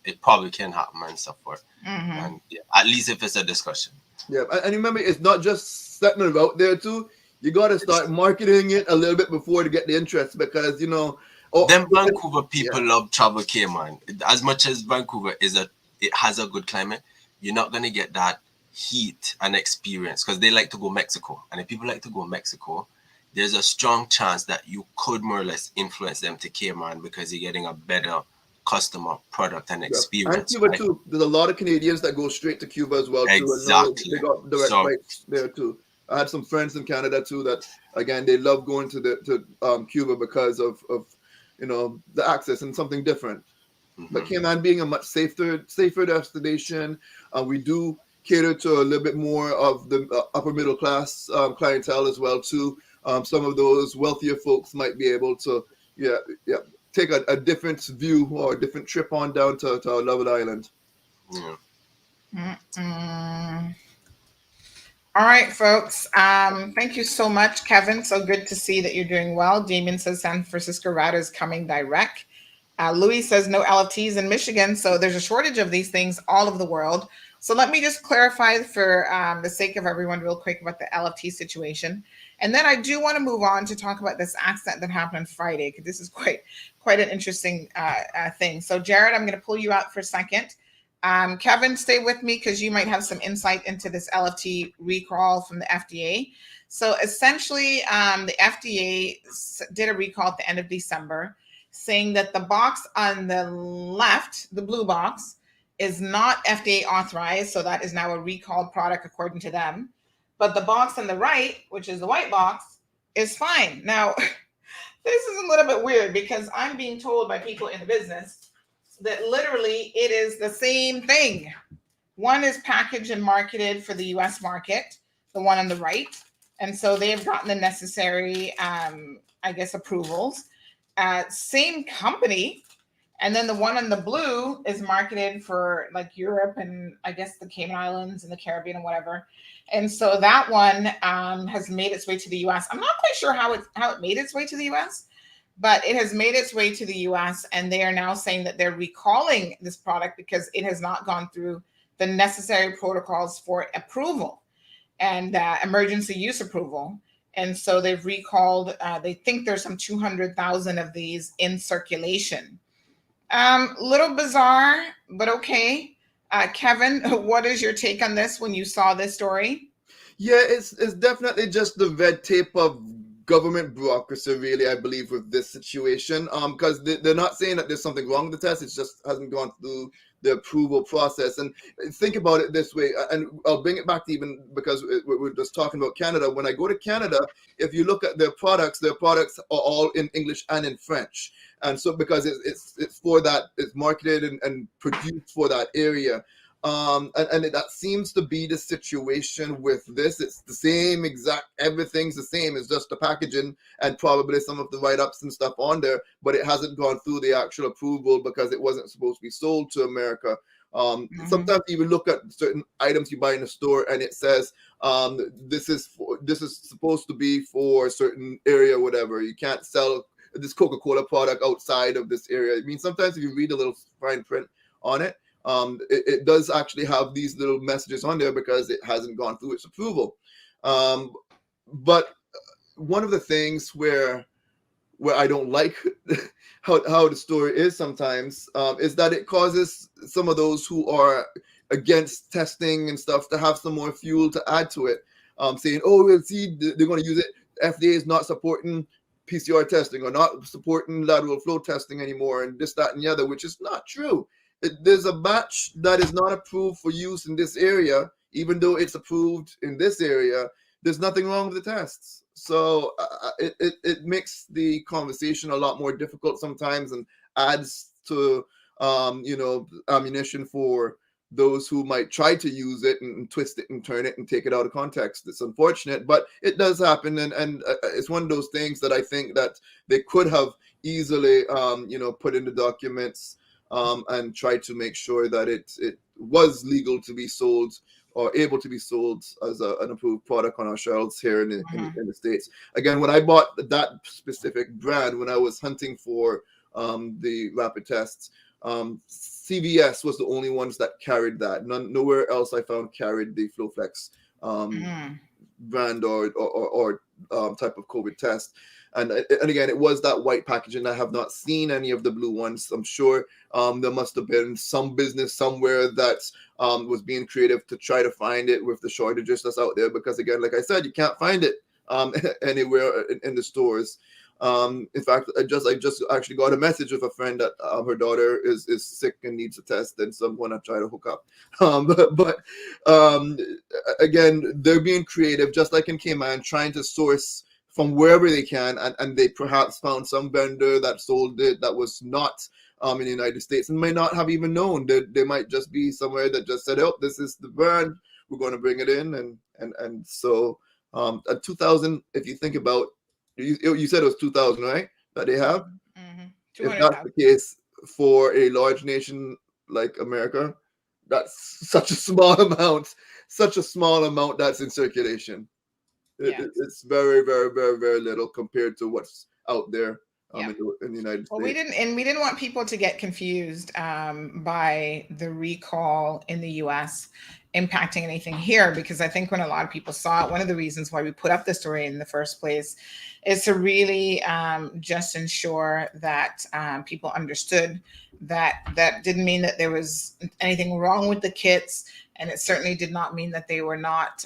[SPEAKER 8] it probably can happen and so forth. And at least if it's a discussion.
[SPEAKER 9] Yeah, and remember, it's not just setting it out there too. You got to start marketing it a little bit before to get the interest, because
[SPEAKER 8] them Vancouver people love travel Cayman. As much as Vancouver it has a good climate, you're not gonna get that heat and experience because they like to go Mexico. And if people like to go Mexico, there's a strong chance that you could more or less influence them to Cayman because you're getting a better customer product and experience.
[SPEAKER 9] And Cuba too. There's a lot of Canadians that go straight to Cuba as well.
[SPEAKER 8] Exactly.
[SPEAKER 9] Too. They got direct flights there too. I had some friends in Canada too that, again, they love going to Cuba because of the access and something different. Mm-hmm. But Cayman being a much safer destination, we do cater to a little bit more of the upper middle class clientele as well too. Some of those wealthier folks might be able to take a different view or a different trip on down to our lovely island.
[SPEAKER 8] Yeah.
[SPEAKER 3] Mm-mm. All right, folks. Thank you so much, Kevin. So good to see that you're doing well. Damien says San Francisco route is coming direct. Louis says no LFTs in Michigan. So there's a shortage of these things all over the world. So let me just clarify for the sake of everyone real quick about the LFT situation. And then I do want to move on to talk about this accident that happened on Friday, because this is quite an interesting thing. So Jared, I'm going to pull you out for a second. Kevin, stay with me because you might have some insight into this LFT recall from the FDA. So essentially, the FDA did a recall at the end of December, saying that the box on the left, the blue box, is not FDA authorized. So that is now a recalled product according to them. But the box on the right, which is the white box, is fine. Now, this is a little bit weird because I'm being told by people in the business that literally it is the same thing. One is packaged and marketed for the US market, the one on the right. And so they have gotten the necessary, approvals. Same company. And then the one on the blue is marketed for like Europe and I guess the Cayman Islands and the Caribbean and whatever. And so that one has made its way to the US. I'm not quite sure how it made its way to the US, but it has made its way to the US, and they are now saying that they're recalling this product because it has not gone through the necessary protocols for approval and emergency use approval. And so they've recalled, they think there's some 200,000 of these in circulation. Little bizarre, but okay. Kevin, what is your take on this when you saw this story?
[SPEAKER 9] Yeah, it's definitely just the red tape of government bureaucracy, really, I believe, with this situation. Because they're not saying that there's something wrong with the test, it just hasn't gone through the approval process. And think about it this way, and I'll bring it back to even because we're just talking about Canada. When I go to Canada, if you look at their products are all in English and in French. And so because it's for that, it's marketed and produced for that area. And that seems to be the situation with this. It's the same exact, everything's the same. It's just the packaging and probably some of the write-ups and stuff on there, but it hasn't gone through the actual approval because it wasn't supposed to be sold to America. Sometimes you even look at certain items you buy in a store and it says, this is supposed to be for a certain area or whatever. You can't sell this Coca-Cola product outside of this area. I mean, sometimes if you read a little fine print on it, it does actually have these little messages on there because it hasn't gone through its approval. But one of the things where I don't like how the story is sometimes is that it causes some of those who are against testing and stuff to have some more fuel to add to it, saying, oh, we'll see, they're going to use it. FDA is not supporting PCR testing or not supporting lateral flow testing anymore and this, that, and the other, which is not true. There's a batch that is not approved for use in this area, even though it's approved in this area. There's nothing wrong with the tests. So it makes the conversation a lot more difficult sometimes and adds to ammunition for those who might try to use it and twist it and turn it and take it out of context. It's unfortunate, but it does happen, and it's one of those things that I think that they could have easily put in the documents and try to make sure that it was legal to be sold or able to be sold as an approved product on our shelves here in the States. Again, when I bought that specific brand, when I was hunting for the rapid tests, CVS was the only ones that carried that. Nowhere else I found carried the FlowFlex brand or type of COVID test. And again, it was that white packaging. I have not seen any of the blue ones. I'm sure there must have been some business somewhere that was being creative to try to find it with the shortages that's out there. Because again, like I said, you can't find it anywhere in the stores. In fact, I just actually got a message with a friend that her daughter is sick and needs a test, and so I'm going to try to hook up. But again, they're being creative, just like in Cayman, trying to source from wherever they can, and they perhaps found some vendor that sold it that was not in the United States and may not have even known. They might just be somewhere that just said, "Oh, this is the brand. We're going to bring it in," and so at 2000, if you think about. You said it was 2,000, right? That they have. If that's the case for a large nation like America, that's such a small amount. Such a small amount that's in circulation. It's very, very, very, very little compared to what's out there in the United States.
[SPEAKER 3] Well, we didn't want people to get confused by the recall in the U.S. impacting anything here, because I think when a lot of people saw it, one of the reasons why we put up the story in the first place is to really just ensure that people understood that didn't mean that there was anything wrong with the kits, and it certainly did not mean that they were not,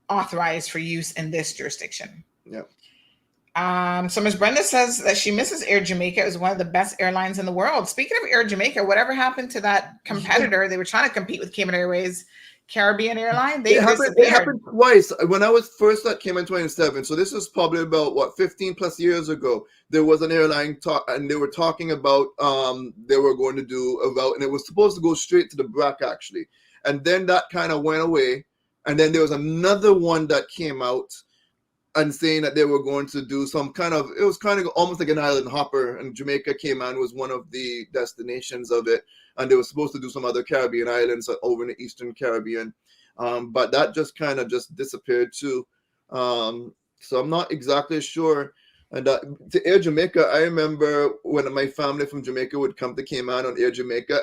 [SPEAKER 3] authorized for use in this jurisdiction.
[SPEAKER 9] Yeah.
[SPEAKER 3] So Ms. Brenda says that she misses Air Jamaica. It was one of the best airlines in the world. Speaking of Air Jamaica, whatever happened to that competitor? They were trying to compete with Cayman Airways, Caribbean Airline. It
[SPEAKER 9] happened twice. When I was first at Cayman 27, so this is probably about 15 plus years ago. There was an airline and they were talking about they were going to do a route, and it was supposed to go straight to the BRAC actually, and then that kind of went away, and then there was another one that came out and saying that they were going to do some kind of, it was kind of almost like an island hopper, and Jamaica Cayman was one of the destinations of it, and they were supposed to do some other Caribbean islands over in the Eastern Caribbean, but that just kind of just disappeared too. So I'm not exactly sure. And to Air Jamaica, I remember when my family from Jamaica would come to Cayman on Air Jamaica,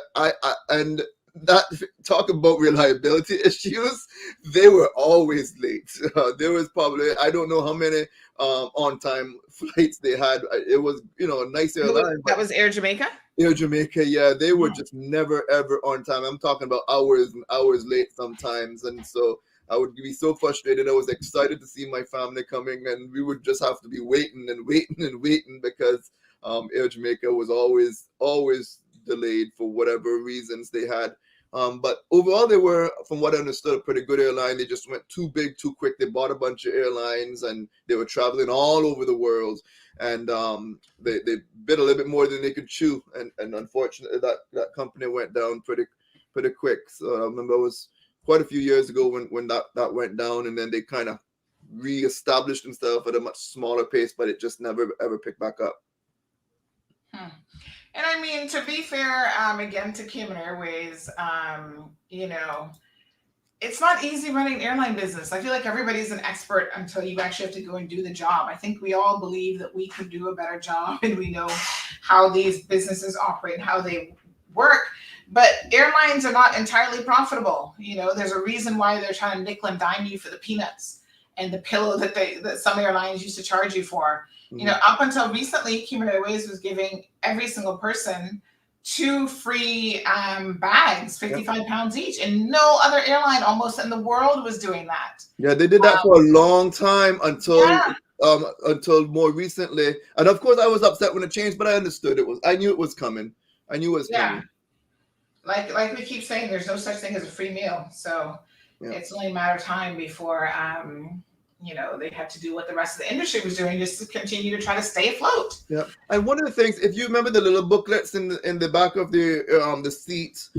[SPEAKER 9] and that talk about reliability issues, they were always late. There was probably, I don't know how many on-time flights they had. It was, a nice airline.
[SPEAKER 3] That was Air Jamaica?
[SPEAKER 9] Air Jamaica, yeah. They were just never, ever on time. I'm talking about hours and hours late sometimes. And so I would be so frustrated. I was excited to see my family coming, and we would just have to be waiting and waiting and waiting because Air Jamaica was always delayed for whatever reasons they had. But overall, they were, from what I understood, a pretty good airline. They just went too big, too quick. They bought a bunch of airlines, and they were traveling all over the world. And they bit a little bit more than they could chew. And unfortunately, that company went down pretty quick. So I remember it was quite a few years ago when that went down, and then they kind of reestablished themselves at a much smaller pace, but it just never ever picked back up.
[SPEAKER 3] And I mean, to be fair, again, to Cayman Airways, it's not easy running an airline business. I feel like everybody's an expert until you actually have to go and do the job. I think we all believe that we can do a better job, and we know how these businesses operate and how they work. But airlines are not entirely profitable. There's a reason why they're trying to nickel and dime you for the peanuts and the pillow that some airlines used to charge you for. Up until recently, Cayman Airways was giving every single person 2 free bags, 55 pounds each, and no other airline almost in the world was doing that.
[SPEAKER 9] Yeah, they did that for a long time until more recently. And of course, I was upset when it changed, but I understood I knew it was coming. I knew it was coming.
[SPEAKER 3] Like we keep saying, there's no such thing as a free meal. So it's only a matter of time before they had to do what the rest of the industry was doing, just to continue to try to stay afloat.
[SPEAKER 9] Yeah, and one of the things, if you remember the little booklets in the back of the seats,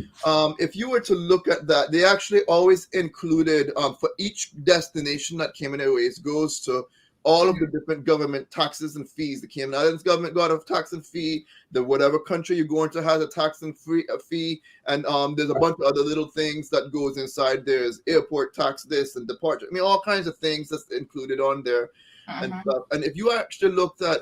[SPEAKER 9] if you were to look at that, they actually always included for each destination that Cayman Airways goes to, all of the different government taxes and fees. The Cayman Islands government got a tax and fee. The whatever country you're going to has a tax and fee. And there's a bunch of other little things that goes inside. There's airport tax, this and departure. I mean, all kinds of things that's included on there. and stuff. And if you actually looked at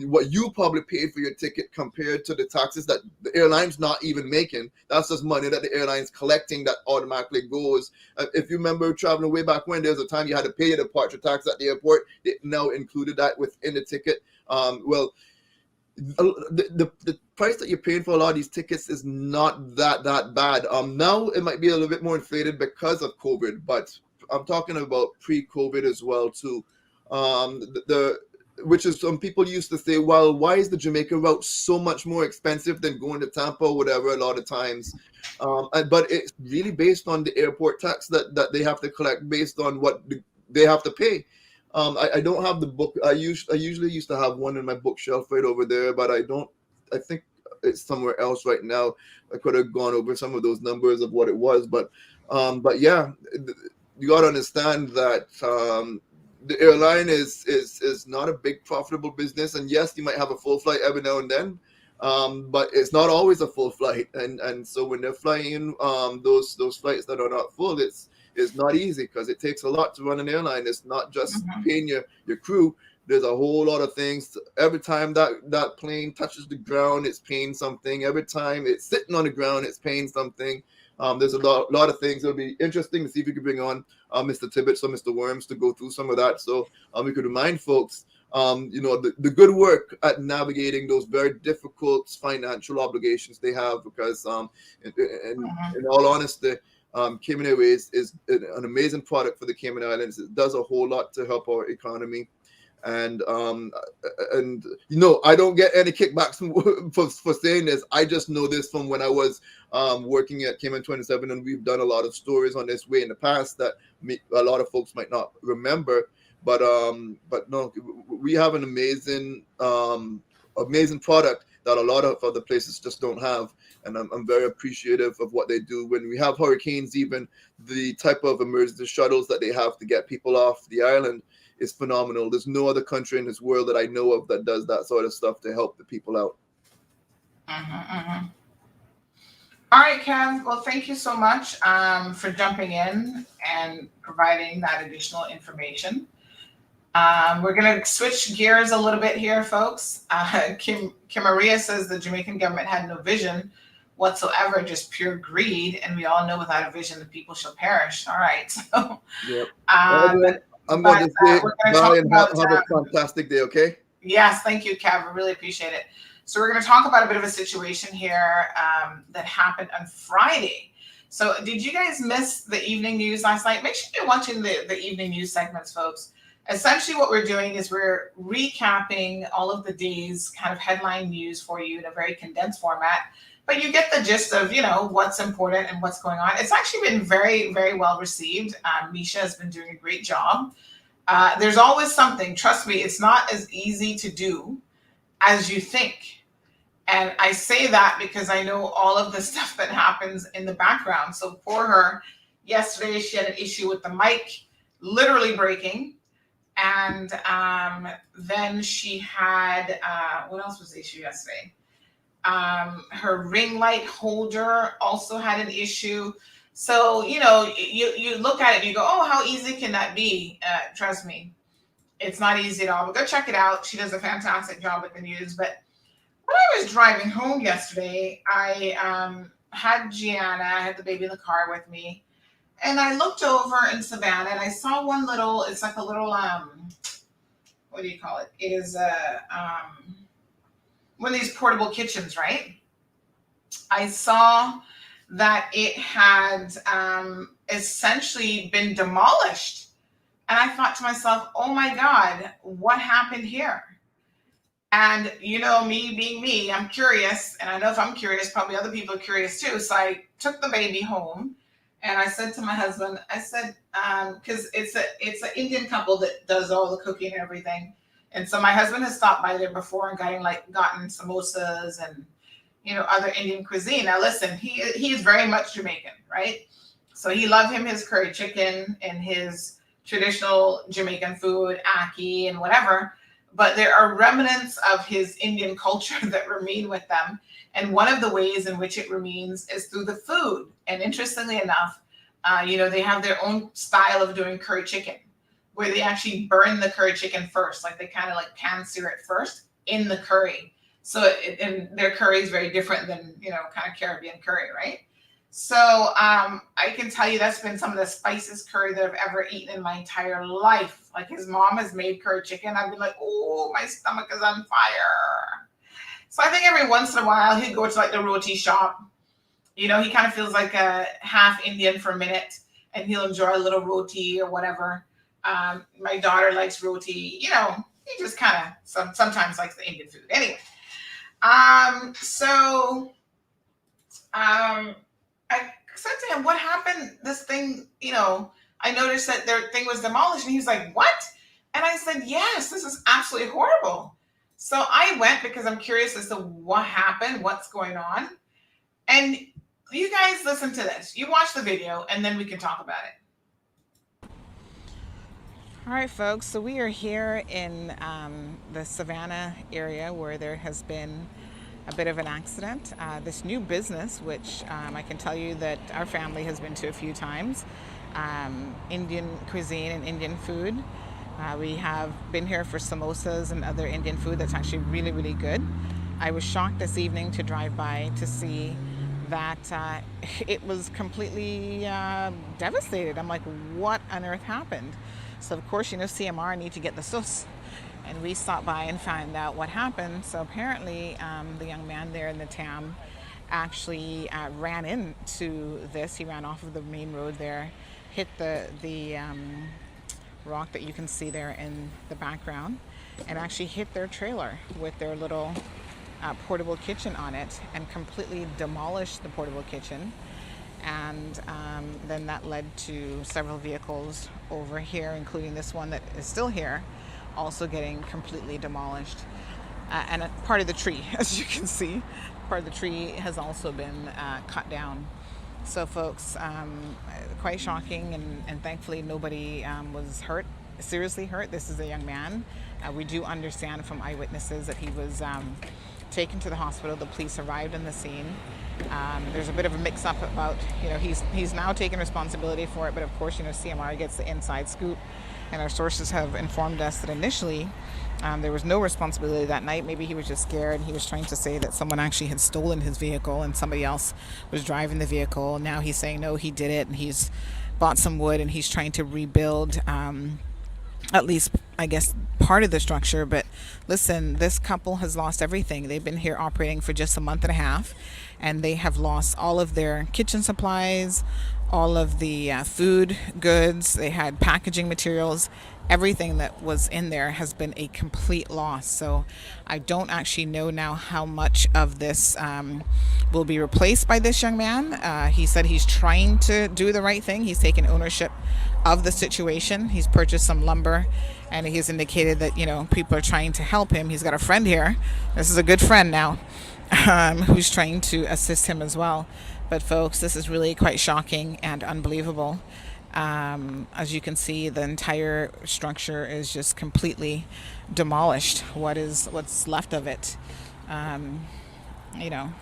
[SPEAKER 9] what you probably paid for your ticket compared to the taxes that the airline's not even making, that's just money that the airline's collecting that automatically goes. If you remember traveling way back when, there was a time you had to pay your departure tax at the airport. They now included that within the ticket. Well, the price that you're paying for a lot of these tickets is not that bad. Now it might be a little bit more inflated because of COVID, but I'm talking about pre-COVID as well too. Which is some people used to say, well, why is the Jamaica route so much more expensive than going to Tampa or whatever a lot of times? But it's really based on the airport tax that they have to collect based on what they have to pay. I don't have the book. I usually used to have one in my bookshelf right over there, but I don't. I think it's somewhere else right now. I could have gone over some of those numbers of what it was, but yeah, you got to understand that the airline is not a big profitable business, and yes, you might have a full flight every now and then, but it's not always a full flight, and so when they're flying those flights that are not full, it's not easy because it takes a lot to run an airline. It's not just paying your crew. There's a whole lot of things. Every time that plane touches the ground, it's paying something. Every time it's sitting on the ground, it's paying something. There's a lot of things. It'll be interesting to see if we can bring on Mr. Tibbetts or Mr. Worms to go through some of that. So we could remind folks, the good work at navigating those very difficult financial obligations they have, because in all honesty, Cayman Airways is an amazing product for the Cayman Islands. It does a whole lot to help our economy. And I don't get any kickbacks for saying this. I just know this from when I was working at Cayman 27, and we've done a lot of stories on this way in the past that a lot of folks might not remember. But no, we have an amazing product that a lot of other places just don't have. And I'm very appreciative of what they do. When we have hurricanes, even the type of emergency shuttles that they have to get people off the island is phenomenal. There's no other country in this world that I know of that does that sort of stuff to help the people out.
[SPEAKER 3] All right, Kev. Well, thank you so much for jumping in and providing that additional information. We're going to switch gears a little bit here, folks. Kim Maria says the Jamaican government had no vision whatsoever, just pure greed. And we all know without a vision, the people shall perish. All right. So,
[SPEAKER 9] yep. I'm going to say bye and have a fantastic day, okay?
[SPEAKER 3] Yes, thank you, Kev. I really appreciate it. So we're going to talk about a bit of a situation here that happened on Friday. So did you guys miss the evening news last night? Make sure you're watching the evening news segments, folks. Essentially what we're doing is we're recapping all of the day's kind of headline news for you in a very condensed format. But you get the gist of, what's important and what's going on. It's actually been very, very well received. Misha has been doing a great job. There's always something. Trust me, it's not as easy to do as you think. And I say that because I know all of the stuff that happens in the background. So for her, yesterday she had an issue with the mic literally breaking. And then she had, what else was the issue yesterday? Her ring light holder also had an issue. So, you look at it and you go, oh, how easy can that be? Trust me, it's not easy at all. But go check it out. She does a fantastic job with the news. But when I was driving home yesterday, I had Gianna, I had the baby in the car with me. And I looked over in Savannah and I saw one little, it's like a little, what do you call it? It is one of these portable kitchens, right? I saw that it had essentially been demolished. And I thought to myself, oh my God, what happened here? And me being me, I'm curious. And I know if I'm curious, probably other people are curious too. So I took the baby home and I said to my husband, I said, because it's an Indian couple that does all the cooking and everything. And so my husband has stopped by there before and gotten samosas and, other Indian cuisine. Now, listen, he is very much Jamaican, right? So he loved his curry chicken and his traditional Jamaican food, ackee and whatever. But there are remnants of his Indian culture that remain with them. And one of the ways in which it remains is through the food. And interestingly enough, they have their own style of doing curry chicken, where they actually burn the curry chicken first. Like they kind of like pan sear it first in the curry. So and their curry is very different than, you know, kind of Caribbean curry, right? So I can tell you that's been some of the spiciest curry that I've ever eaten in my entire life. Like his mom has made curry chicken. I've been like, oh, my stomach is on fire. So I think every once in a while he'd go to like the roti shop. You know, he kind of feels like a half Indian for a minute, and he'll enjoy a little roti or whatever. My daughter likes roti. You know, he just kind of sometimes likes the Indian food. Anyway, I said to him, what happened? This thing, you know, I noticed that their thing was demolished. And he was like, what? And I said, yes, this is absolutely horrible. So I went because I'm curious as to what happened, what's going on. And you guys listen to this. You watch the video and then we can talk about it.
[SPEAKER 10] All right, folks. So we are here in the Savannah area where there has been a bit of an accident. This new business, which I can tell you that our family has been to a few times, Indian cuisine and Indian food. We have been here for samosas and other Indian food that's actually really, really good. I was shocked this evening to drive by to see that it was completely devastated. I'm like, what on earth happened? So of course, you know, CMR need to get the sauce. And we stopped by and found out what happened. So apparently the young man there in the TAM actually ran into this. He ran off of the main road there, hit the rock that you can see there in the background, and actually hit their trailer with their little portable kitchen on it and completely demolished the portable kitchen. And then that led to several vehicles over here, including this one that is still here, also getting completely demolished. And a part of the tree, as you can see, part of the tree has also been cut down. So folks, quite shocking, and thankfully nobody was hurt, seriously hurt. This is a young man. We do understand from eyewitnesses that he was taken to the hospital. The police arrived on the scene. There's a bit of a mix-up about, you know, he's now taken responsibility for it, but of course, you know, CMR gets the inside scoop, and our sources have informed us that initially there was no responsibility that night. Maybe he was just scared. He was trying to say that someone actually had stolen his vehicle and somebody else was driving the vehicle. Now he's saying no, he did it, and he's bought some wood and he's trying to rebuild at least, I guess, part of the structure. But listen, this couple has lost everything. They've been here operating for just a month and a half, and they have lost all of their kitchen supplies, all of the food goods. They had packaging materials. Everything that was in there has been a complete loss. So I don't actually know now how much of this will be replaced by this young man. He said he's trying to do the right thing. He's taken ownership of the situation. He's purchased some lumber, and he's indicated that, you know, people are trying to help him. He's got a friend here. This is a good friend now, who's trying to assist him as well. But folks, this is really quite shocking and unbelievable. As you can see, the entire structure is just completely demolished. What's left of it, you know,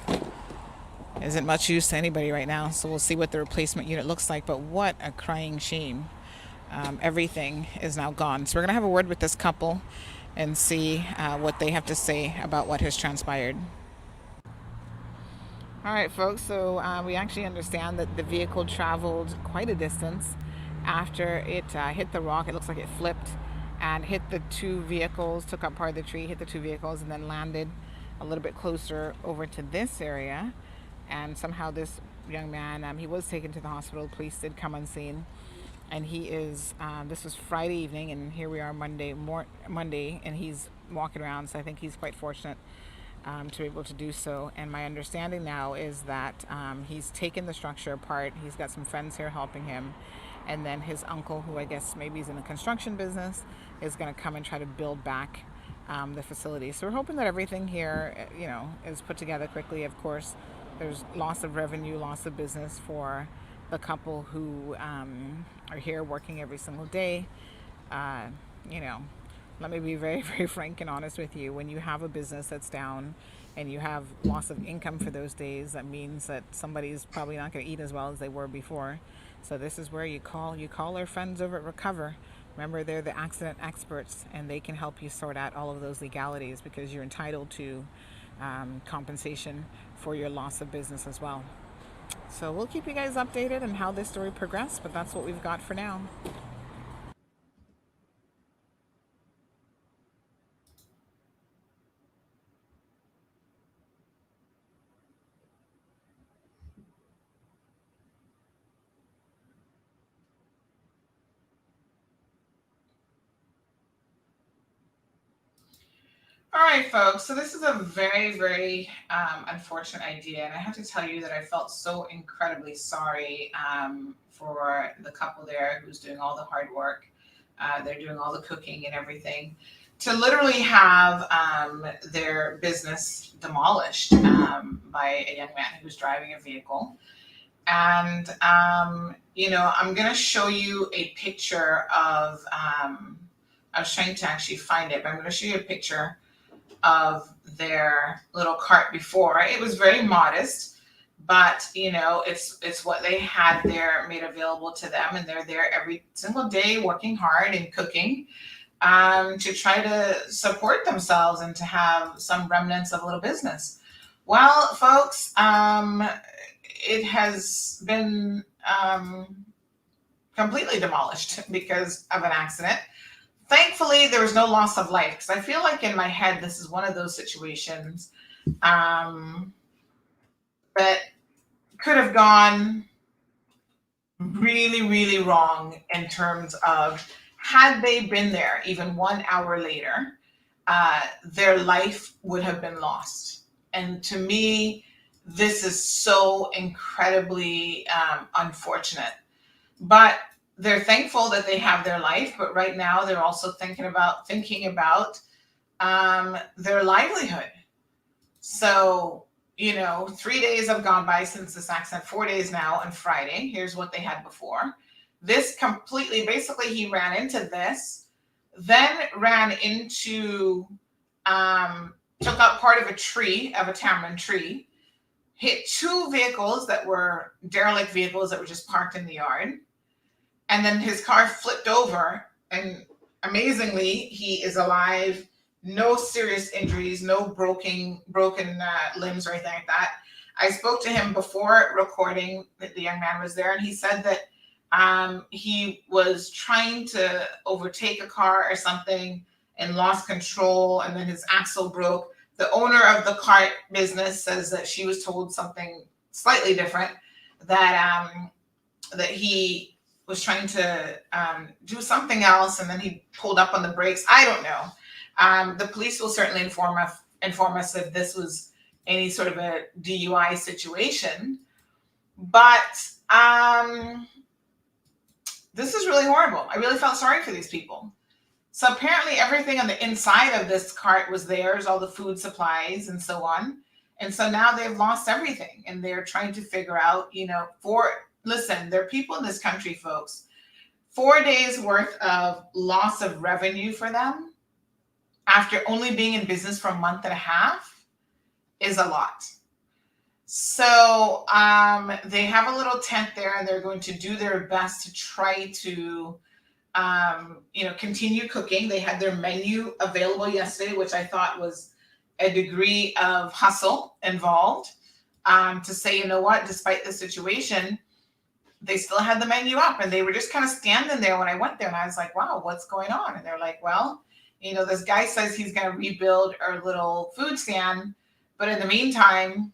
[SPEAKER 10] isn't much use to anybody right now. So we'll see what the replacement unit looks like. But what a crying shame. Everything is now gone. So we're going to have a word with this couple and see what they have to say about what has transpired. All right, folks, so we actually understand that the vehicle traveled quite a distance after it hit the rock. It looks like it flipped and hit the two vehicles, took up part of the tree, hit the two vehicles, and then landed a little bit closer over to this area. And somehow this young man, he was taken to the hospital. Police did come on scene. And he is, this was Friday evening, and here we are Monday, and he's walking around. So I think he's quite fortunate to be able to do so. And my understanding now is that he's taken the structure apart. He's got some friends here helping him, and then his uncle, who I guess maybe is in the construction business, is going to come and try to build back the facility. So we're hoping that everything here, you know, is put together quickly. Of course, there's loss of revenue, loss of business for the couple who are here working every single day. You know, let me be very, very frank and honest with you. When you have a business that's down and you have loss of income for those days, that means that somebody's probably not going to eat as well as they were before. So this is where you call our friends over at Recover. Remember, they're the accident experts, and they can help you sort out all of those legalities, because you're entitled to compensation for your loss of business as well. So we'll keep you guys updated on how this story progresses, but that's what we've got for now.
[SPEAKER 3] All right, folks. So this is a very, very unfortunate idea. And I have to tell you that I felt so incredibly sorry for the couple there who's doing all the hard work. They're doing all the cooking and everything. To literally have their business demolished by a young man who's driving a vehicle. And, you know, I'm going to show you a picture of, I was trying to actually find it, but I'm going to show you a picture of their little cart before. It was very modest, but you know, it's what they had there made available to them, and they're there every single day working hard and cooking to try to support themselves and to have some remnants of a little business. Well, folks, it has been completely demolished because of an accident. Thankfully, there was no loss of life, because I feel like in my head, this is one of those situations that could have gone really, really wrong in terms of, had they been there even 1 hour later, their life would have been lost. And to me, this is so incredibly unfortunate. But they're thankful that they have their life, but right now they're also thinking about their livelihood. So, you know, 3 days have gone by since this accident, 4 days now on Friday. Here's what they had before. This completely, basically he ran into this, then ran into, took out part of a tree, of a tamarind tree, hit two vehicles that were derelict vehicles that were just parked in the yard. And then his car flipped over, and amazingly, he is alive. No serious injuries, no broken limbs or anything like that. I spoke to him before recording that the young man was there, and he said that he was trying to overtake a car or something and lost control, and then his axle broke. The owner of the cart business says that she was told something slightly different, that that he was trying to do something else, and then he pulled up on the brakes. I don't know. The police will certainly inform us if this was any sort of a DUI situation. But this is really horrible. I really felt sorry for these people. So apparently everything on the inside of this cart was theirs, all the food supplies and so on. And so now they've lost everything, and they're trying to figure out, you know, listen, there are people in this country, folks, 4 days worth of loss of revenue for them after only being in business for a month and a half is a lot. So they have a little tent there, and they're going to do their best to try to, you know, continue cooking. They had their menu available yesterday, which I thought was a degree of hustle involved, to say, you know what, despite the situation, they still had the menu up, and they were just kind of standing there when I went there, and I was like, wow, what's going on? And they're like, well, you know, this guy says he's going to rebuild our little food stand, but in the meantime,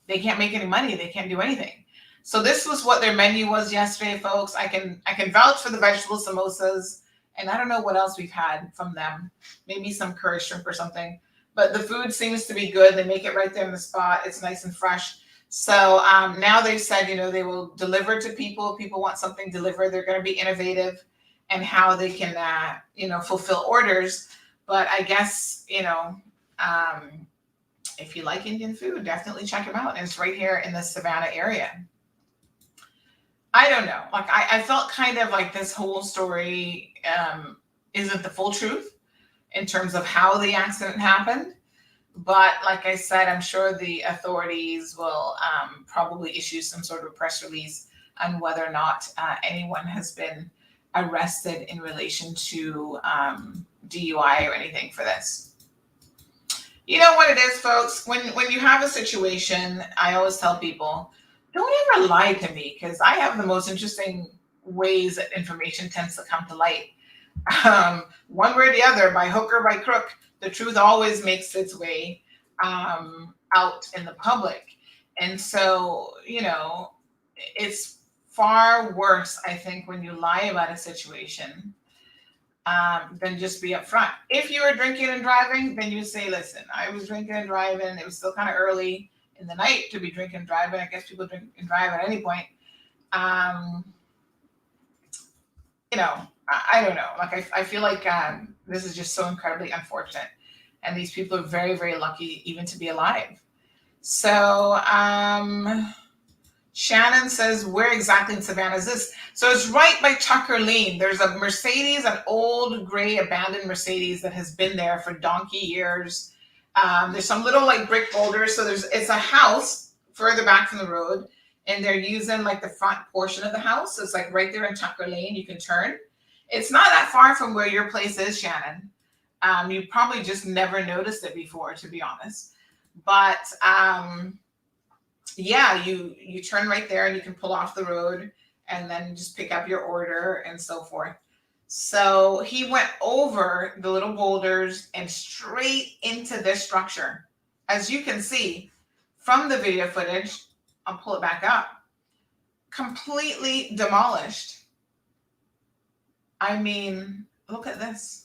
[SPEAKER 3] they can't make any money. They can't do anything. So this was what their menu was yesterday, folks. I can vouch for the vegetable samosas, and I don't know what else we've had from them. Maybe some curry shrimp or something, but the food seems to be good. They make it right there in the spot. It's nice and fresh. So now they've said, you know, they will deliver to people. If people want something delivered, they're going to be innovative in how they can, you know, fulfill orders. But I guess, you know, if you like Indian food, definitely check them out. And it's right here in the Savannah area. I don't know. Like, I felt kind of like this whole story isn't the full truth in terms of how the accident happened. But like I said, I'm sure the authorities will probably issue some sort of press release on whether or not anyone has been arrested in relation to DUI or anything for this. You know what it is, folks? When you have a situation, I always tell people, don't ever lie to me, because I have the most interesting ways that information tends to come to light. One way or the other, by hook or by crook, the truth always makes its way out in the public. And so, you know, it's far worse, I think, when you lie about a situation than just be upfront. If you were drinking and driving, then you say, listen, I was drinking and driving. It was still kind of early in the night to be drinking and driving. I guess people drink and drive at any point. You know, I don't know. Like, I feel like this is just so incredibly unfortunate. And these people are very, very lucky even to be alive. So Shannon says, where exactly in Savannah is this? So it's right by Tucker Lane. There's a Mercedes, an old gray abandoned Mercedes that has been there for donkey years. There's some little like brick boulders. So it's a house further back from the road, and they're using like the front portion of the house. So it's like right there in Tucker Lane. You can turn. It's not that far from where your place is, Shannon. You probably just never noticed it before, to be honest. But yeah, you turn right there and you can pull off the road and then just pick up your order and so forth. So he went over the little boulders and straight into this structure. As you can see from the video footage, I'll pull it back up, completely demolished. I mean, look at this.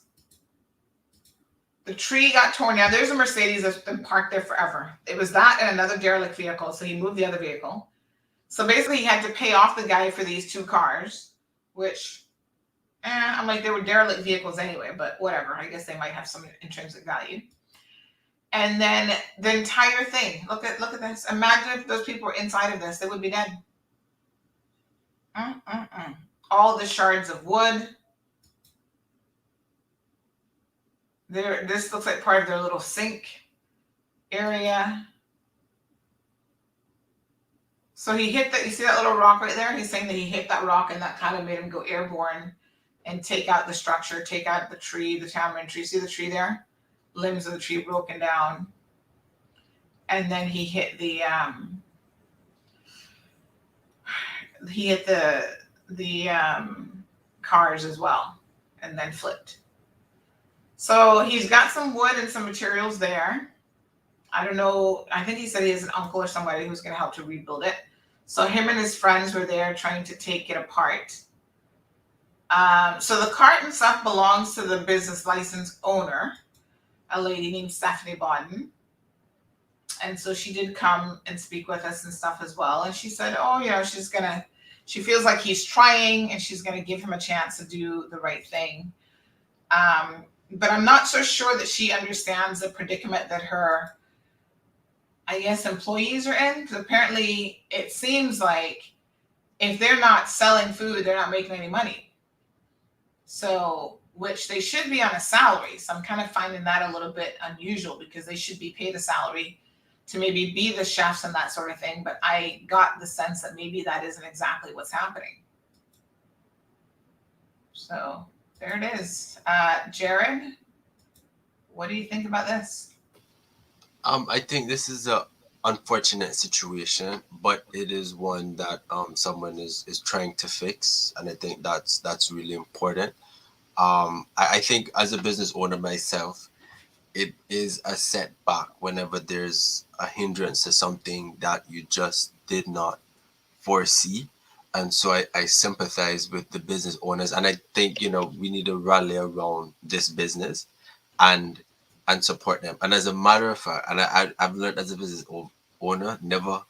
[SPEAKER 3] The tree got torn down. There's a Mercedes that's been parked there forever. It was that and another derelict vehicle. So he moved the other vehicle. So basically he had to pay off the guy for these two cars, which I'm like, they were derelict vehicles anyway, but whatever. I guess they might have some intrinsic value. And then the entire thing, look at this. Imagine if those people were inside of this, they would be dead. All the shards of wood. This looks like part of their little sink area. So he hit that, you see that little rock right there? He's saying that he hit that rock and that kind of made him go airborne and take out the structure, take out the tree, the tamarind tree. See the tree there? Limbs of the tree broken down. And then he hit the cars as well, and then flipped. So he's got some wood and some materials there. I don't know. I think he said he has an uncle or somebody who's going to help to rebuild it. So him and his friends were there trying to take it apart. So the cart and stuff belongs to the business license owner, a lady named Stephanie Bodden. And so she did come and speak with us and stuff as well. And she said, oh, you know, she feels like he's trying and she's going to give him a chance to do the right thing. But I'm not so sure that she understands the predicament that her, I guess, employees are in. Because apparently it seems like if they're not selling food, they're not making any money. So, which they should be on a salary. So I'm kind of finding that a little bit unusual because they should be paid a salary to maybe be the chefs and that sort of thing. But I got the sense that maybe that isn't exactly what's happening. So there it is. Jared, what do you think about this?
[SPEAKER 8] I think this is a unfortunate situation, but it is one that someone is trying to fix, and I think that's really important. I think as a business owner myself, it is a setback whenever there's a hindrance to something that you just did not foresee. And so I sympathize with the business owners, and I think, you know, we need to rally around this business and support them. And as a matter of fact, and I've learned as a business owner, never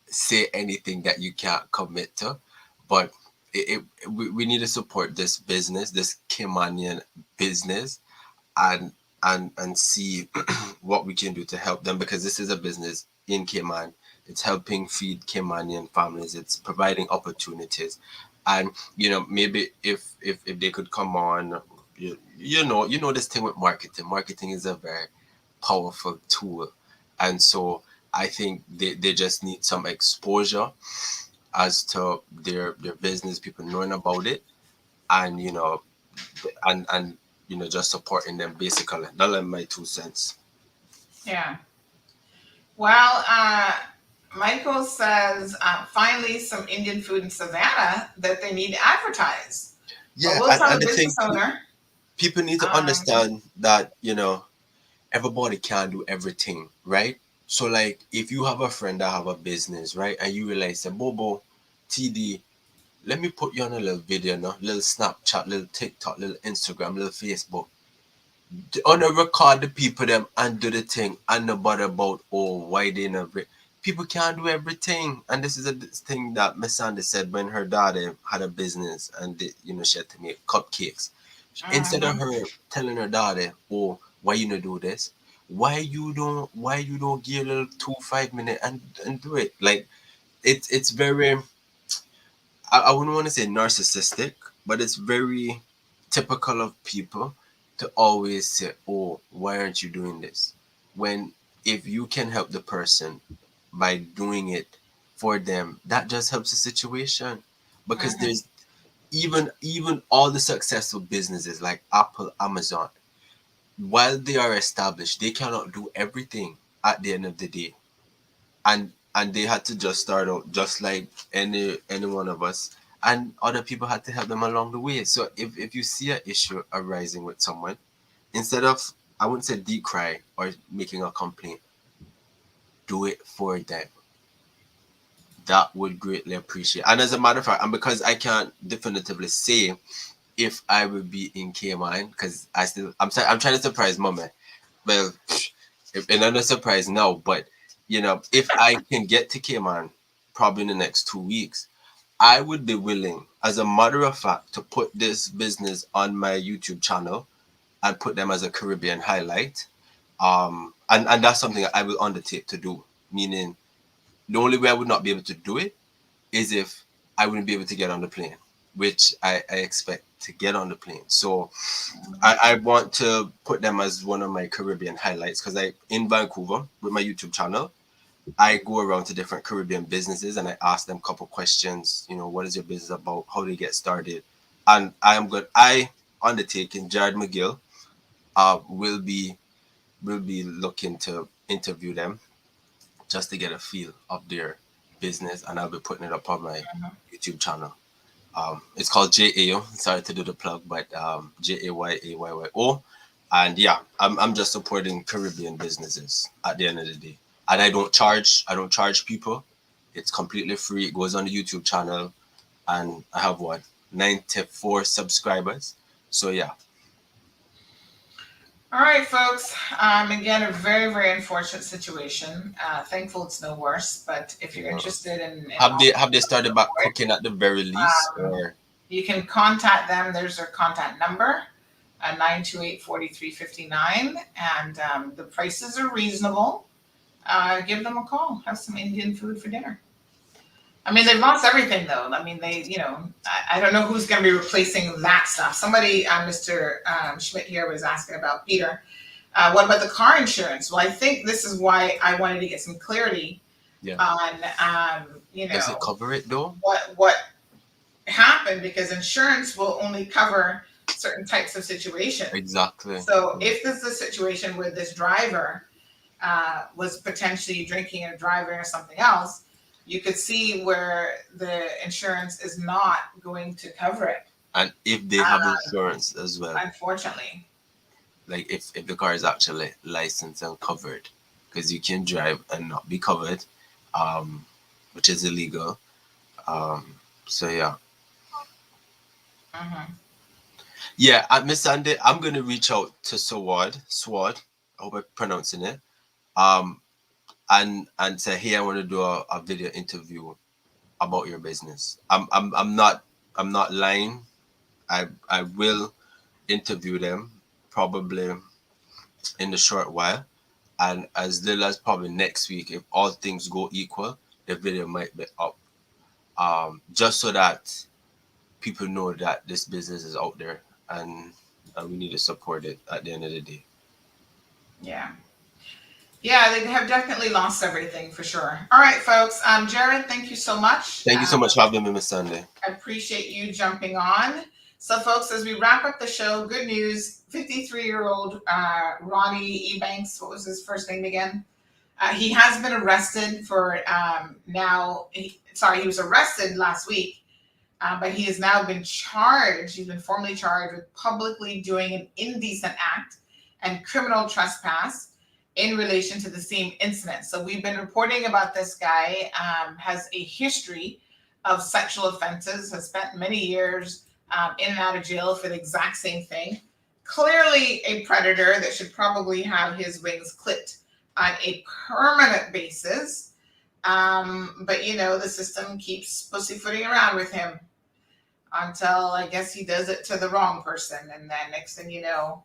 [SPEAKER 8] say anything that you can't commit to, but we need to support this business, this Caymanian business, and see what we can do to help them, because this is a business in Cayman. It's helping feed Caymanian families. It's providing opportunities, and you know, maybe if they could come on, you know this thing with marketing. Marketing is a very powerful tool, and so I think they just need some exposure as to their business, people knowing about it, and and just supporting them basically. That's my 2 cents.
[SPEAKER 3] Yeah. Well, Michael says finally some Indian food in Savannah that they need to advertise.
[SPEAKER 8] Yeah,
[SPEAKER 3] But we'll tell
[SPEAKER 8] and
[SPEAKER 3] the
[SPEAKER 8] the thing,
[SPEAKER 3] business owner.
[SPEAKER 8] people need to understand that everybody can't do everything, right? So like if you have a friend that have a business, right, and you realize say, Bobo, TD, let me put you on a little video, no, little Snapchat, little TikTok, little Instagram, little Facebook. On a record the people them and do the thing and nobody about why they never. People can't do everything, and this is a thing that Miss Sandy said when her daughter had a business and she had to make cupcakes. Instead of her telling her daughter, "Oh, why you not do this? Why you don't give a little 2 5 minute and do it?" Like it's very. I wouldn't want to say narcissistic, but it's very typical of people to always say, "Oh, why aren't you doing this?" When if you can help the person by doing it for them, that just helps the situation. Because there's even all the successful businesses like Apple, Amazon, while they are established, they cannot do everything at the end of the day. And they had to just start out just like any one of us, and other people had to help them along the way. So if you see an issue arising with someone, instead of, I wouldn't say decry or making a complaint, do it for them. That would greatly appreciate. And as a matter of fact, and because I can't definitively say if I would be in Cayman, because I'm trying to surprise Mama. Well, and I'm not surprised now, but if I can get to Cayman probably in the next 2 weeks, I would be willing, as a matter of fact, to put this business on my YouTube channel and put them as a Caribbean highlight. And that's something I will undertake to do. Meaning, the only way I would not be able to do it is if I wouldn't be able to get on the plane, which I expect to get on the plane. So I want to put them as one of my Caribbean highlights, because in Vancouver with my YouTube channel, I go around to different Caribbean businesses and I ask them a couple questions. What is your business about? How do you get started? And I undertaking Jared McGill will be looking to interview them just to get a feel of their business, and I'll be putting it up on my YouTube channel. It's called JAO. Sorry to do the plug, but JAYAYYO. And yeah, I'm just supporting Caribbean businesses at the end of the day. And I don't charge people. It's completely free. It goes on the YouTube channel, and I have 94 subscribers. So yeah.
[SPEAKER 3] All right, folks. Again, a very, very unfortunate situation. Thankful it's no worse. But if you're interested in
[SPEAKER 8] have they started back cooking at the very least, or
[SPEAKER 3] you can contact them. There's their contact number, 928-4359, and the prices are reasonable. Give them a call. Have some Indian food for dinner. I mean, they've lost everything, though. I mean, I don't know who's going to be replacing that stuff. Somebody, Mr. Schmidt here was asking about Peter. What about the car insurance? Well, I think this is why I wanted to get some clarity on,
[SPEAKER 8] does it cover it though?
[SPEAKER 3] What happened, because insurance will only cover certain types of situations.
[SPEAKER 8] Exactly.
[SPEAKER 3] So if this is a situation where this driver was potentially drinking and driving or something else, you could see where the insurance is not going to cover it.
[SPEAKER 8] And if they have insurance as well.
[SPEAKER 3] Unfortunately.
[SPEAKER 8] Like if the car is actually licensed and covered, because you can drive and not be covered, which is illegal. So yeah. Yeah, Miss Sandy, I'm gonna reach out to Swad. I hope I'm pronouncing it. And say, hey, I want to do a video interview about your business. I'm not lying. I will interview them probably in a short while, and as little as probably next week, if all things go equal, the video might be up. Just so that people know that this business is out there, and we need to support it at the end of the day.
[SPEAKER 3] Yeah. Yeah, they have definitely lost everything for sure. All right, folks. Jared, thank you so much.
[SPEAKER 8] Thank you so much for having me, Miss Sunday.
[SPEAKER 3] I appreciate you jumping on. So, folks, as we wrap up the show, good news, 53-year-old Ronnie Ebanks, what was his first name again? He has been arrested for he was arrested last week, but he has now been charged. He's been formally charged with publicly doing an indecent act and criminal trespass in relation to the same incident. So we've been reporting about this guy, has a history of sexual offenses, has spent many years in and out of jail for the exact same thing. Clearly a predator that should probably have his wings clipped on a permanent basis. But the system keeps pussyfooting around with him until I guess he does it to the wrong person. And then next thing you know,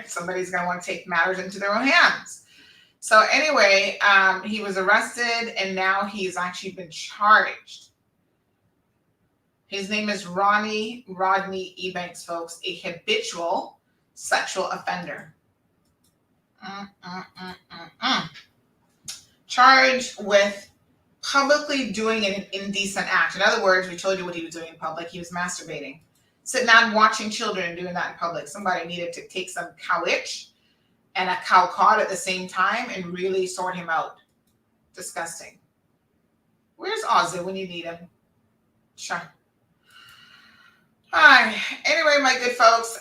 [SPEAKER 3] somebody's going to want to take matters into their own hands. So anyway, he was arrested and now he's actually been charged. His name is Rodney Ebanks, folks, a habitual sexual offender. Charged with publicly doing an indecent act. In other words, we told you what he was doing in public. He was masturbating. Sitting down watching children and doing that in public. Somebody needed to take some cowitch and a cow cod at the same time and really sort him out. Disgusting. Where's Ozzy when you need him? Sure. Hi. Anyway, my good folks,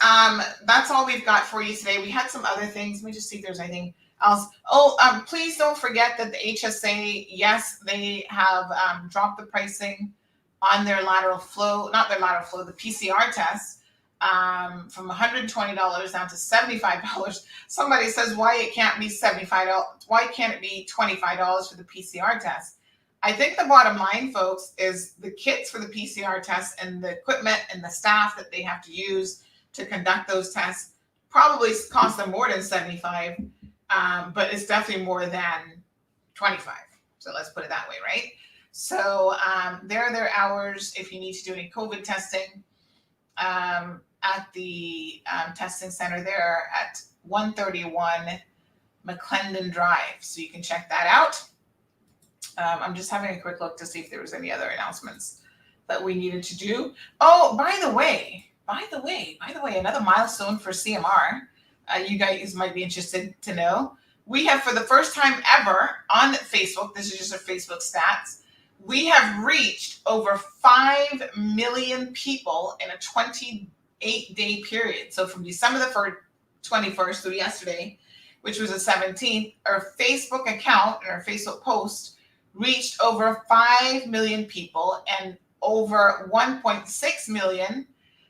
[SPEAKER 3] that's all we've got for you today. We had some other things. Let me just see if there's anything else. Please don't forget that the HSA, yes, they have dropped the pricing on their lateral flow, the PCR test, from $120 down to $75. Somebody says, why it can't be $75? Why can't it be $25 for the PCR test? I think the bottom line, folks, is the kits for the PCR tests and the equipment and the staff that they have to use to conduct those tests probably cost them more than $75, but it's definitely more than $25. So let's put it that way, right? So there are their hours if you need to do any COVID testing at the testing center there at 131 McClendon Drive. So you can check that out. I'm just having a quick look to see if there was any other announcements that we needed to do. Oh, by the way, another milestone for CMR. You guys might be interested to know. We have, for the first time ever on Facebook, this is just our Facebook stats, we have reached over 5 million people in a 28-day period. So from December the 21st through yesterday, which was the 17th, our Facebook account and our Facebook post reached over 5 million people, and over 1.6 million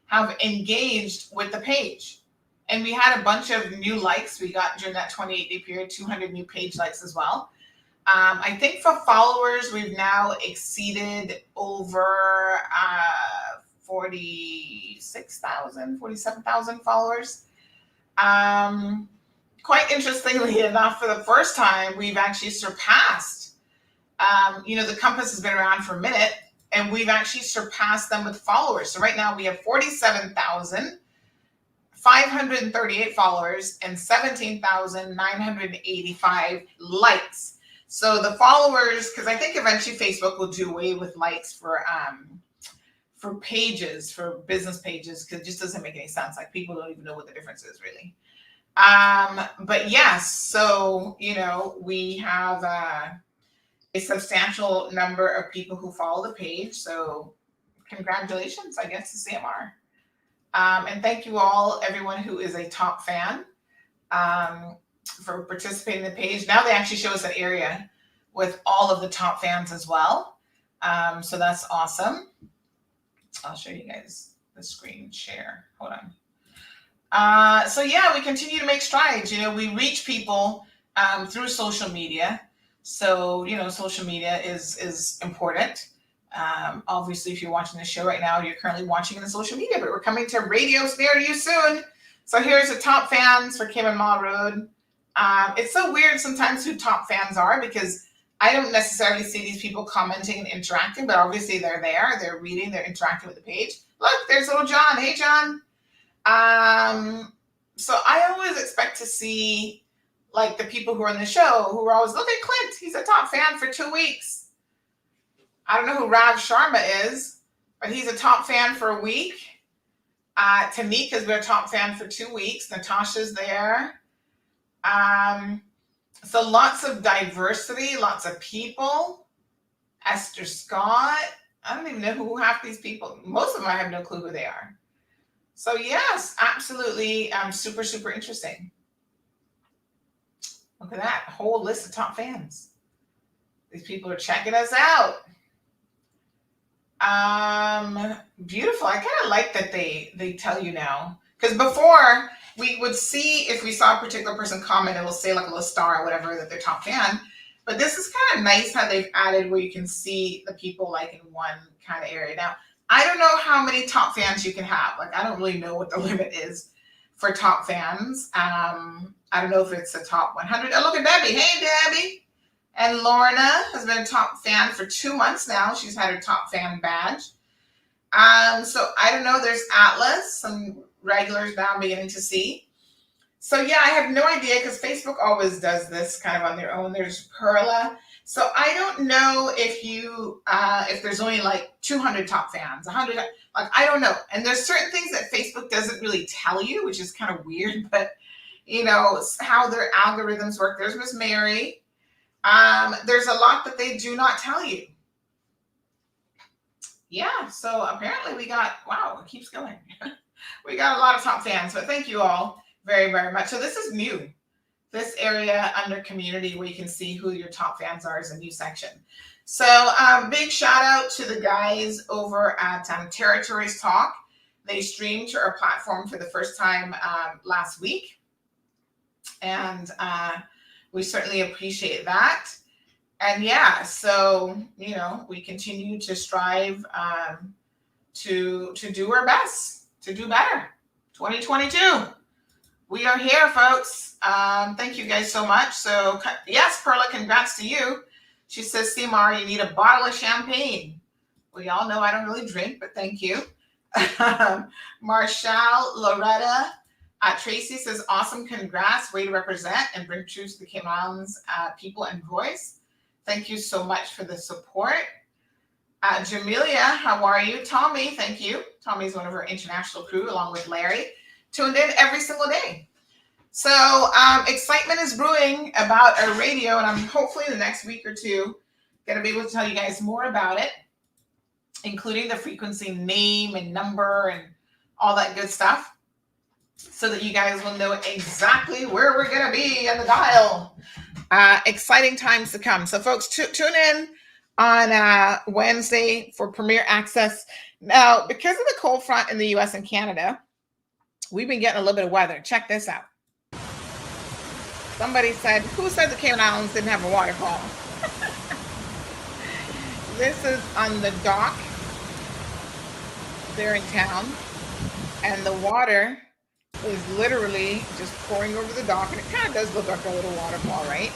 [SPEAKER 3] have engaged with the page. And we had a bunch of new likes we got during that 28-day period, 200 new page likes as well. I think for followers, we've now exceeded over 47,000 followers. Quite interestingly enough, for the first time, we've actually surpassed the Compass has been around for a minute, and we've actually surpassed them with followers. So right now we have 47,538 followers and 17,985 likes. So the followers, because I think eventually Facebook will do away with likes for pages, for business pages, because it just doesn't make any sense. Like, people don't even know what the difference is really. But yes, so we have a substantial number of people who follow the page. So congratulations, I guess, to CMR. And thank you all, everyone who is a top fan, for participating in the page. Now they actually show us an area with all of the top fans as well. So that's awesome. I'll show you guys the screen share. Hold on. So yeah, we continue to make strides. We reach people through social media. So, social media is important. Obviously, if you're watching the show right now, you're currently watching in the social media, but we're coming to radios near you soon. So here's the top fans for Kim and Ma Road. It's so weird sometimes who top fans are, because I don't necessarily see these people commenting and interacting, but obviously they're there, they're reading, they're interacting with the page. Look, there's little John. Hey, John. So I always expect to see like the people who are on the show who are always, look at Clint, he's a top fan for 2 weeks. I don't know who Rav Sharma is, but he's a top fan for a week. Tanique has been a top fan for 2 weeks. Natasha's there. So lots of diversity, lots of people. Esther Scott. I don't even know who half these people, most of them I have no clue who they are. So yes, absolutely super, super interesting. Look at that whole list of top fans. These people are checking us out. Beautiful. I kind of like that they tell you now. Because before we would see if we saw a particular person comment, it will say like a little star or whatever that they're top fan. But this is kind of nice how they've added where you can see the people like in one kind of area. Now, I don't know how many top fans you can have. Like, I don't really know what the limit is for top fans. I don't know if it's a top 100. Oh, look at Debbie. Hey, Debbie. And Lorna has been a top fan for 2 months now. She's had her top fan badge. So I don't know. There's Atlas, some regulars now I'm beginning to see. So yeah, I have no idea because Facebook always does this kind of on their own. There's Perla. So I don't know if you, if there's only like 200 top fans, 100, like, I don't know. And there's certain things that Facebook doesn't really tell you, which is kind of weird, but you know, how their algorithms work. There's Miss Mary. There's a lot that they do not tell you. Yeah, so apparently we got, wow, it keeps going. We got a lot of top fans, but thank you all very, very much. So this is new. This area under community where you can see who your top fans are is a new section. So big shout out to the guys over at Territories Talk. They streamed to our platform for the first time last week. And we certainly appreciate that. And yeah, so, you know, we continue to strive to do our best, to do better. 2022. We are here, folks. Thank you guys so much. So yes, Perla, congrats to you. She says, Seymour, you need a bottle of champagne. Well, y'all know I don't really drink, but thank you. Marshall, Loretta, Tracy says, awesome, congrats. Way to represent and bring truth to the Cayman Islands people and voice. Thank you so much for the support. Jamelia, how are you? Tommy, thank you. Tommy is one of our international crew along with Larry. Tuned in every single day. So excitement is brewing about our radio, and I'm hopefully the next week or two going to be able to tell you guys more about it, including the frequency name and number and all that good stuff, so that you guys will know exactly where we're going to be in the dial. Exciting times to come. So folks, tune in on Wednesday for Premier Access. Now, because of the cold front in the US and Canada, we've been getting a little bit of weather. Check this out. Somebody said, who said the Cayman Islands didn't have a waterfall? This is on the dock there in town, and the water is literally just pouring over the dock, and it kind of does look like a little waterfall, right?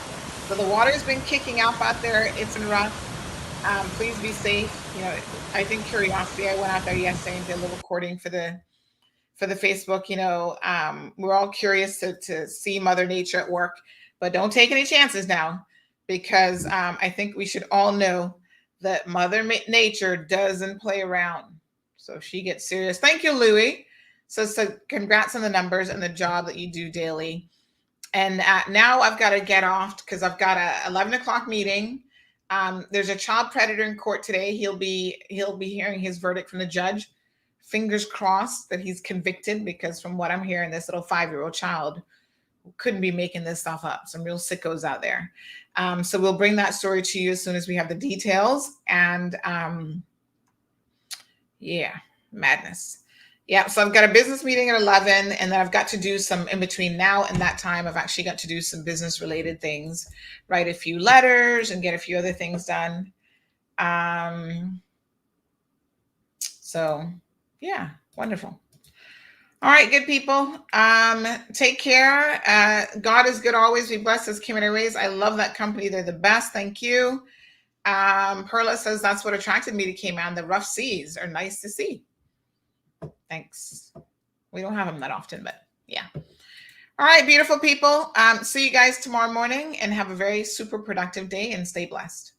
[SPEAKER 3] So the water's been kicking up out there. It's been rough. Please be safe. You know, I think Curiosity, I went out there yesterday and did a little recording for the Facebook. You know, we're all curious to see Mother Nature at work, but don't take any chances now, because I think we should all know that Mother Nature doesn't play around. So she gets serious. Thank you, Louie. So congrats on the numbers and the job that you do daily. And now I've got to get off because I've got a 11 o'clock meeting. There's a child predator in court today. He'll be hearing his verdict from the judge. Fingers crossed that he's convicted, because from what I'm hearing, this little 5-year-old child couldn't be making this stuff up. Some real sickos out there. So we'll bring that story to you as soon as we have the details. And yeah, madness. Yeah, so I've got a business meeting at 11, and then I've got to do some in between now and that time. I've actually got to do some business related things, write a few letters and get a few other things done. So yeah, wonderful. All right, good people. Take care. God is good always. Be blessed as Cayman Airways. I love that company. They're the best. Thank you. Perla says that's what attracted me to Cayman. The rough seas are nice to see. Thanks. We don't have them that often, but yeah. All right, beautiful people. See you guys tomorrow morning, and have a very super productive day, and stay blessed.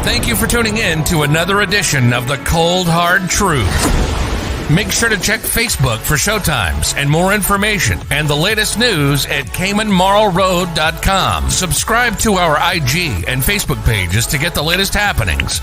[SPEAKER 5] Thank you for tuning in to another edition of The Cold Hard Truth. Make sure to check Facebook for showtimes and more information and the latest news at CaymanMarlRoad.com. Subscribe to our IG and Facebook pages to get the latest happenings.